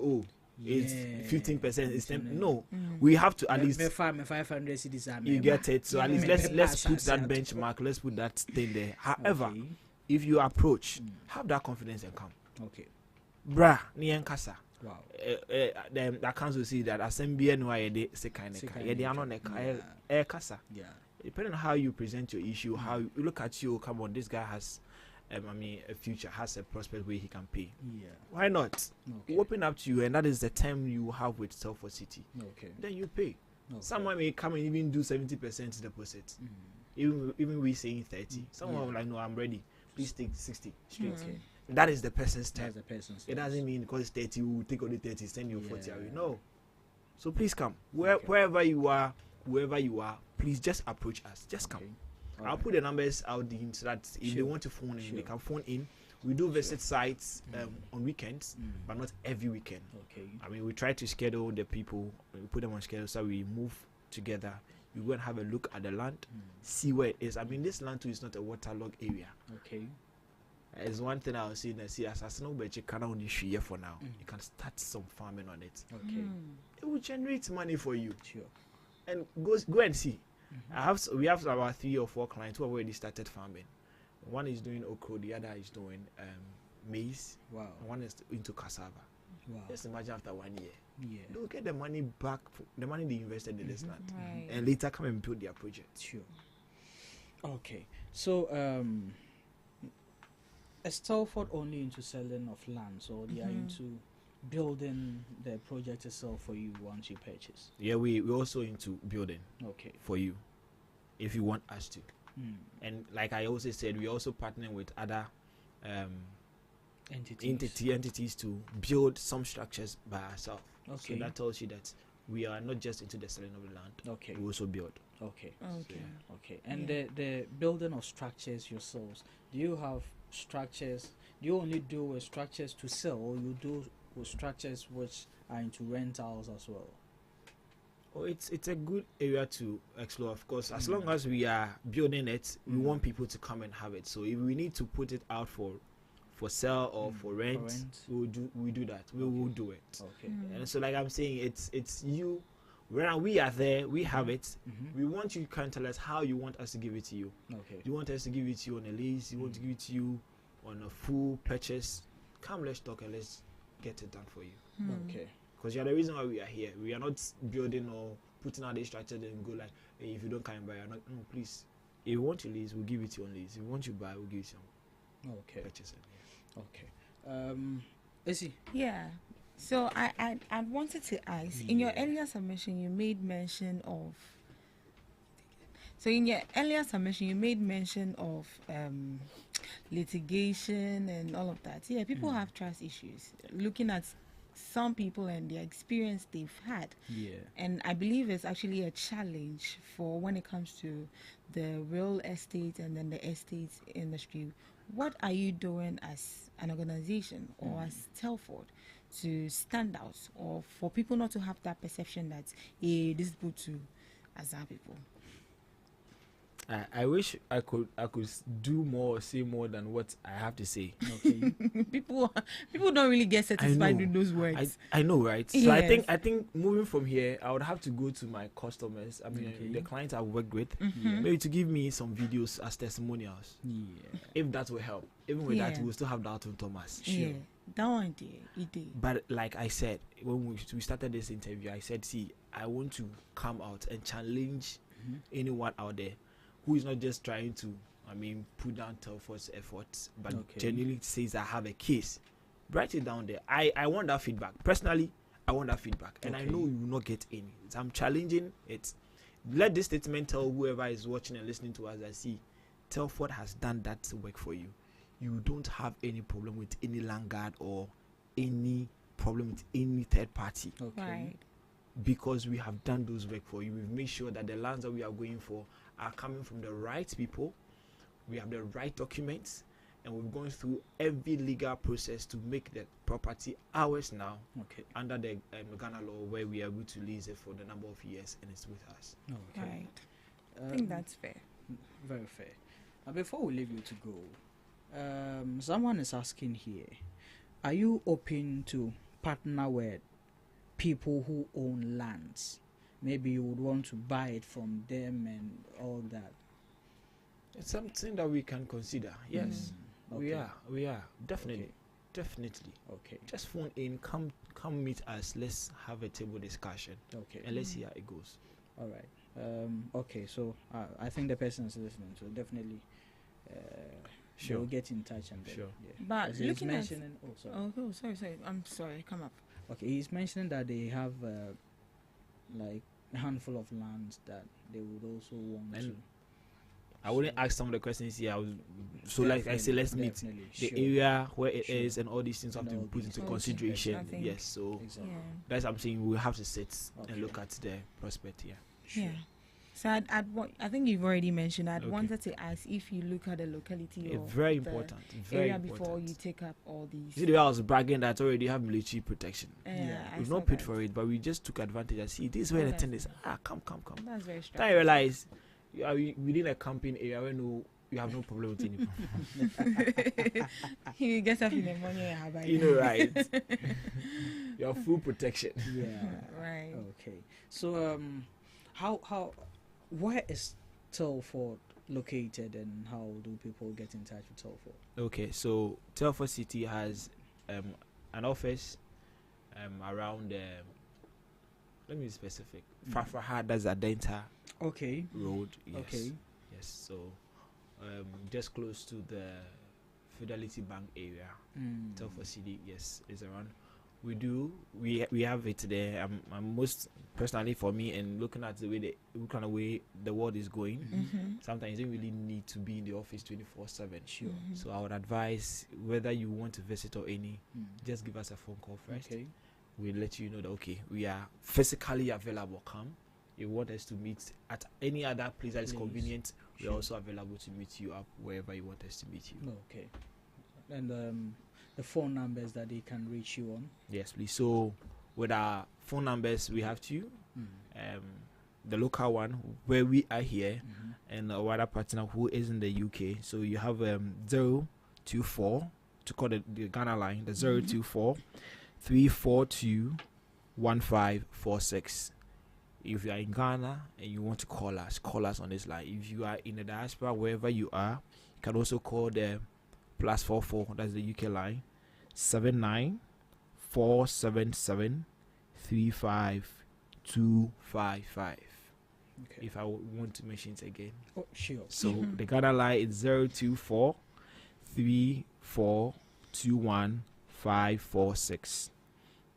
It's 15%. It's 10. No, we have to at least 500 cedis. You get it. So at least let's put that benchmark. Let's put that thing there. However, if you approach, have that confidence and come. Okay. Bra, niyan kasa. Wow. The council see that assembly no they say kind of kasa. Yeah. Depending on how you present your issue, how you look at you, come on, this guy has a future, has a prospect where he can pay. Yeah. Why not? Okay. Open up to you, and that is the time you have with Telford City. Okay. Then you pay. Okay. Someone may come and even do 70% deposit. Even we saying 30. Someone will like, no, I'm ready. Please take 60 straight. Okay. That is the person's time. That's the person's It doesn't mean because it's 30, you will take all the 30, send you 40 away. No. So please come. Wherever you are, whoever you are, please just approach us. Just come. I'll put the numbers out there so that if they want to phone in, they can phone in. We do visit sites on weekends, but not every weekend. Okay. I mean, we try to schedule the people, we put them on schedule so we move together. We go and have a look at the land, see where it is. I mean, this land too is not a waterlogged area. Okay. It's one thing I was saying. I see as a snow beach, you can only share for now. You can start some farming on it. Okay. It will generate money for you. Sure. And go and see. We have about 3 or 4 clients who have already started farming. One is doing okra, the other is doing maize. Wow. And one is into cassava. Wow. Just imagine after 1 year. Yeah. They'll get the money back, the money they invested in this land, Right. and later come and build their project. Sure. Okay. So is Telford only into selling of lands, or they are into building the project itself for you once you purchase? Yeah, we're also into building. Okay. For you, if you want us to. And like I also said, we also partner with other entities to build some structures by ourselves. Okay. So that tells you that we are not just into the selling of the land. Okay. We also build. Okay. Okay. Okay. And the building of structures yourselves, do you have structures? Do you only do with structures to sell, or you do with structures which are into rentals as well? Oh, it's a good area to explore, of course. As long as we are building it, we want people to come and have it. So if we need to put it out for sale or for rent, we do that. We will do it. Okay. And so, like I'm saying, it's you. When we are there, we have it. We want you to kind of tell us how you want us to give it to you. Okay. You want us to give it to you on a lease? You want to give it to you on a full purchase? Come, let's talk and let's get it done for you. Okay. Because you're the reason why we are here. We are not building or putting out this structure and go like, hey, if you don't come and buy, you're not. No, please. If you want your lease, we'll give it to you on lease. If you want you buy, we'll give you some. Okay. Purchase it. Yeah. Okay. Izzy. Yeah. So I wanted to ask, in your earlier submission, you made mention of. So in your earlier submission, you made mention of litigation and all of that. Yeah, people have trust issues. Looking at some people and the experience they've had. Yeah. And I believe it's actually a challenge for when it comes to the real estate and then the estate industry. What are you doing as an organization or as Telford to stand out, or for people not to have that perception that, hey, this is good to Azan people? I wish I could do more, say more than what I have to say. Okay. people don't really get satisfied with those words. I know, right? So Yes. I think moving from here, I would have to go to my customers. I mean, the clients I've worked with, maybe to give me some videos as testimonials. Yeah. If that will help. Even with that, we'll still have Dalton Thomas. Yeah, that one did. But like I said, when we started this interview, I said, see, I want to come out and challenge anyone out there who is not just trying to, put down Telford's efforts, but genuinely says, I have a case. Write it down there. I want that feedback. Personally, I want that feedback. And I know you will not get any. So I'm challenging it. Let this statement tell whoever is watching and listening to us that, see, Telford has done that work for you. You don't have any problem with any landlord or any problem with any third party. Okay. Right. Because we have done those work for you. We've made sure that the lands that we are going for are coming from the right people. We have the right documents, and we've gone through every legal process to make the property ours now. Okay. Under the Ghana law, where we are able to lease it for the number of years, and it's with us. Okay. Right. I think that's fair. Very fair. Before we leave you to go, someone is asking here, are you open to partner with people who own lands? Maybe you would want to buy it from them and all that. It's something that we can consider. Yes, we are definitely. Okay. Just phone in, come meet us. Let's have a table discussion. Okay. And let's see how it goes. All right. Okay. So I think the person is listening. So definitely, sure. We'll get in touch and then, sure. Yeah. But He's looking at mentioning, sorry. I'm sorry. Come up. Okay, he's mentioning that they have like a handful of lands that they would also want to. I wouldn't ask some of the questions here. Like I say, let's meet the sure. area where it is, and all these things have to be put into consideration. Exactly. Yes, so Exactly. that's what I'm saying. We'll have to sit and look at the prospect here. Yeah. So I think you've already mentioned. I'd wanted to ask if you look at the locality of very the important. area before you take up all these. See, the way I was bragging that already have military protection. Yeah, we've not paid for it, but we just took advantage. I see this is where the thing is. Come. That's very strange. Then I realize you are within a camping area where you have no problem with anyone. You get up in the morning, you know, right? Your full protection. Yeah. Right. Okay. So where is Telford located, and how do people get in touch with Telford? Okay, so Telford City has an office around. Let me be specific. Farfraha, that's Adenta. Okay. Road. Yes. Okay. Yes. So, just close to the Fidelity Bank area. Telford City. Yes, is around. We have it there. I'm most personally, for me, and looking at the way the world is going, sometimes you don't really need to be in the office 24/7. Sure. So I would advise, whether you want to visit or any, just give us a phone call first. Okay. We'll let you know that we are physically available. Come. You want us to meet at any other place that is convenient, we're also available to meet you up wherever you want us to meet you. Okay. And the phone numbers that they can reach you on? Yes, please. So with our phone numbers, we have two. The local one where we are here, and our other partner who is in the UK. So you have 024 to call the Ghana line, the 024 342 1546. If you are in Ghana and you want to call us on this line. If you are in the diaspora, wherever you are, you can also call the +44, that's the UK line, 79 477 35255. Okay. If I want to mention it again. Oh, sure. So the Ghana line is 024 3421 546.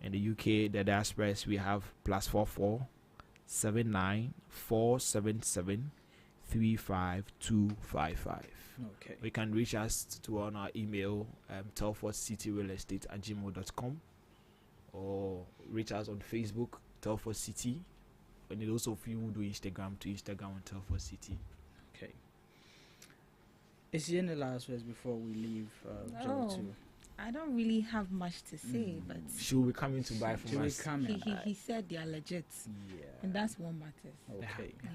In the UK, the diaspora, we have +44 79 477 35255. Okay. We can reach us on our email, telfordcityrealestate@gmail.com, or reach us on Facebook, Telford City, and those of you who do Instagram, to Instagram on Telford City. Okay. Is there any last words before we leave? I don't really have much to say, but should we come in to buy from us? He said they are legit, and that's what matters. Okay. Yeah.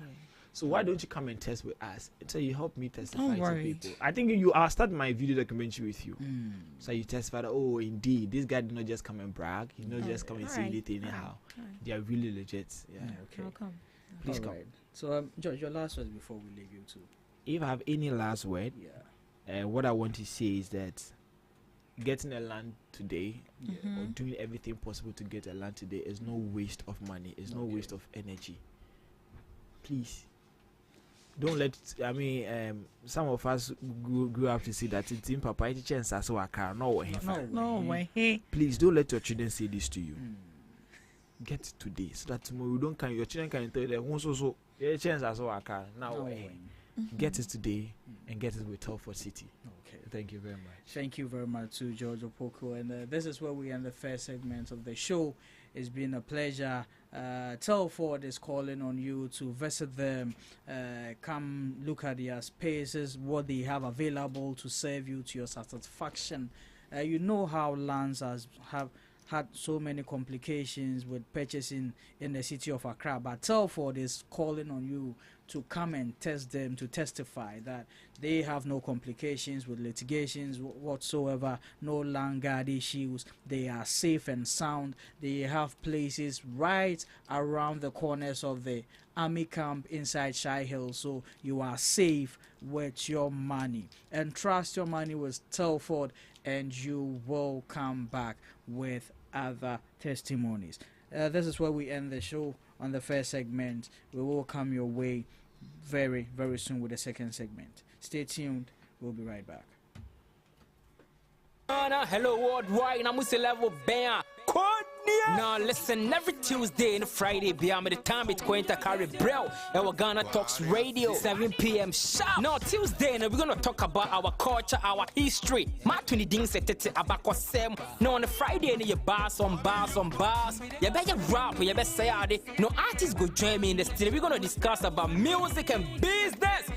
So why don't you come and test with us? So you help me testify Don't to worry. people. I think I'll start my video documentary with you. So you testify that, oh, indeed, this guy did not just come and brag. He did not just come and say anything anyhow. They are really legit. Yeah. Okay. I'll come. Please come. Right. So, George, your last words before we leave you too. If I have any last word, what I want to say is that getting a land today, or doing everything possible to get a land today, is no waste of money. It's no waste of energy. Please. Don't let some of us grew up to see that it's in Papa chance as well. No way. Please don't let your children say this to you. Get it today so that tomorrow you don't your children can tell them so your chance as well. Now get it today and get it with Telford City. Okay. Thank you very much. Thank you very much to George Opoko. And this is where we end the first segment of the show. It's been a pleasure. Telford is calling on you to visit them. Come look at their spaces, what they have available to serve you to your satisfaction. You know how lands have had so many complications with purchasing in the city of Accra, but Telford is calling on you to come and test them, to testify that they have no complications with litigations whatsoever, no land guard issues. They are safe and sound. They have places right around the corners of the army camp inside Shy Hill, so you are safe with your money. And trust your money with Telford, and you will come back with other testimonies. This is where we end the show on the first segment. We will come your way very, very soon with the second segment. Stay tuned. We'll be right back. Hello worldwide, I'm level bam. Now listen, every Tuesday and Friday, beyond the time it's going to carry Brell. Our GhanaTalks Radio, 7 p.m. sharp. Now Tuesday, we're gonna talk about our culture, our history. My 20 things set about Sam. Now on the Friday, you bars on bars. You better rap, you better say no artists go join me in the studio. We're gonna discuss about music and business.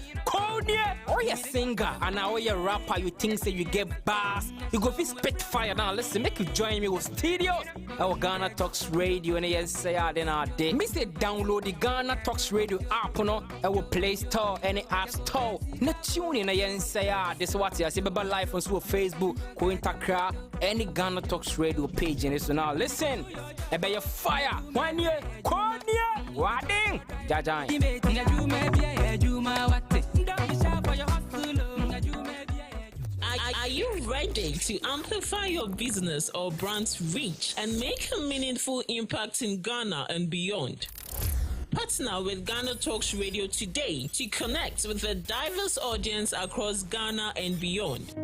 Or you singer and now you rapper, you think say you get bars. You go spit fire now. Listen, make you join me with studios. Our GhanaTalks Radio and yes say then our day. Me say download the GhanaTalks Radio app no our Play Store and the App Store. No tune in and say this is what you see Baba live on Facebook, Cointakra, any GhanaTalks Radio page and so now listen. Ebe your fire. 1 year, Wading. Jajai. Are you ready to amplify your business or brand's reach and make a meaningful impact in Ghana and beyond? Partner with GhanaTalks Radio today to connect with a diverse audience across Ghana and beyond.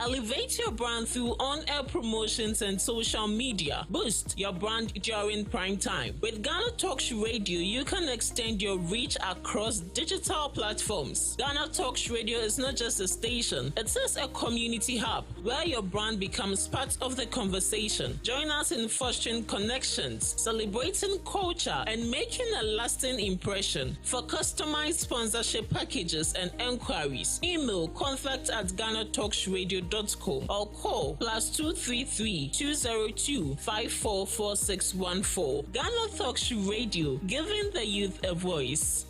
Elevate your brand through on-air promotions and social media. Boost your brand during prime time. With GhanaTalks Radio, you can extend your reach across digital platforms. GhanaTalks Radio is not just a station, it is a community hub where your brand becomes part of the conversation. Join us in fostering connections, celebrating culture, and making a lasting impression. For customized sponsorship packages and enquiries, email contact@GhanaTalksRadio.com or call +233 202 544614. GhanaTalks Radio, giving the youth a voice.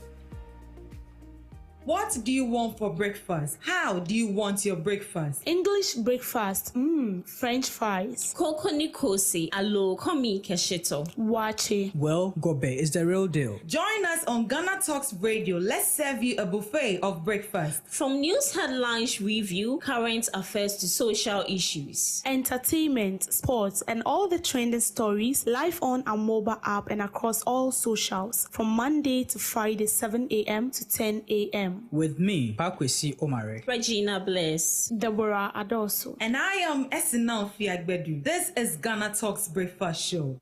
What do you want for breakfast? How do you want your breakfast? English breakfast, French fries. Koko Nikosi, alo komi kesheto. Wache. Well, Gobe is the real deal. Join us on Ghana Talks Radio. Let's serve you a buffet of breakfast. From news headlines review, current affairs to social issues. Entertainment, sports, and all the trending stories live on our mobile app and across all socials from Monday to Friday, 7 a.m. to 10 a.m. With me, Pakwesi Omare, Regina Bless, Deborah Adoso, and I am Esinal Fiagbedu. This is Ghana Talks Breakfast Show.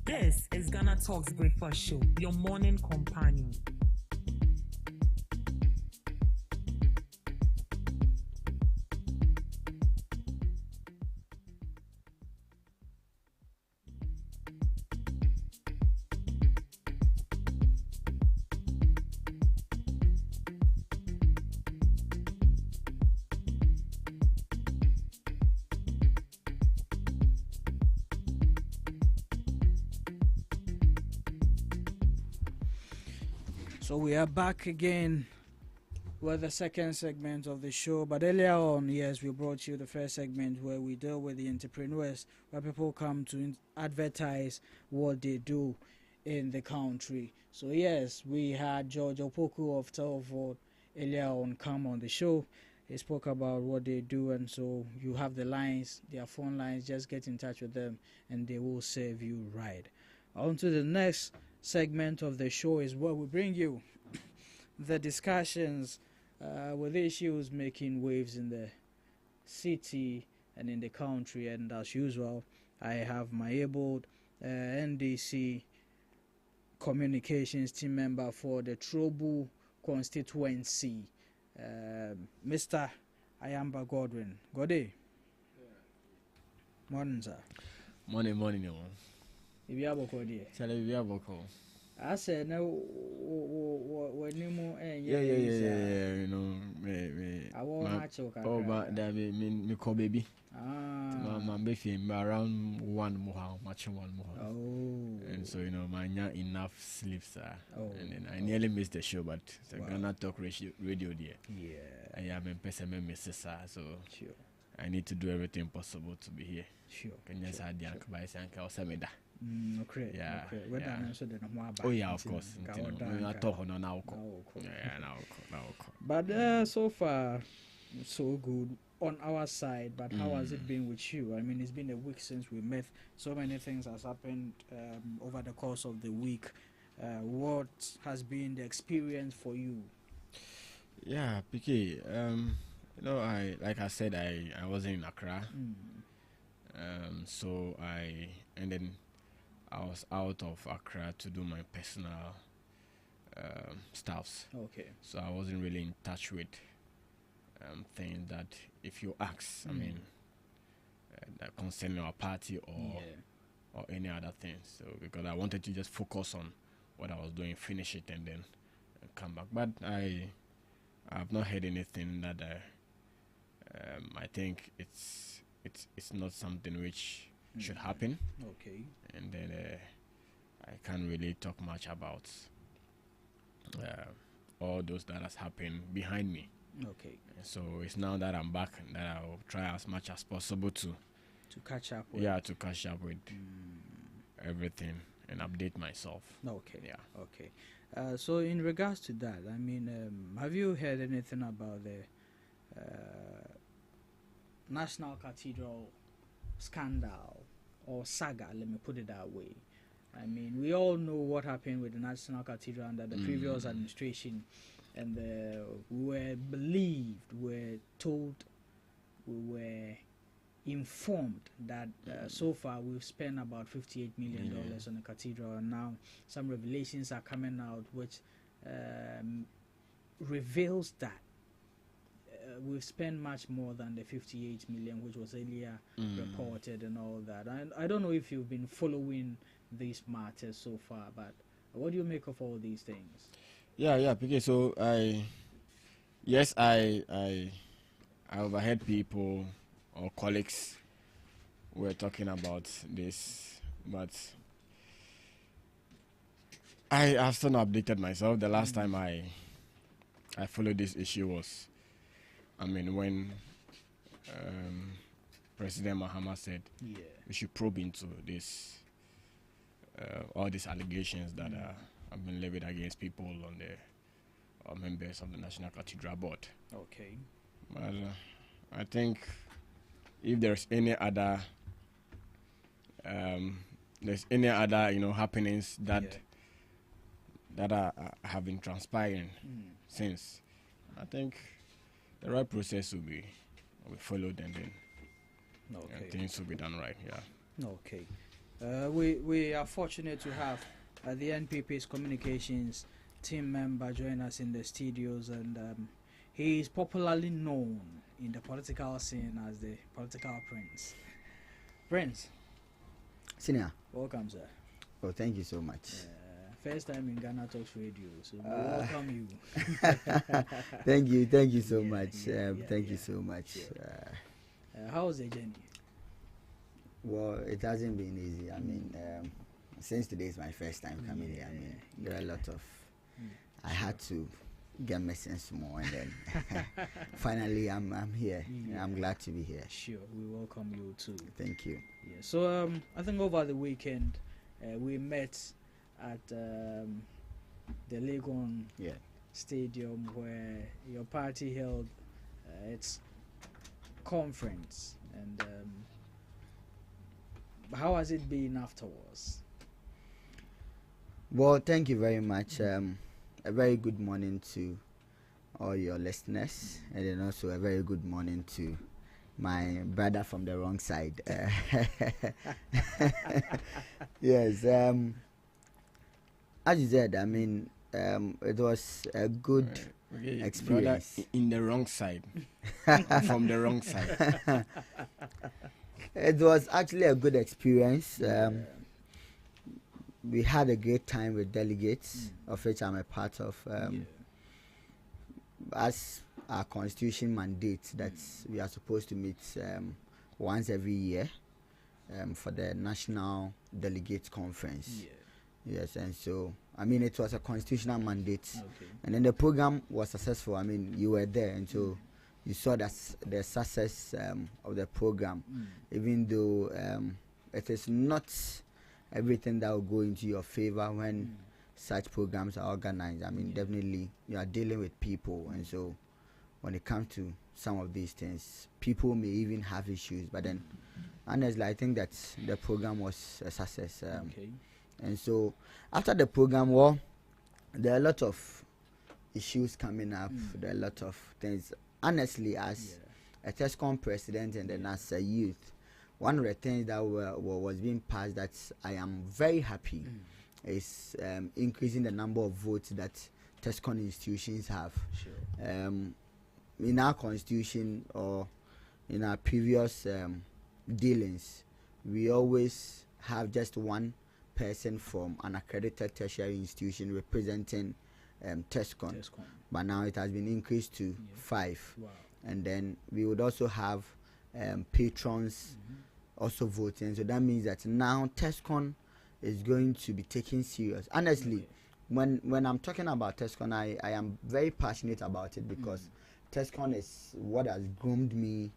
This is Ghana Talks Breakfast Show, your morning companion. So we are back again with the second segment of the show. But earlier on, yes, we brought you the first segment where we deal with the entrepreneurs, where people come to advertise what they do in the country. So yes, we had George Opoku of Telford earlier on come on the show. He spoke about what they do, and so you have the lines, their phone lines. Just get in touch with them and they will serve you right. On to the next segment of the show is where we bring you the discussions with issues making waves in the city and in the country. And as usual, I have my able NDC communications team member for the Trobu constituency, Mr. Ayamba Godwin. Good day. Morning, sir. Morning. If you have a call, dear. I said no. When you move, Yeah. You know, me. I won't match you. Oh, but that me call baby. My baby around 1 more, matching 1 more. Oh. And so you know, my not enough sleep, sir. Oh. And then I nearly missed the show, but it's Ghana Talk Radio there. Yeah. I am in person, Mrs. Sir, so sure. I need to do everything possible to be here. Sure. Can you just add the uncle by Sanka or Samida? Okay. Yeah. Oh yeah, of course. But so far, so good on our side. But how has it been with you? I mean, it's been a week since we met. So many things has happened over the course of the week. What has been the experience for you? Yeah, PK. You know, like I said, I wasn't in Accra. So I was out of Accra to do my personal stuffs. Okay. So I wasn't really in touch with things that, if you ask, I mean, that concerning our party or any other things. So because I wanted to just focus on what I was doing, finish it, and then come back. But I have not heard anything that I think it's not something which should happen. Okay. And then I can't really talk much about all those that has happened behind me. Okay. And so it's now that I'm back and that I'll try as much as possible to catch up with. Yeah, to catch up with everything and update myself. Okay. Yeah. Okay. So in regards to that, I mean, have you heard anything about the National Cathedral scandal or saga? Let me put it that way. I mean, we all know what happened with the National Cathedral under the previous administration, and we were told, we were informed that so far we've spent about $58 million on the cathedral, and now some revelations are coming out which reveals that we've spent much more than the 58 million which was earlier reported and all that. And I don't know if you've been following these matters so far, but what do you make of all these things? Okay, so I overheard people or colleagues were talking about this, but I have still not updated myself. The last time I followed this issue was, when President Mahama said we should probe into this, all these allegations that have been levied against people on the members of the National Cathedral Board. Okay. But I think if there's any other happenings that have been transpiring since, I think the right process will be followed, and then things will be done right. Okay. We are fortunate to have the NPP's communications team member join us in the studios, and he is popularly known in the political scene as the political prince. Prince. Senior. Welcome, sir. Oh, thank you so much. First time in GhanaTalks Radio, so we welcome you. Thank you so much. Thank you so much. How was the journey? Well, it hasn't been easy. Since today is my first time coming here, there are a lot of. I had to get my sense more, and then finally I'm here. I'm glad to be here. Sure, we welcome you too. Thank you. Yeah. So I think over the weekend we met at the Legon Stadium where your party held its conference, and how has it been afterwards? Well, thank you very much. A very good morning to all your listeners, and then also a very good morning to my brother from the wrong side. Yes, as you said, it was a good experience. Brother in the wrong side, from the wrong side. It was actually a good experience. We had a great time with delegates, of which I'm a part of. As our constitution mandates that we are supposed to meet once every year for the National Delegates Conference. Yes, and so it was a constitutional mandate, and then the program was successful. You were there, and so you saw that the success of the program, even though it is not everything that will go into your favor when such programs are organized. Definitely you are dealing with people, and so when it comes to some of these things, people may even have issues, but then honestly I think that the program was a success. And so after the program, well, there are a lot of issues coming up. There are a lot of things. Honestly, as a TESCOM president and then as a youth, one of the things that was being passed that I am very happy is increasing the number of votes that TESCOM institutions have. In our constitution or in our previous dealings, we always have just one person from an accredited tertiary institution representing TESCOM. But now it has been increased to 5. Wow. And then we would also have patrons also voting. So that means that now TESCOM is going to be taken serious. Honestly, when I'm talking about TESCOM, I am very passionate about it because TESCOM is what has groomed me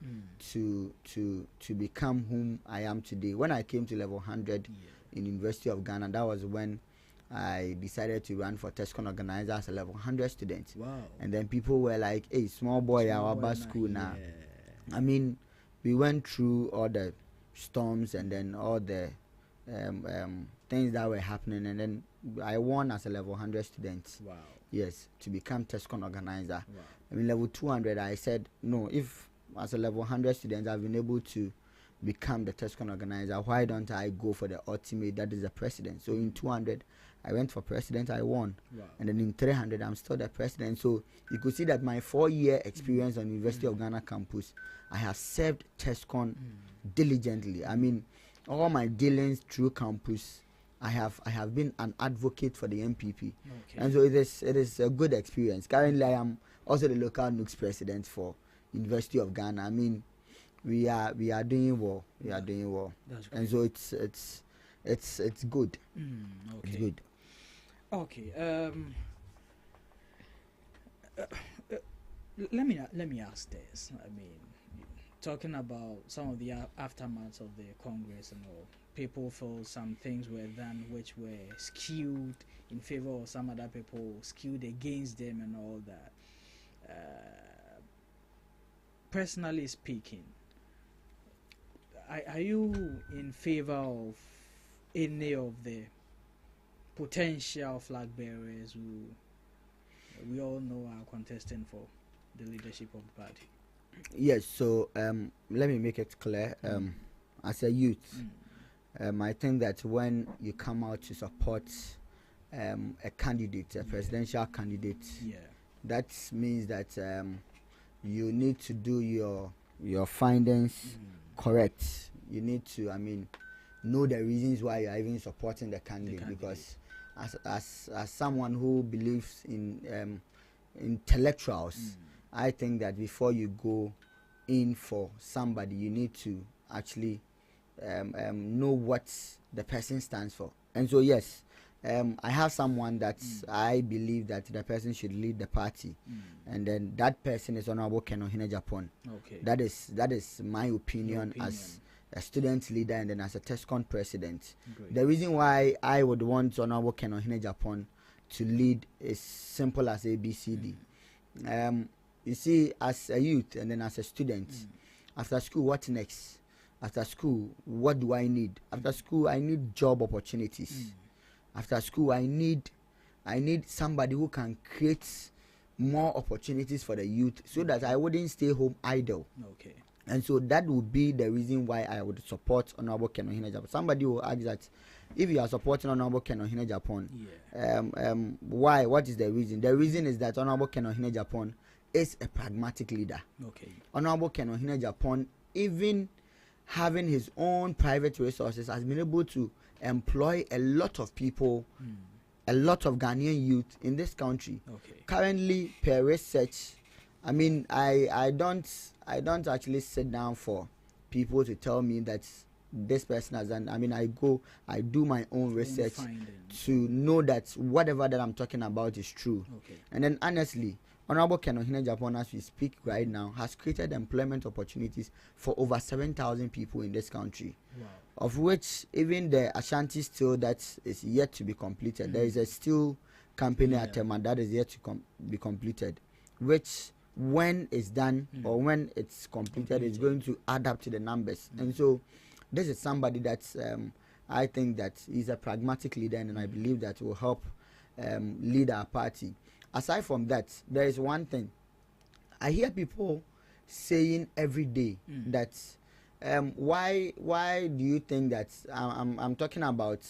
to become whom I am today. When I came to level 100 in University of Ghana, that was when I decided to run for TESCOM organizer as a level 100 student. Wow. And then people were like, hey, small boy, our bus school now. We went through all the storms and then all the things that were happening, and then I won as a level 100 student. Wow. Yes, to become TESCON organizer. Wow. I mean, level 200, I said, no, if as a level 100 student I've been able to become the TESCON organizer, why don't I go for the ultimate, that is the president? So in 200, I went for president, I won. Wow. And then in 300, I'm still the president. So you could see that my 4-year experience on University of Ghana campus, I have served TESCON diligently. I mean, all my dealings through campus, I have been an advocate for the MPP, and so it is a good experience. Currently, I am also the local NUCS president for University of Ghana. I mean, we are doing well. We are doing well, and so it's good. Okay. It's good. Okay. Let me ask this. I mean, talking about some of the aftermaths of the Congress and all, people feel some things were done which were skewed in favor of some other people, skewed against them and all that. Personally speaking, are you in favor of any of the potential flag bearers who we all know are contesting for the leadership of the party? Yes, so let me make it clear. As a youth, I think that when you come out to support a candidate, a presidential candidate, that means that you need to do your findings correct. You need to, know the reasons why you are even supporting the candidate. Because as someone who believes in intellectuals, I think that before you go in for somebody, you need to actually know what the person stands for. And so yes, I have someone that I believe that the person should lead the party, and then that person is Honorable Ken Ohene-Agyapong. Okay. That is my opinion as a student leader and then as a TESCON president. Great. The reason why I would want Honorable Ken Ohene-Agyapong to lead is simple as ABCD. You see, as a youth and then as a student, after school, what next? After school, what do I need? After school, I need job opportunities. After school, I need somebody who can create more opportunities for the youth so that I wouldn't stay home idle. Okay. And so that would be the reason why I would support Honorable Ken Ohene-Agyapong. Somebody will ask that if you are supporting Honorable Ken Ohene-Agyapong, why? What is the reason? The reason is that Honorable Ken Ohene-Agyapong is a pragmatic leader. Okay. Honorable Ken Ohene-Agyapong, even having his own private resources, has been able to employ a lot of people, a lot of Ghanaian youth in this country. Okay. Currently, per research, I don't actually sit down for people to tell me that this person has done. I do my own research to know that whatever that I'm talking about is true. Okay. And then honestly, Honorable Ken Ohene-Agyapong, as we speak right now, has created employment opportunities for over 7,000 people in this country. Wow. Of which even the Ashanti steel that is yet to be completed. There is a steel company at Tema that is yet to be completed, which when it's done or when it's completed is going to add up to the numbers. And so this is somebody that I think that he's a pragmatic leader, and I believe that will help lead our party. Aside from that, there is one thing I hear people saying every day that why do you think that I'm talking about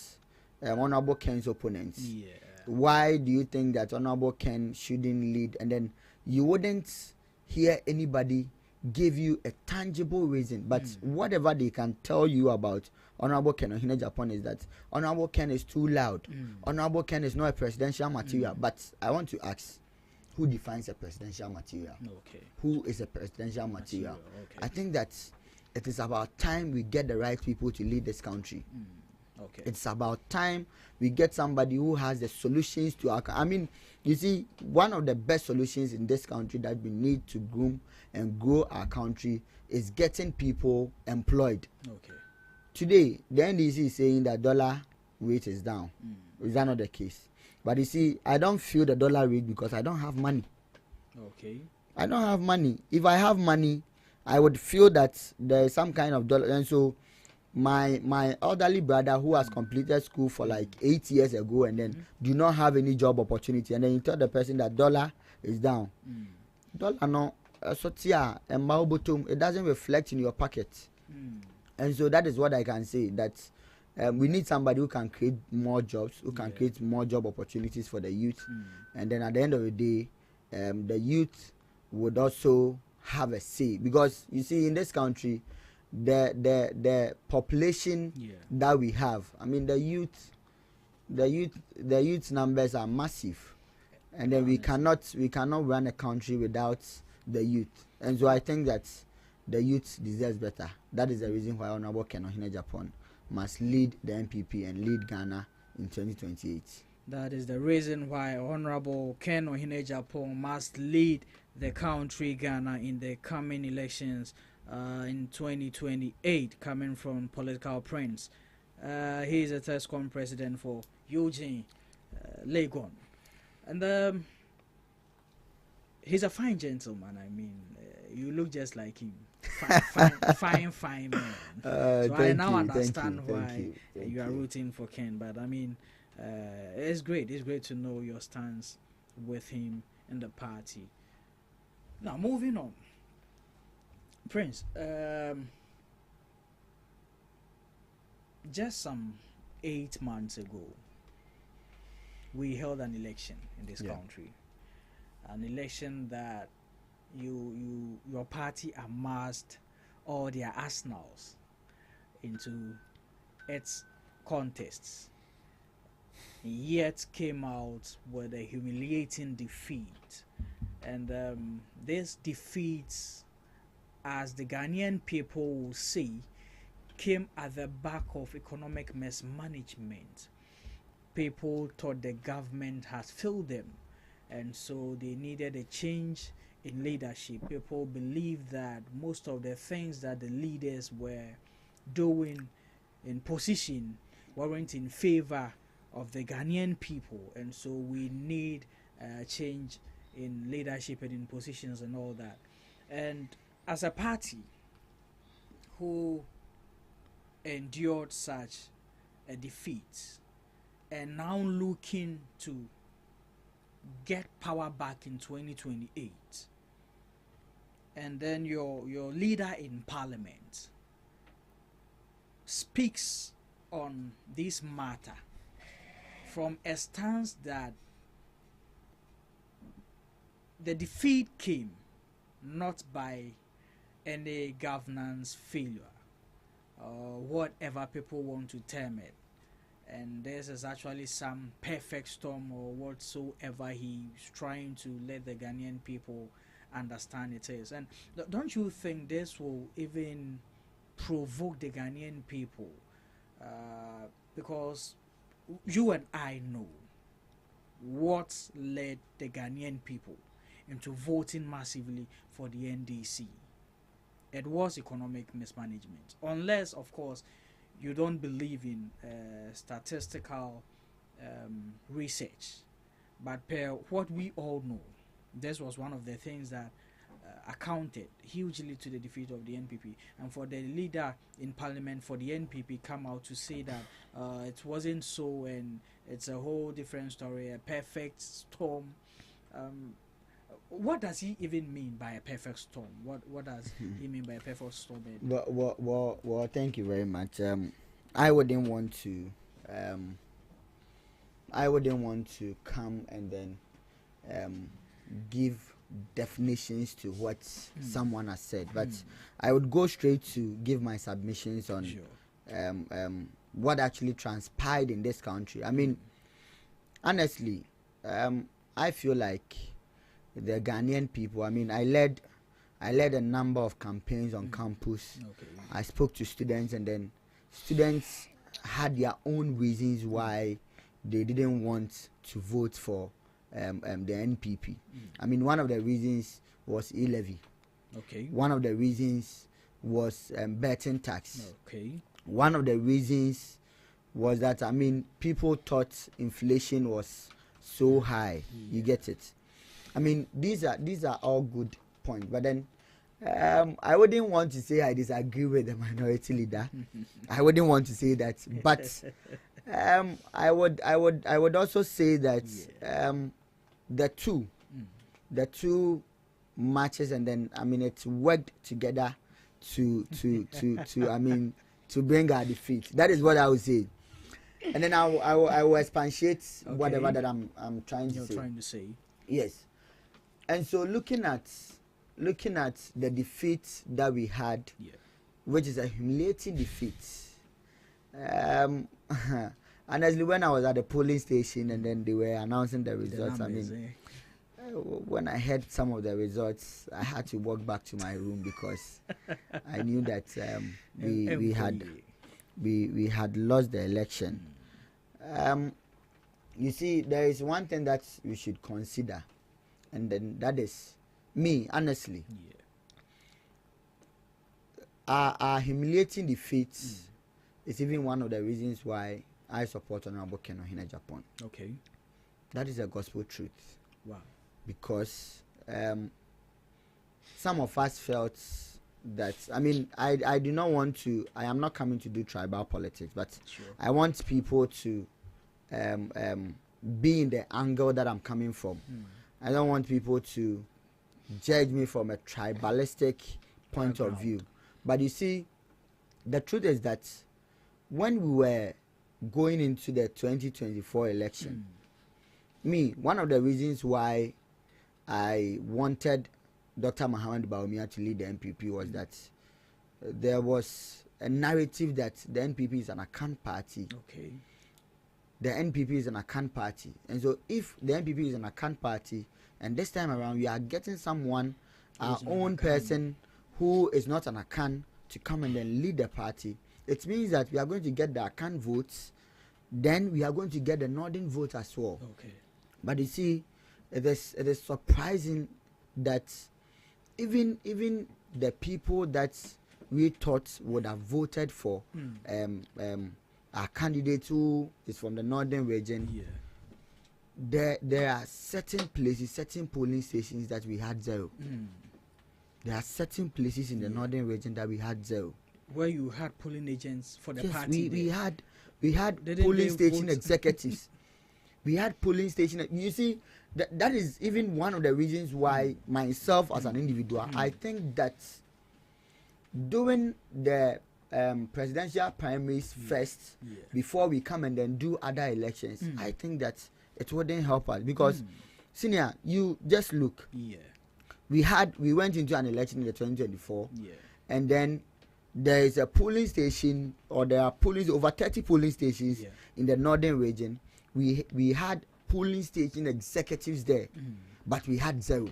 Honorable Ken's opponents? Yeah. Why do you think that Honorable Ken shouldn't lead? And then you wouldn't hear anybody give you a tangible reason. But whatever they can tell you about Honorable Ken Ohene-Agyapong is that Honorable Ken is too loud. Honorable Ken is not a presidential material. But I want to ask, who defines a presidential material? Okay. Who is a presidential material? Okay. I think that it is about time we get the right people to lead this country. Okay. It's about time we get somebody who has the solutions to our. You see, one of the best solutions in this country that we need to groom and grow our country is getting people employed. Okay. Today, the NDC is saying that dollar rate is down. Is that not the case? But you see, I don't feel the dollar rate because I don't have money. Okay. I don't have money. If I have money, I would feel that there is some kind of dollar. And so my elderly brother who has completed school for like 8 years ago and then do not have any job opportunity, and then you tell the person that dollar is down. Dollar no it doesn't reflect in your pocket. And so that is what I can say, that we need somebody who can create more jobs, who can create more job opportunities for the youth. And then at the end of the day, the youth would also have a say, because you see in this country the population that we have, I mean the youth numbers are massive, and then we cannot run a country without the youth. And so I think that the youth deserves better. That is the reason why Honorable Ken Ohene-Agyapong must lead the NPP and lead Ghana in 2028. That is the reason why Honorable Ken Ohene-Agyapong must lead the country Ghana in the coming elections in 2028, coming from Political Prince. He is a TESCOM president for Eugene Legon. And he's a fine gentleman. I mean, you look just like him. Fine man. So I now understand why you are rooting for Ken. But I mean, it's great. It's great to know your stance with him in the party. Now, moving on. Prince, just some 8 months ago, we held an election in this country. An election that your party amassed all their arsenals into its contests, yet came out with a humiliating defeat. And this defeat, as the Ghanaian people will say, came at the back of economic mismanagement. People thought the government has failed them, and so they needed a change in leadership. People believed that most of the things that the leaders were doing in position weren't in favor of the Ghanaian people, and so we need a change in leadership and in positions and all that. And as a party who endured such a defeat and now looking to get power back in 2028, and then your leader in parliament speaks on this matter from a stance that the defeat came not by any governance failure or whatever people want to term it, and this is actually some perfect storm or whatsoever he's trying to let the Ghanaian people understand it is. And don't you think this will even provoke the Ghanaian people, because you and I know what led the Ghanaian people into voting massively for the NDC? It was economic mismanagement, unless of course you don't believe in statistical research. But per what we all know, this was one of the things that accounted hugely to the defeat of the NPP. And for the leader in parliament for the NPP come out to say that it wasn't so, and it's a whole different story, a perfect storm. What does he even mean by a perfect storm? What does he mean by a perfect storm? Well, thank you very much. I wouldn't want to come and then give definitions to what someone has said, but I would go straight to give my submissions on what actually transpired in this country. I mean, honestly, I feel like the Ghanaian people, I mean, I led a number of campaigns on campus. I spoke to students, and then students had their own reasons why they didn't want to vote for the NPP. I mean, one of the reasons was e-levy. One of the reasons was betting tax. One of the reasons was that, I mean, people thought inflation was so high. You get it? I mean, these are all good points. But then I wouldn't want to say I disagree with the minority leader. I wouldn't want to say that, but I would also say that the two matches, and then I mean it's worked together to to bring our defeat. That is what I would say, and then I will expatiate whatever that I'm trying to say. Yes, and so looking at the defeat that we had, which is a humiliating defeat. Honestly, when I was at the polling station and then they were announcing the results, when I heard some of the results, I had to walk back to my room because I knew that we had lost the election. You see, there is one thing that we should consider, and then that is me, honestly. Our humiliating defeat is even one of the reasons why I support Honorable Ken Ohene Japan. Okay. That is a gospel truth. Wow. Because some of us felt that, I mean, I do not want to, I am not coming to do tribal politics, but I want people to be in the angle that I'm coming from. I don't want people to judge me from a tribalistic point of view. But you see, the truth is that when we were going into the 2024 election, one of the reasons why I wanted Dr. Mohamed Bawumia to lead the NPP was that there was a narrative that the NPP is an account party. Okay. The NPP is an account party. And so if the NPP is an account party, and this time around we are getting someone, our own person who is not an account, to come and then lead the party, it means that we are going to get the account votes, then we are going to get the northern vote as well. Okay. But you see, it is surprising that even the people that we thought would have voted for our candidate who is from the northern region, there are certain places, certain polling stations that we had zero. There are certain places in the northern region that we had zero. Where you had polling agents for the yes, party. We had polling station executives. We had polling station. You see, that is even one of the reasons why myself as an individual, I think that doing the presidential primaries first before we come and then do other elections, I think that it wouldn't help us because, senior, you just look. We went into an election in the 2024, and then there is a polling station, or there are over 30 polling stations in the northern region. We had polling station executives there, but we had zero.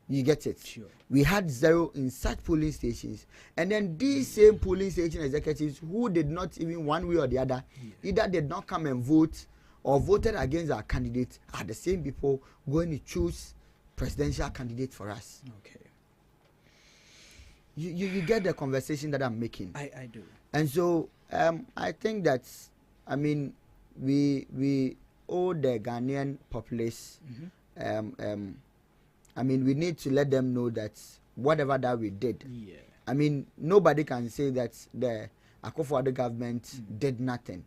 You get it? Sure. We had zero in such polling stations, and then these same polling station executives who did not even one way or the other, either did not come and vote or voted against our candidate, are the same people going to choose presidential candidate for us. Okay. You get the conversation that I'm making. I do. And so I think that, I mean, we owe the Ghanaian populace. I mean, we need to let them know that whatever that we did. I mean, nobody can say that the Akufo-Addo government did nothing.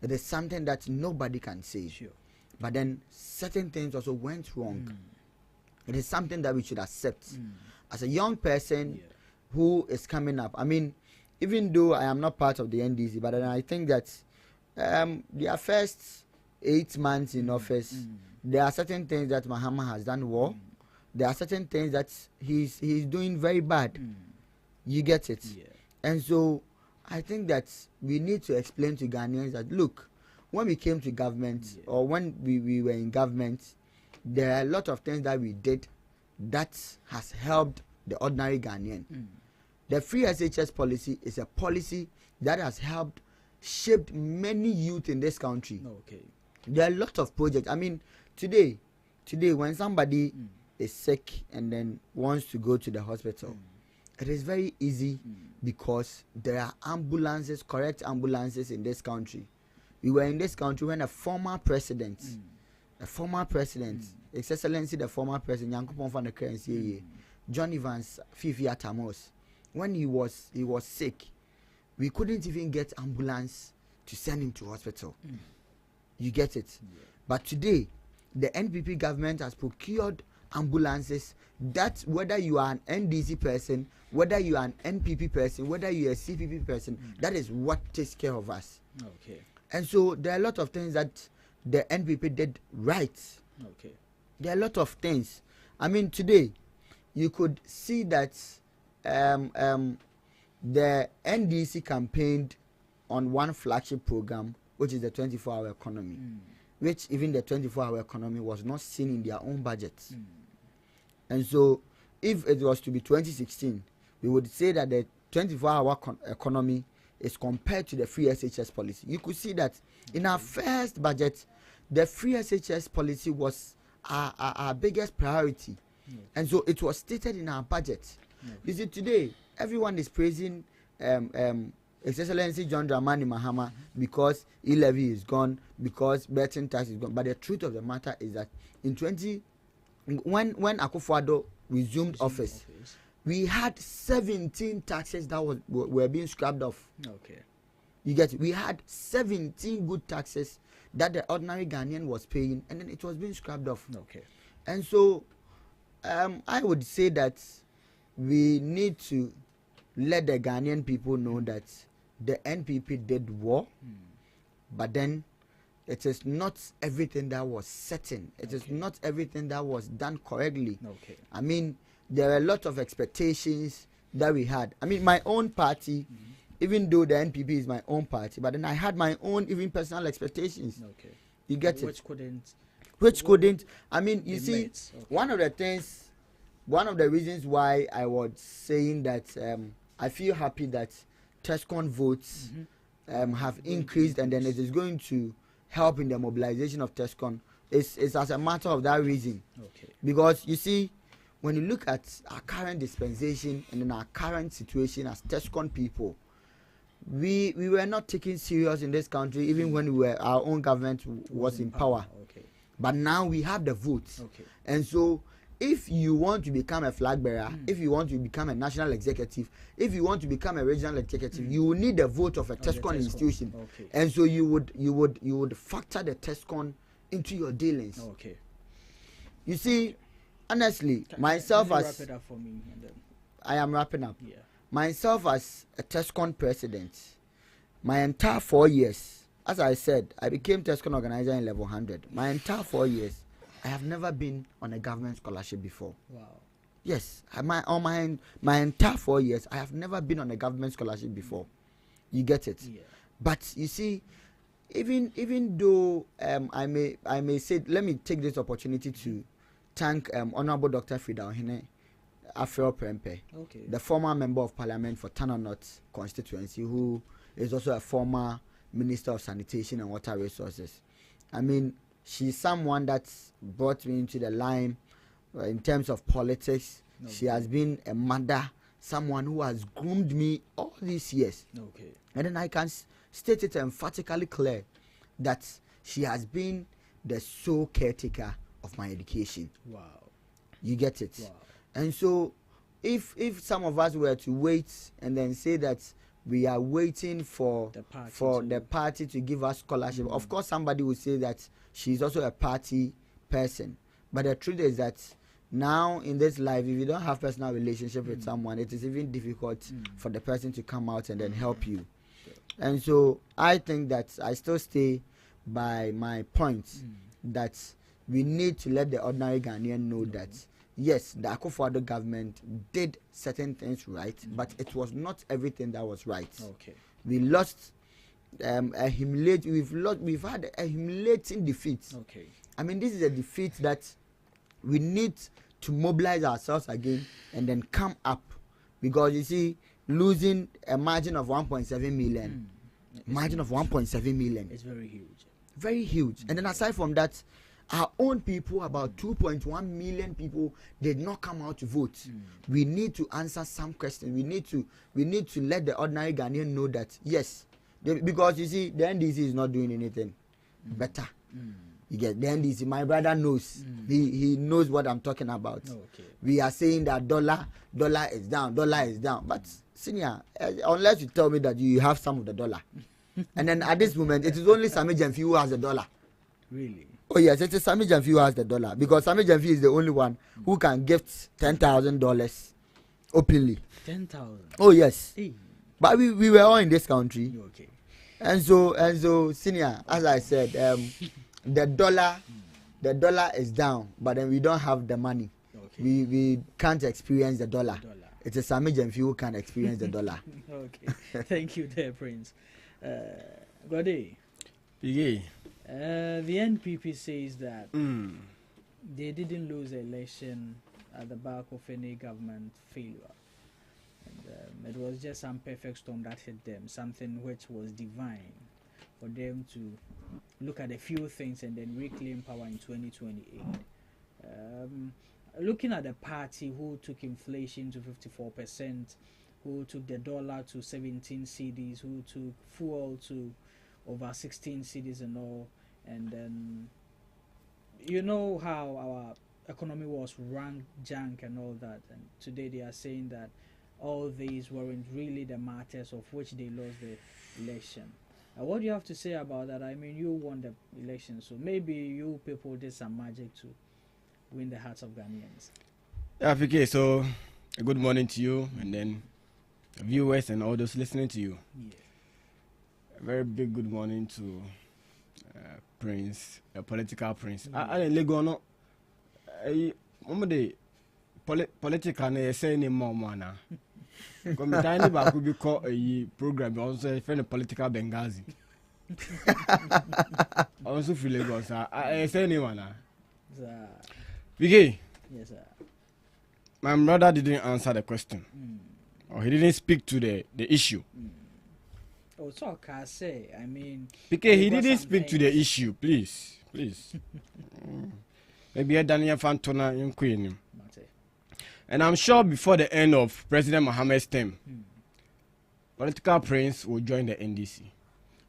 It is something that nobody can say. Sure. But then certain things also went wrong. It is something that we should accept. As a young person who is coming up, I mean, even though I am not part of the NDC, but then I think that their first 8 months in office, there are certain things that Mahama has done well. There are certain things that he's doing very bad. You get it? And so I think that we need to explain to Ghanaians that, look, when we came to government or when we were in government, there are a lot of things that we did that has helped the ordinary Ghanaian. The free SHS policy is a policy that has helped shaped many youth in this country. Okay. There are a lot of projects. I mean, today when somebody is sick and then wants to go to the hospital, it is very easy because there are ambulances, correct ambulances in this country. We were in this country when a former president, His Excellency the former president, Yankopon van der Krensie, John Evans Fifi Atamos, when he was sick, we couldn't even get ambulance to send him to hospital. You get it? Yeah. But today, the NPP government has procured ambulances that whether you are an NDC person, whether you are an NPP person, whether you are a CPP person, that is what takes care of us. Okay. And so there are a lot of things that the NPP did right. Okay. There are a lot of things. I mean, today, you could see that the NDC campaigned on one flagship program, which is the 24-hour economy, which even the 24-hour economy was not seen in their own budgets. And so, if it was to be 2016, we would say that the 24-hour economy is compared to the free SHS policy. You could see that in our first budget, the free SHS policy was our biggest priority. And so it was stated in our budget. You see, today, everyone is praising His Excellency John Dramani Mahama because e-levy is gone, because betting tax is gone. But the truth of the matter is that when Akufo-Addo resumed office, we had 17 taxes that were being scrapped off. Okay. You get it? We had 17 good taxes that the ordinary Ghanaian was paying, and then it was being scrapped off. Okay. And so I would say that we need to let the Ghanaian people know that the NPP did war, but then it is not everything that was certain. It is not everything that was done correctly. Okay. I mean, there are a lot of expectations that we had. I mean, my own party, even though the NPP is my own party, but then I had my own even personal expectations. Okay. You get Which it? couldn't. I mean, you see, Okay. one of the reasons why I was saying that I feel happy that TESCON votes have increased, and then it is going to help in the mobilization of TESCON is as a matter of that reason. Okay. Because you see, when you look at our current dispensation and in our current situation as TESCON people, we were not taken serious in this country even when our own government was in power. Okay. But now we have the votes. Okay. And so if you want to become a flag bearer, if you want to become a national executive, if you want to become a regional executive, you will need the vote of a TESCON institution. Okay. And so you would factor the TESCON into your dealings. Okay. You see, honestly, myself wrap as it up for me and then. I am wrapping up. Yeah. Myself as a TESCON president, my entire 4 years, as I said, I became TESCON organizer in level 100. My entire 4 years, I have never been on a government scholarship before. Wow. Yes, my entire 4 years, I have never been on a government scholarship before. You get it? Yeah. But you see, even though I may say, let me take this opportunity to thank Honorable Dr. Frida Ohene Afro Prempe, the former member of parliament for Tana North constituency, who is also a former minister of sanitation and water resources. I mean, she's someone that's brought me into the line in terms of politics. She has been a mother, someone who has groomed me all these years. Okay. And then I can state it emphatically clear that she has been the sole caretaker of my education. Wow. You get it? Wow. And so if some of us were to wait and then say that we are waiting for the party to give us scholarship, of course somebody would say that she's also a party person. But the truth is that now in this life, if you don't have personal relationship with someone, it is even difficult for the person to come out and then help you. And so I think that I still stay by my point that we need to let the ordinary Ghanaian know that yes, the Akufo-Addo government did certain things right, but it was not everything that was right. Okay. We lost we've had a humiliating defeat. Okay. I mean, this is a defeat that we need to mobilize ourselves again and then come up, because you see, losing a margin of 1.7 million, margin of 1.7 million, it's very huge. Very huge. And then aside from that, our own people, about 2.1 million people, did not come out to vote. We need to answer some questions. We need to let the ordinary Ghanaian know that yes, because you see, the NDC is not doing anything better. You get the NDC. My brother knows. He knows what I'm talking about. Okay. We are saying that dollar is down, But senior, unless you tell me that you have some of the dollar, and then at this moment it is only Sami Jamfi who has the dollar. Really? Oh yes, it is Sami Jamfi who has the dollar because Sami Jamfi is the only one who can gift $10,000 openly. 10,000. Oh yes. Hey. But we were all in this country. Okay. And so senior, as I said, the dollar is down, but then we don't have the money. Okay. We can't experience the dollar. It's a Sami Jamfi who can experience the dollar. Okay. Thank you there, Prince. Good day. Yeah. The NPP says that they didn't lose the election at the back of any government failure. And, it was just some perfect storm that hit them, something which was divine for them to look at a few things and then reclaim power in 2028. Looking at the party who took inflation to 54%, who took the dollar to 17 cedis, who took fuel to over 16 cedis and all, and then you know how our economy was rank junk and all that, and today they are saying that all these weren't really the matters of which they lost the election. What do you have to say about that? I mean, you won the election, so maybe you people did some magic to win the hearts of Ghanaians. Yeah, okay, so good morning to you and then viewers and all those listening to you. Yeah. A very big good morning to Prince, a political prince. I didn't go no. Political ne say ni mama na. Come tiny ba could be called a program also a political Benghazi. Also feel Lagos. I say ni mana. Vicky. Yes, sir. My brother didn't answer the question. Or he didn't speak to the issue. Oh, so I say, I mean, because he didn't speak to the issue, please. Maybe a Daniel Fantona in Queen. And I'm sure before the end of President Mohammed's term, political prince will join the NDC.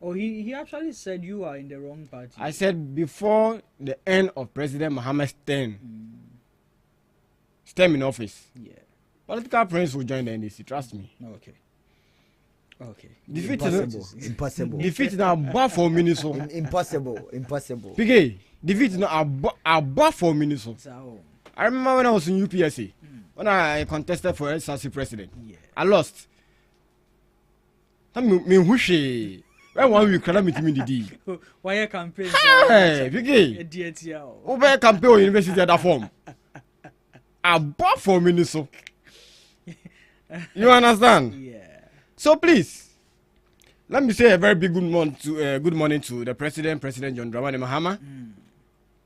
Oh, he actually said you are in the wrong party. I said before the end of President Mohammed's term in office. Yeah. Political prince will join the NDC, trust me. Okay. Defeat Impossible. Defeat now bar for Minnesota. Impossible. PK, defeat now a bar for Minnesota. I remember when I was in UPSA, when I contested for SRC president. Yeah. I lost. I mean, whooshy. When one week, can I meet me the D? Why a campaign? Hey, PK. Over campaign or university at that form. A bar for Minnesota. You understand? Yeah. So please, let me say a very big good morning to the President John Dramani Mahama,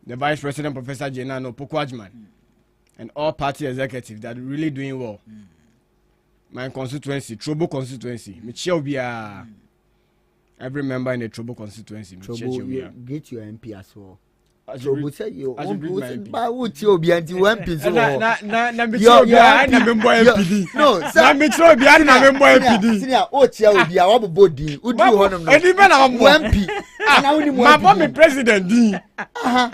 the Vice President Professor Jenano Pokwajman, and all party executives that are really doing well. My constituency, Trobo constituency, Michelle Bia, every member in the Trobo constituency. Trobo, get your MP as well. Trobo said you but would you be anti one piece? No, sir. My bomb president,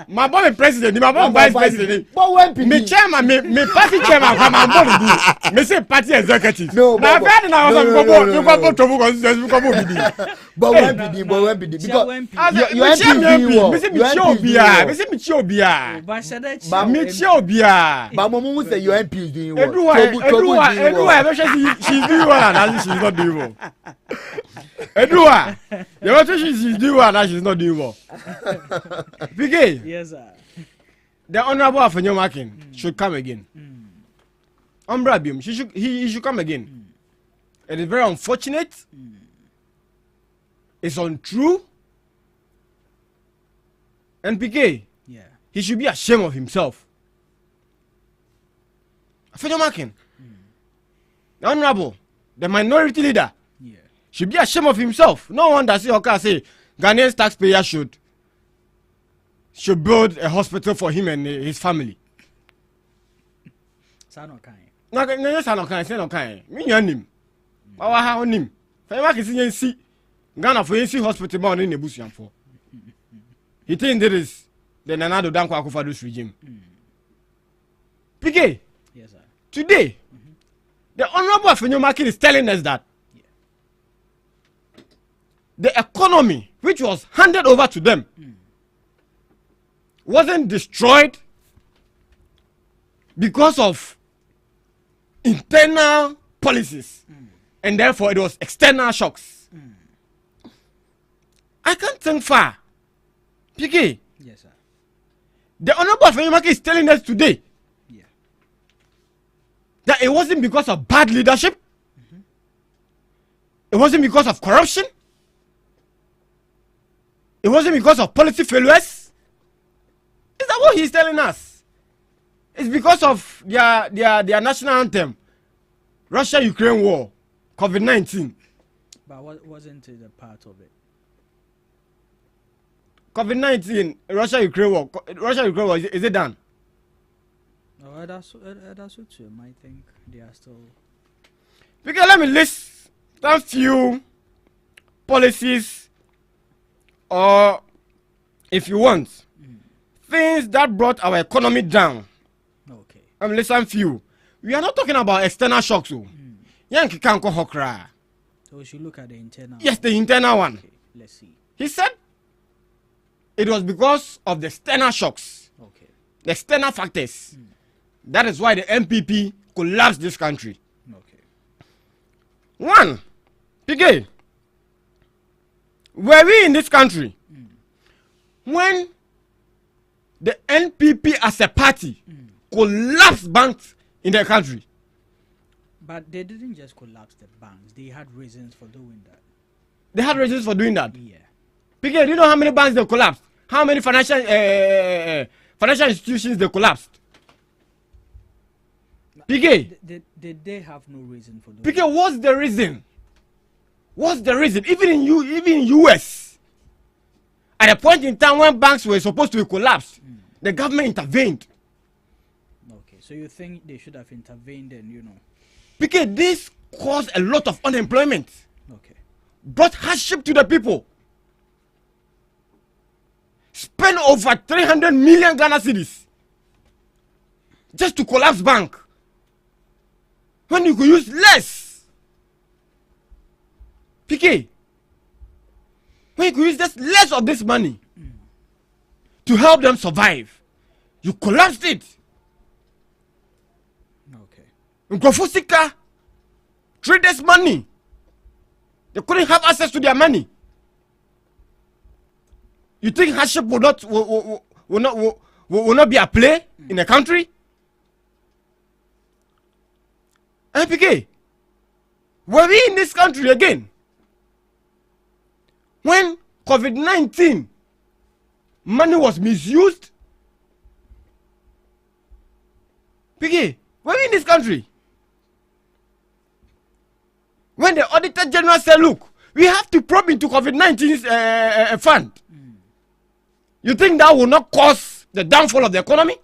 my bomb president, my bomb vice president. Me chairman, me party chairman, my body. Me say party executive. No, now I've now you Trobo constituency, but when PD, because your MP but Momo say your MP is doing well. She's doing well and she's not doing well. Edua, she's doing well and she's not doing well. PK. Yes, sir. The Honorable Afenyo Makin should come again. Umbrabium, he should come again. It is very unfortunate. It's untrue. And PK, he should be ashamed of himself. Afenyo Makin, the Honorable, the minority leader, should be ashamed of himself. No one that say Ghanaian taxpayers should build a hospital for him and his family. Ghana for hospital man in the bush for. He think there is the Nana Addo Dankwa Akufo-Addo's regime. PK, Yes, sir. today, the Honorable Afenyomakin is telling us that the economy, which was handed over to them, wasn't destroyed because of internal policies, and therefore it was external shocks. I can't think far. PK, Yes, sir. the Honorable Afenyomakin is telling us today that it wasn't because of bad leadership, it wasn't because of corruption, it wasn't because of policy failures. Is that what he's telling us? It's because of their national anthem, Russia-Ukraine war, COVID-19. But wasn't it a part of it? COVID-19, Russia-Ukraine war, is it done? Oh, that's too. I think they are still. Because let me list some few policies, or if you want, things that brought our economy down. Okay. Let me list some few. We are not talking about external shocks. Yankee can't go hokra. So we should look at the internal. Yes, the internal one. Okay, let's see. He said it was because of the external shocks, the external factors. That is why the MPP collapsed this country. Okay. One, PK, were we in this country when the NPP as a party collapsed banks in the country? But they didn't just collapse the banks. They had reasons for doing that. They had reasons for doing that? Yeah. PK, do you know how many banks they collapsed? How many financial institutions they collapsed? PK, Did they have no reason for doing PK, what's the reason? What's the reason? Even in US, at a point in time when banks were supposed to collapse, the government intervened. Okay, so you think they should have intervened and, PK, this caused a lot of unemployment. Okay. Brought hardship to the people. Spent over 300 million Ghana cedis just to collapse bank. When you could use less. PK, when you could use just less of this money to help them survive, you collapsed it. Okay. Nkofusika, traders' money. They couldn't have access to their money. You think hardship will not be a play in the country? MPK, were we in this country again when COVID-19 money was misused? PK, were we in this country when the Auditor General said, look, we have to probe into COVID-19's fund? You think that will not cause the downfall of the economy?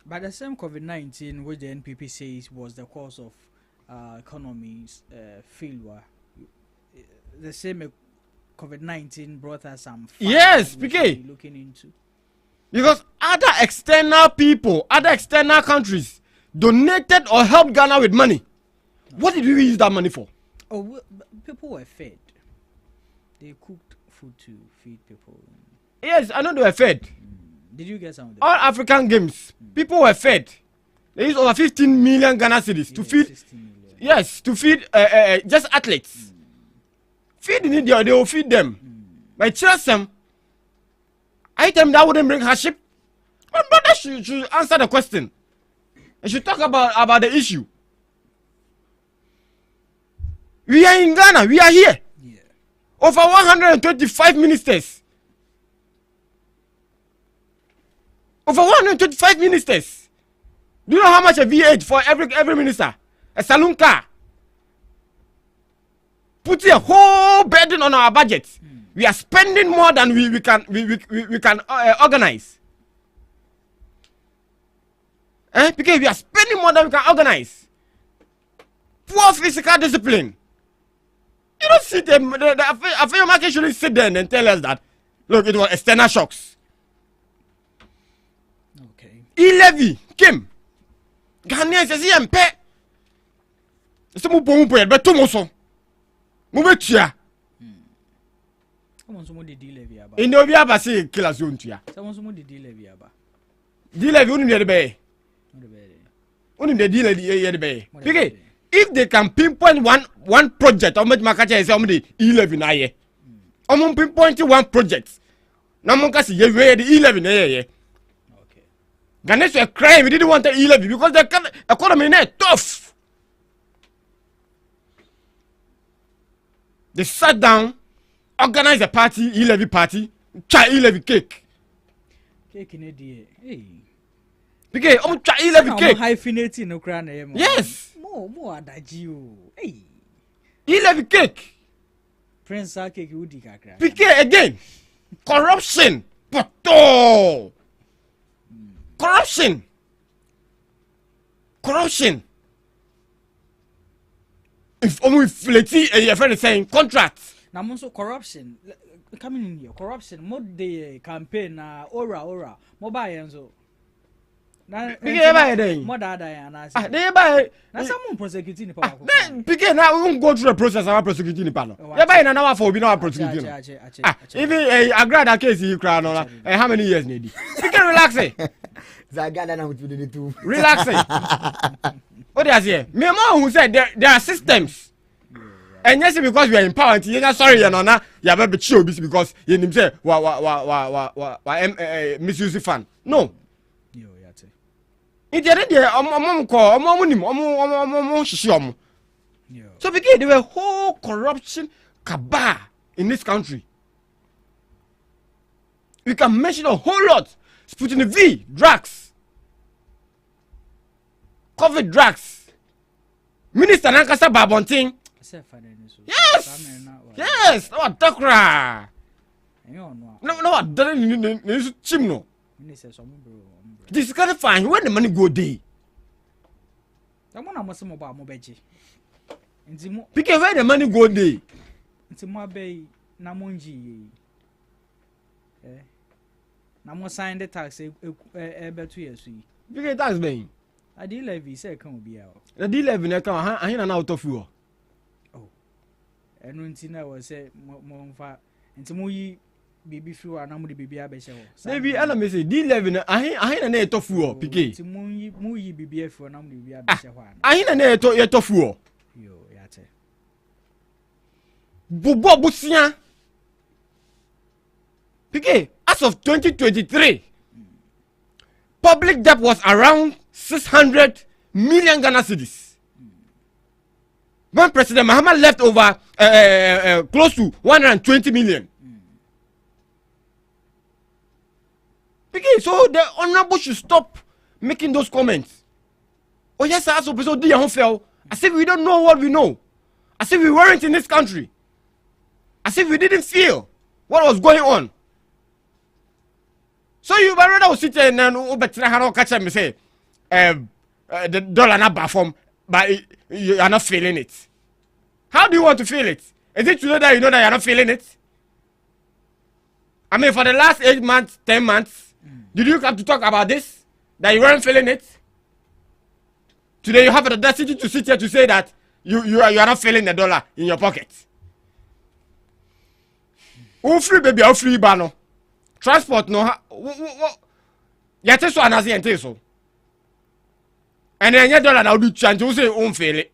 But the same COVID-19, which the NPP says was the cause of economy's failure, the same COVID-19 brought us some. Yes, PK. Looking into. Because other external people, other external countries donated or helped Ghana with money. What did we use that money for? Oh, people were fed. They cooked food to feed people. Yes, I know they were fed. Did you get some of them? All African games, people were fed. They used over 15 million Ghana cedis to feed. Yes, to feed just athletes. Feed in India, they will feed them. But some item that wouldn't bring hardship. My brother should answer the question. They should talk about the issue. We are in Ghana. We are here. Yeah. Over 125 ministers. Over 125 ministers. Do you know how much a V8 for every minister? A saloon car. Put a whole burden on our budget. We are spending more than we can organize. Because we are spending more than we can organize. Poor physical discipline. You don't see the market shouldn't sit there and tell us that, look, it was external shocks. E-levy came. Ghanaians say MP. So mo bo but to mo so. Mo betua. Someone some the levy aba. In the obi aba say killer zone tua. Someone some the levy aba. D-levy unu dey be. Unu dey D-levy be. Because if they can pinpoint one project, how much market say how many E-levy na here. Omo pinpoint one project. Na mo ka say ye the E-levy na here. Okay. Ghanaians were crying we didn't want the E-levy because the economy is tough. They sat down, organized a party, E-levy party, try E-levy cake. Cake in a day. Hey. Because try E-levy cake. Hyphenating no crown. Yes. More adagio. Hey. E-levy cake. Prince cake would declare. Because again, corruption. Poto. Corruption. Corruption. If fleti your friend is saying contracts. Now also corruption coming in here. Corruption more the campaign ora mobile enzo. Na more dada and they buy na someone prosecuting the power. Because now we won't go through the process of prosecuting the panel. They buy na now for be now prosecuting. Even agree that case you cry no how many years need? You can relax it. Zagada na mutu de tu. Relax it. What they say? Me mom who said there are systems. And yes, because we are in power, you are sorry, you know, you have a chill because you need to say, misuse fan. No. It's so because there were whole corruption cabal in this country. We can mention a whole lot. Sputnik V, drugs. COVID drugs. Minister Nankasa Babonting. Yes. Yes. No, Takra. No, no, Chimno. This is kind of fine. When the money go day. Because where the money go day. It's more bay Namunji. Namo sign the tax about 2 years. Because tax being. A deal levy say come be out. The deal levy na come I hear out of you. Oh. And when Tina was say more far into Moyi baby through and I'm the baby abesha. Baby, I me say deal levy na I hear na to fu pike. Into Moyi baby for and I'm the baby abesha. I hear na to fu. Yo, yate. Bobo busia. Pike, as of 2023, public debt was around 600 million Ghana cedis. When President Mahama left over close to 120 million. So the honorable should stop making those comments. Oh yes, I so fell. As if we don't know what we know. As if we weren't in this country. As if we didn't feel what was going on. So you rather sit there and catch me say the dollar not perform, but you are not feeling it. How do you want to feel it? Is it today that you know that you are not feeling it? I mean, for the last 8 months, 10 months, did you have to talk about this? That you weren't feeling it? Today you have the audacity to sit here to say that you are not feeling the dollar in your pocket. Oh free baby, oh free bano. Transport no yate so anase yente so. And then your dollar now do chance you say won't feel it.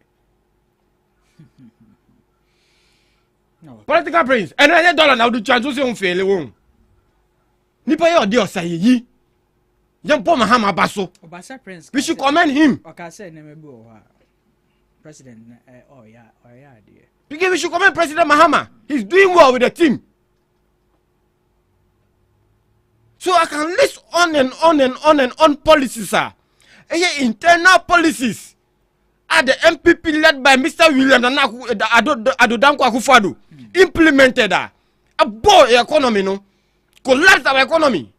Political brains. And then your dollar now do chance you say won't feel it won't. Nipa yo dey say yi. Yam po Mahama baso. We should commend him. Okay, say name be President oh yeah dear. Because we should commend President Mahama. He's doing well with the team. So I can list on and on and on and on policies, sir. And yeah, internal policies at the MPP led by Mr. William Adodanko Akufo-Addo implemented that. A boy economy, no? Collapse our economy.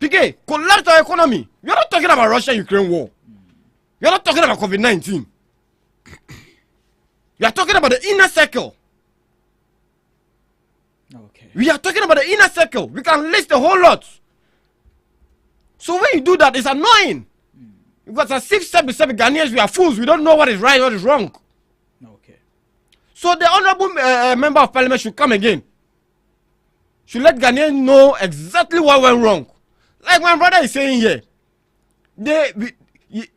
PK, collapse our economy. You're not talking about Russia-Ukraine war. You're not talking about COVID-19. You're talking about the inner circle. Okay. We are talking about the inner circle. We can list a whole lot. So when you do that, it's annoying. Because as 6-7 Ghanaians, we are fools. We don't know what is right, what is wrong. Okay. So the honorable member of parliament should come again. Should let Ghanaians know exactly what went wrong. Like my brother is saying here,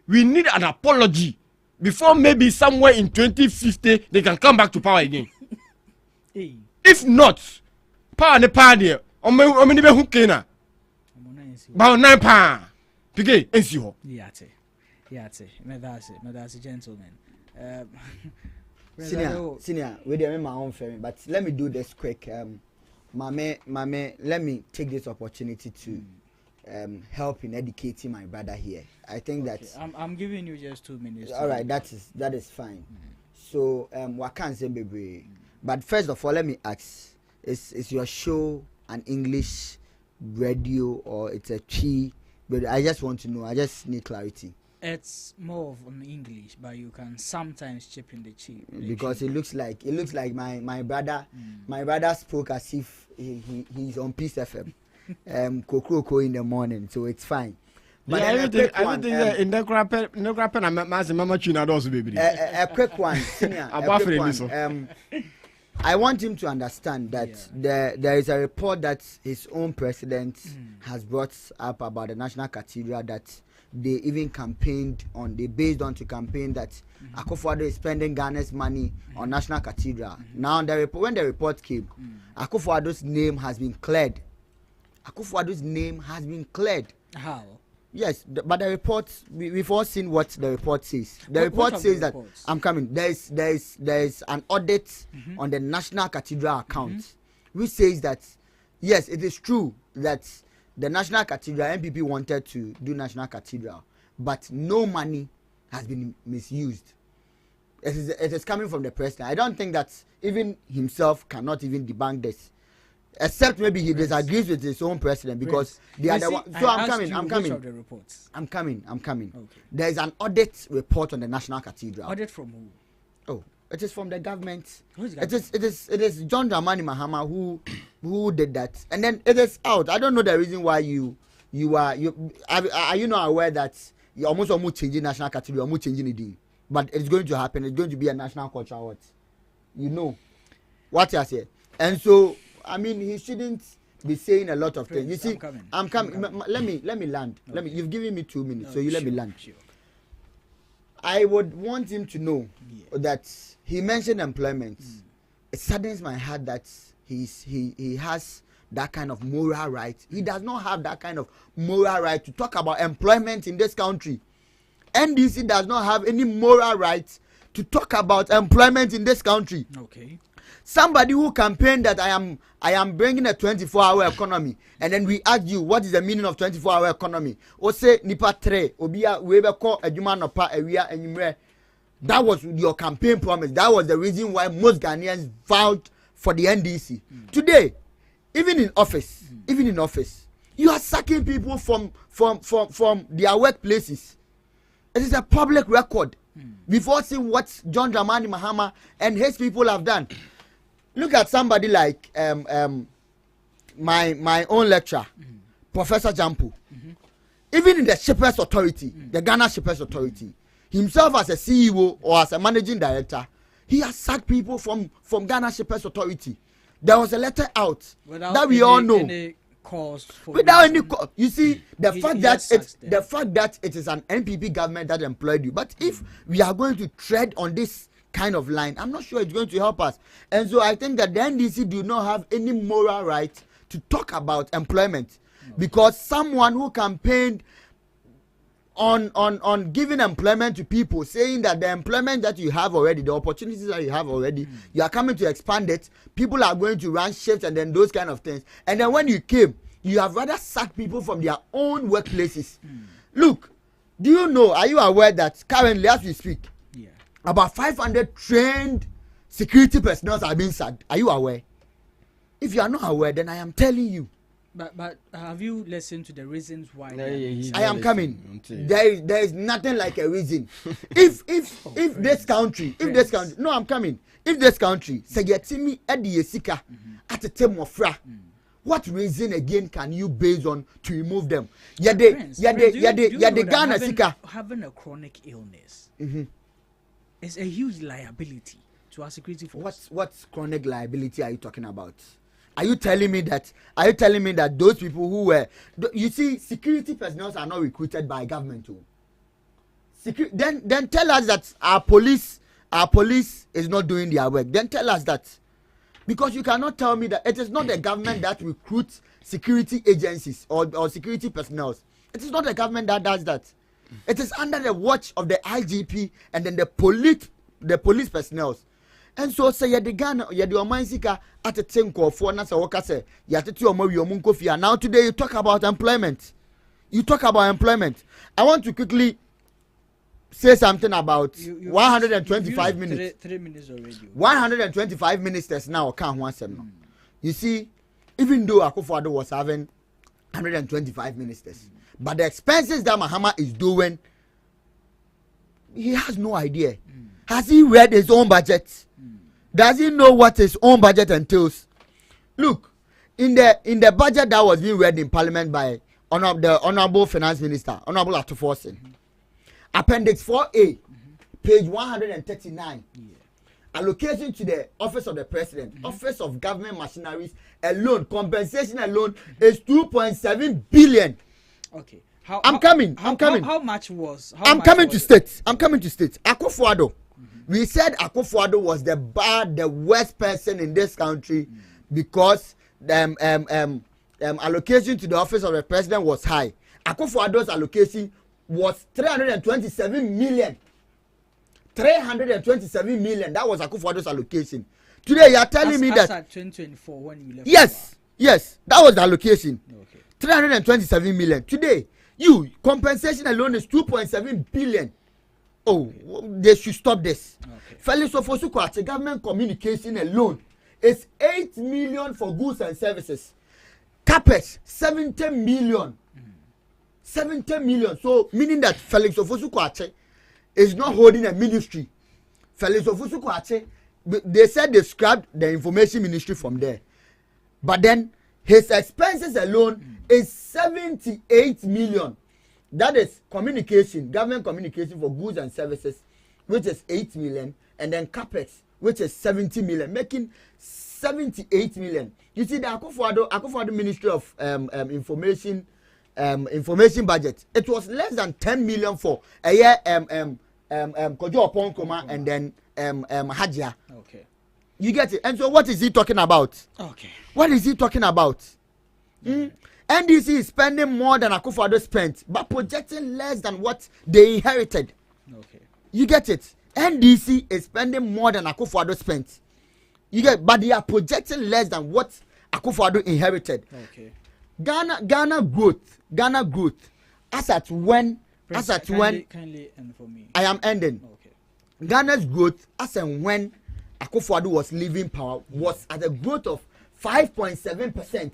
we need an apology before maybe somewhere in 2050 they can come back to power again. Hey. If not, power the power there. Omeni be hukena. Ba 9 pound. Pige ensi ho. Yate. Me that's a gentleman. Senior, we dey my own firm, but let me do this quick. Mame, let me take this opportunity to help in educating my brother here. I think that I'm giving you just 2 minutes. All right, that is fine. So what can say, baby? But first of all, let me ask: is your show an English radio or it's a Chi? But I just want to know. I just need clarity. It's more of an English, but you can sometimes chip in the Chi. Because it looks like my brother my brother spoke as if he's on Peace FM. Kokoko in the morning, so it's fine. But yeah, everything in the grappen and mama tuna also baby. A quick one, senior. I want him to understand that there is a report that his own president has brought up about the National Cathedral that they even campaigned on. They based on to campaign that Akufo-Addo is spending Ghana's money on National Cathedral. Now when the report came, Akufo-Addo's name has been cleared. Akufo-Addo's name has been cleared. How? Yes, but the report, we've all seen what the report says. The report says that I'm coming. There is an audit on the National Cathedral account, which says that yes, it is true that the National Cathedral MPP wanted to do National Cathedral, but no money has been misused. It is coming from the president. I don't think that even himself cannot even debunk this. Except maybe he disagrees with his own president because the other one. So I'm coming. Okay. There is an audit report on the National Cathedral. Audit from who? Oh, it is from the government. It is John Dramani Mahama who did that, and then it is out. I don't know the reason why you are you not aware that you almost changing National Cathedral, almost changing it, but it's going to happen. It's going to be a national culture. What you know, what you say, and so. I mean, he shouldn't be saying a lot of things. You see, I'm coming. Let me land. You've given me 2 minutes, so you let me land. Sure. I would want him to know that he mentioned employment. It saddens my heart that he has that kind of moral right. He does not have that kind of moral right to talk about employment in this country. NDC does not have any moral right to talk about employment in this country. Okay. Somebody who campaigned that I am bringing a 24-hour economy, and then we ask you what is the meaning of 24-hour economy. O say nipa tre obia we be call adwuma nopa awia enyimre. That was your campaign promise. That was the reason why most Ghanaians vowed for the NDC. Today, even in office, you are sacking people from their workplaces. It is a public record. We've all seen what John Dramani Mahama and his people have done. Look at somebody like my own lecturer, Professor Jampu. Even in the Shippers Authority, the Ghana Shippers Authority, himself as a CEO or as a managing director, he has sacked people from Ghana Shippers Authority. There was a letter out that we all know. Without any cause, you see the fact that it is an NPP government that employed you. But if we are going to tread on this kind of line, I'm not sure it's going to help us. And so I think that the NDC do not have any moral right to talk about employment, because someone who campaigned on giving employment to people, saying that the employment that you have already, the opportunities that you have already, you are coming to expand it, people are going to run shifts and then those kind of things. And then when you came, you have rather sacked people from their own workplaces. Look, do you know, are you aware that currently as we speak, about 500 trained security personnel are being sacked? Are you aware? If you are not aware, then I am telling you. But have you listened to the reasons why? I am coming. There is nothing like a reason. if this country, no, I'm coming. If this country say me at the Yesika at a time of fra, what reason again can you base on to remove them? Ghana Sika having a chronic illness is a huge liability to our security force. What chronic liability are you talking about? Are you telling me that those people who were, you see, security personnel are not recruited by government too? Then tell us that our police is not doing their work. Then tell us that, because you cannot tell me that it is not the government that recruits security agencies or security personnel. It is not the government that does that. It is under the watch of the IGP and then the police personnel. And so say the Ghana the Omansika at a tinko for Nasa Wakase Yatiti Omo. Now today you talk about employment. I want to quickly say something about 125 minutes. 3 minutes already. 125 ministers now can't want them. You see, even though Akufo-Addo was having 125 ministers, but the expenses that Mahama is doing, he has no idea. Has he read his own budget? Does he know what his own budget entails? Look, in the budget that was being read in Parliament by the Honorable Finance Minister, Honorable Atuforsen, Appendix 4A, page 139, allocation to the Office of the President, Office of Government Machineries alone, compensation alone is 2.7 billion. Okay. I'm coming. How much was? I'm coming to state. Akufo-Addo. We said Akufo-Addo was the worst person in this country because the allocation to the Office of the President was high. Akufo-Addo's allocation was 327 million. 327 million. That was Akufo-Addo's allocation. Today you are telling me that. At 2024 when you left. Yes, that was the allocation. Okay. 327 million. Today, compensation alone is 2.7 billion. Oh, they should stop this. Okay. Felix Ofosu-Kwakye, government communication alone is 8 million for goods and services. Capex 70 million. 70 million. So meaning that Felix Ofosu-Kwakye is not holding a ministry. Felix Ofosu-Kwakye, they said they scrapped the information ministry from there. But then his expenses alone is 78 million. That is communication, government communication for goods and services, which is 8 million, and then capex, which is 70 million, making 78 million. You see, the Akufo-Addo Ministry of Information budget, it was less than 10 million for a year. Kojo Oponkoma and then Hajia. Okay. You get it. And so, what is he talking about? Okay. What is he talking about? NDC is spending more than Akufo-Addo spent, but projecting less than what they inherited. Okay. You get it? NDC is spending more than Akufo-Addo spent. But they are projecting less than what Akufo-Addo inherited. Okay. Ghana growth. Kindly end for me. I am ending. Okay. Ghana's growth as and when Akufo-Addo was leaving power was at a growth of 5.7%.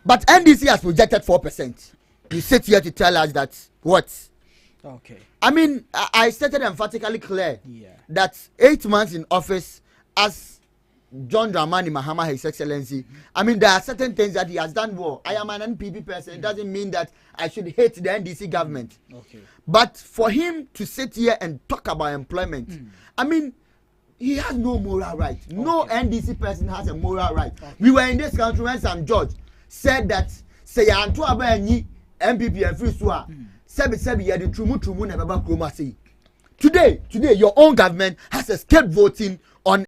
But NDC has projected 4%. You sit here to tell us that what? Okay. I mean, I stated emphatically clear that 8 months in office as John Dramani Mahama, His Excellency. I mean, there are certain things that he has done well. I am an NPP person. It doesn't mean that I should hate the NDC government. Okay. But for him to sit here and talk about employment, I mean, he has no moral right. Okay. No NDC person has a moral right. Okay. We were in this country when Sam George said that say Anto Abayi MPP and free soa sebi ye the trumu na baba kroma say today your own government has escaped voting